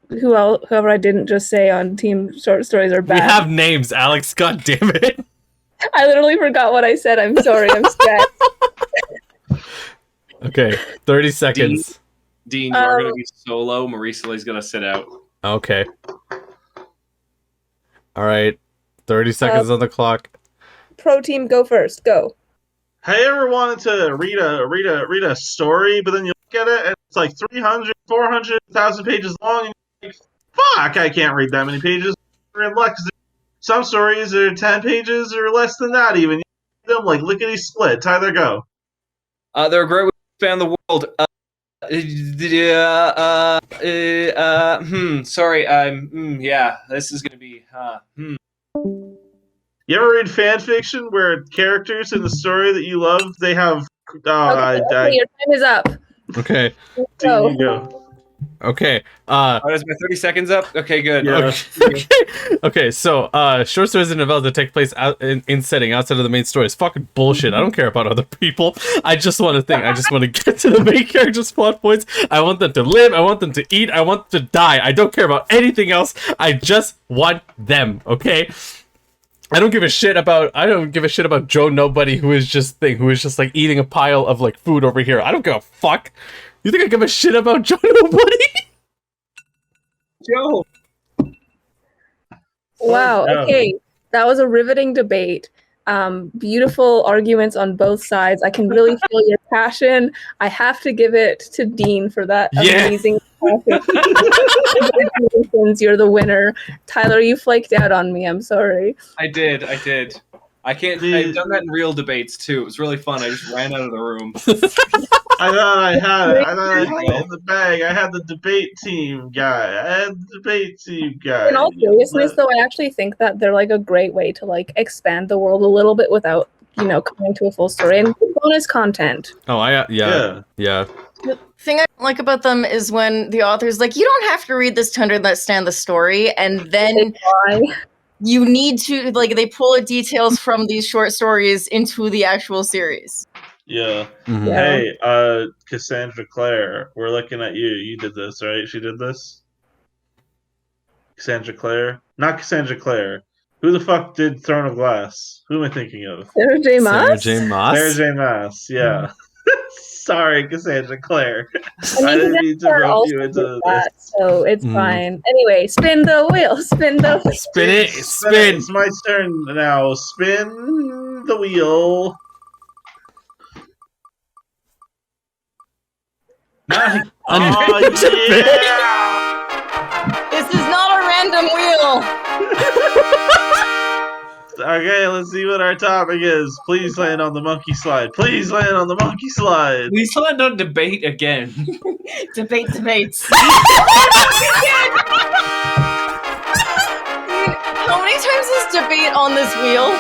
whoever I didn't just say on team short stories are bad. We have names, Alex. God damn it. I literally forgot what I said. I'm sorry. I'm stressed. Okay, 30 seconds. Dean, you are going to be solo. Marie-Soleil's going to sit out. Okay. All right. 30 seconds on the clock. Pro team, go first. Go. Have you ever wanted to read a story, but then you look at it and it's like 300, 400,000 pages long, and you're like, fuck, I can't read that many pages. You're in luck, 'cause some stories are 10 pages or less than that even. You read them like lickety split. Tyler, go. They're a great way to expand the world. Sorry, yeah, this is gonna be, You ever read fan fiction where characters in the story that you love, they have, Okay, your time is up. Okay. Go. You go. Okay. is my 30 seconds up? Okay, good. Yeah. Okay, so short stories and novellas that take place out in setting outside of the main story is fucking bullshit. I don't care about other people. I just want to think. I just want to get to the main character's plot points. I want them to live. I want them to eat. I want them to die. I don't care about anything else. I just want them. Okay. I don't give a shit about Joe Nobody who is just like eating a pile of like food over here. I don't give a fuck. You think I give a shit about Joe Nobody? Joe. Wow. Okay, that was a riveting debate. Beautiful arguments on both sides. I can really feel your passion. I have to give it to Dean for that amazing. Congratulations, you're the winner. Tyler, you flaked out on me. I'm sorry. I did. I can't. I've done that in real debates too. It was really fun. I just ran out of the room. I thought I had it. In the bag. I had the debate team guy. In all seriousness, though, I actually think that they're like a great way to like expand the world a little bit without, coming to a full story and bonus content. Oh, yeah. The thing I don't like about them is when the author's like, you don't have to read this to understand the story, and then you need to, like, they pull the details from these short stories into the actual series. Yeah. Mm-hmm. Hey, Cassandra Clare, we're looking at you. You did this, right? She did this? Cassandra Clare? Not Cassandra Clare. Who the fuck did Throne of Glass? Who am I thinking of? Sarah J. Maas? Sarah J. Maas, yeah. Sorry, Cassandra Clare. I didn't mean to rope you into this. So it's fine. Anyway, spin the wheel. Spin it. It's my turn now. Spin the wheel. This is not a random wheel. Okay, let's see what our topic is. Please land on the monkey slide. Please land on the monkey slide. Please land on debate again. Debates. How many times has debate on this wheel.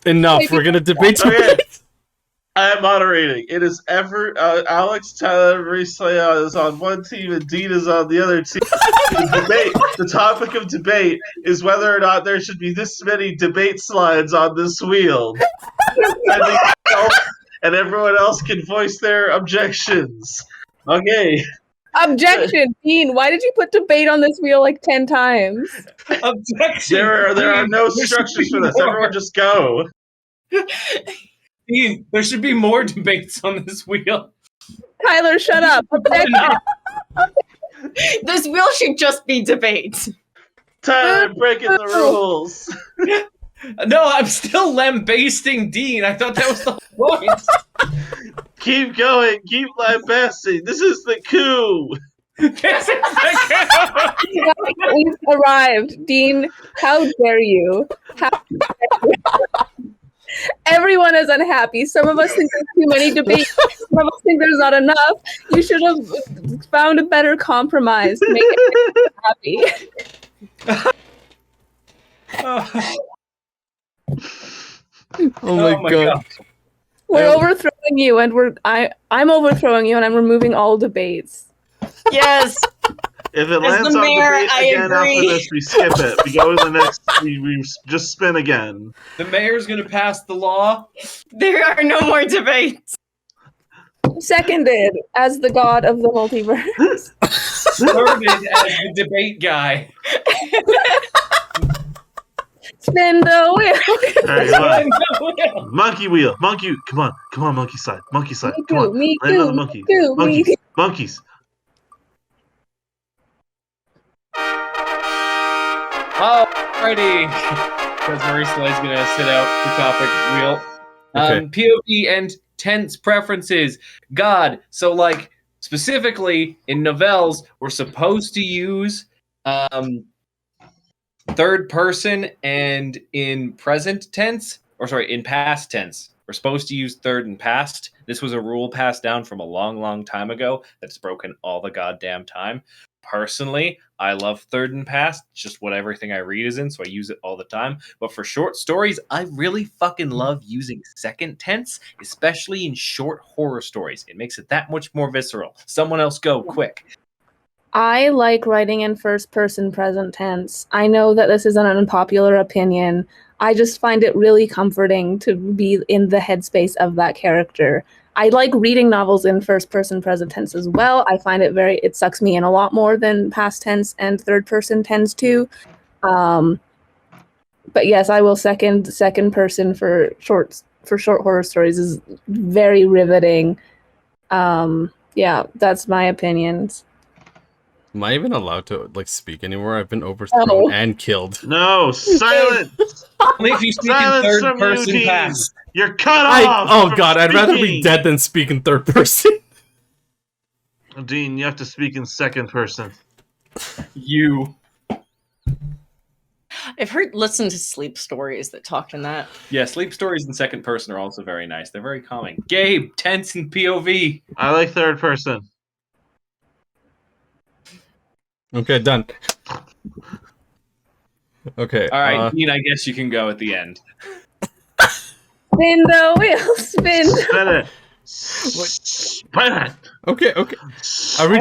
Enough. We're gonna debate. Okay. I am moderating. It is Alex, Tyler, Marie-Soleil is on one team and Dean is on the other team. The topic of debate is whether or not there should be this many debate slides on this wheel. And everyone else can voice their objections. Okay. Objection, Dean. Why did you put debate on this wheel like 10 times? Objection. There are no structures for this. Everyone just go. Dean, there should be more debates on this wheel. Tyler, shut up. Objection. This wheel should just be debate. Tyler, breaking the rules. No, I'm still lambasting Dean. I thought that was the whole point. Keep going. Keep lambasting. This is the coup. This is the We've arrived. Dean, how dare you? Everyone is unhappy. Some of us think there's too many debates. Some of us think there's not enough. You should have found a better compromise to make it happy. Oh my god. We're overthrowing you, and I'm overthrowing you, and I'm removing all debates. Yes. If it lands on debate again after this, we skip it. We go to the next. We just spin again. The mayor's gonna pass the law. There are no more debates. Seconded as the god of the multiverse. Thirded as the debate guy. Spin the wheel. All right, come on. Monkey wheel. Monkey. Come on, monkey side. Monkey side. Come on. Me Land too. on the monkey. Me. Monkeys. Alrighty. Because Marie-Soleil's gonna sit out the topic wheel. POV and tense preferences. God. So, like, specifically in novels, we're supposed to use third person, and in present tense, in past tense, we're supposed to use third and past. This was a rule passed down from a long, long time ago that's broken all the goddamn time. Personally, I love third and past. It's just what everything I read is in, so I use it all the time. But for short stories, I really fucking love using second tense, especially in short horror stories. It makes it that much more visceral. Someone else go, quick. I like writing in first person present tense. I know that this is an unpopular opinion. I just find it really comforting to be in the headspace of that character. I like reading novels in first person present tense as well. I find it sucks me in a lot more than past tense and third person tends to. But yes, I will second person for short horror stories is very riveting. Yeah, that's my opinions. Am I even allowed to speak anymore? I've been overthrown and killed. No, silence. Only if you speak in third person past. You're cut off. Oh god, I'd rather be dead than speak in third person. Dean, you have to speak in second person. You. I've listened to sleep stories that talked in that. Yeah, sleep stories in second person are also very nice. They're very calming. Gabe, tense and POV. I like third person. Okay, done. Okay. All right, Dean, I guess you can go at the end. Spin the wheel, spin. Spin it. Spin it. Okay. Are we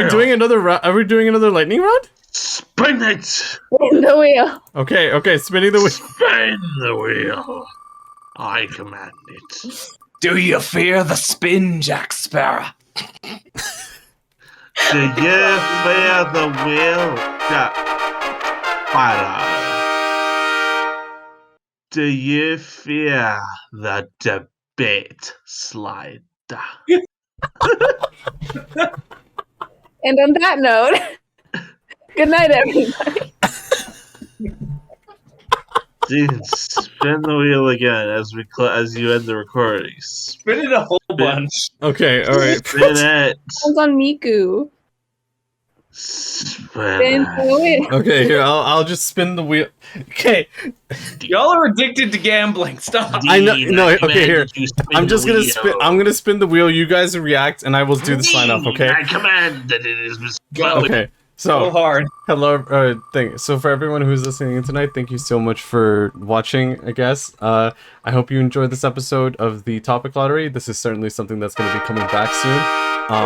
doing another Are we doing another lightning round? Spin it. Spin the wheel. Okay, spinning the wheel. Spin the wheel. I command it. Do you fear the spin, Jack Sparrow? Do you fear the wheel, Jack Sparrow? Do you fear the debate slider? And on that note, good night, everybody. Dean, spin the wheel again as you end the recording. Spin it a whole bunch. Okay, all right. Spin it. It's on Miku. Spin the wheel. Okay, here I'll just spin the wheel. Okay. Y'all are addicted to gambling. Stop. I know. No. Okay, here. I'm just gonna spin. I'm gonna spin the wheel. You guys react, and I will do the sign off. Okay. I command that it is. Okay. So hard. hello, so for everyone who's listening in tonight, thank you so much for watching, I guess. I hope you enjoyed this episode of the topic lottery. This is certainly something that's going to be coming back soon.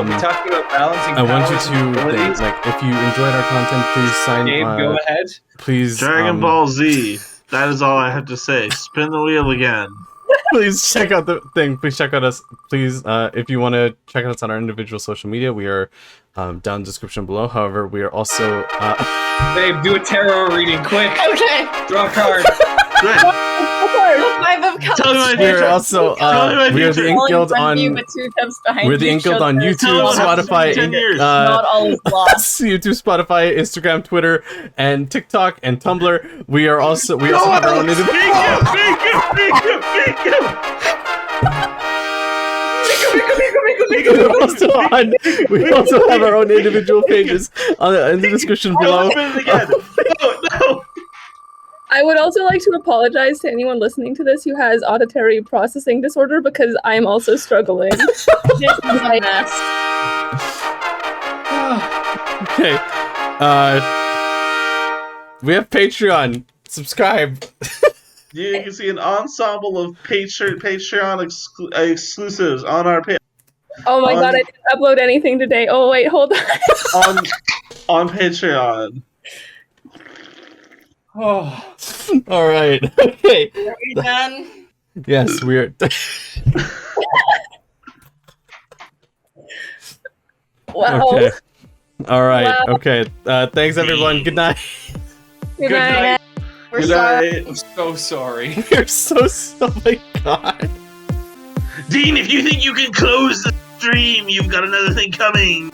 We're talking about balancing I want you powers and to abilities. think, if you enjoyed our content, please sign. Gabe, go ahead. Please. Dragon Ball Z. That is all I have to say. Spin the wheel again. Please check out the thing. Please check out us. Please, if you want to check us on our individual social media, we are down in the description below. However, we are also. Babe, do a tarot reading quick. Okay. Draw a card. Five of Cups. We're also we are the InkGuild on. We're the InkGuild on YouTube, Spotify, Not all is lost. YouTube, Spotify, Instagram, Twitter, and TikTok and Tumblr. We also have our own we also have our own individual pages in the description below. No. I would also like to apologize to anyone listening to this who has auditory processing disorder because I'm also struggling. Okay. We have Patreon. Subscribe. You can see an ensemble of Patreon exclusives on our page. Oh my god, I didn't upload anything today. Oh wait, hold on. on Patreon. Oh. All right. Okay. Are we done? Yes, we're. Wow. Okay. All right. Wow. Okay. Thanks, everyone. Good night. Good night. We're Good sorry. night. I'm so sorry. We're so. Oh my god. Dean, if you think you can close the stream, you've got another thing coming.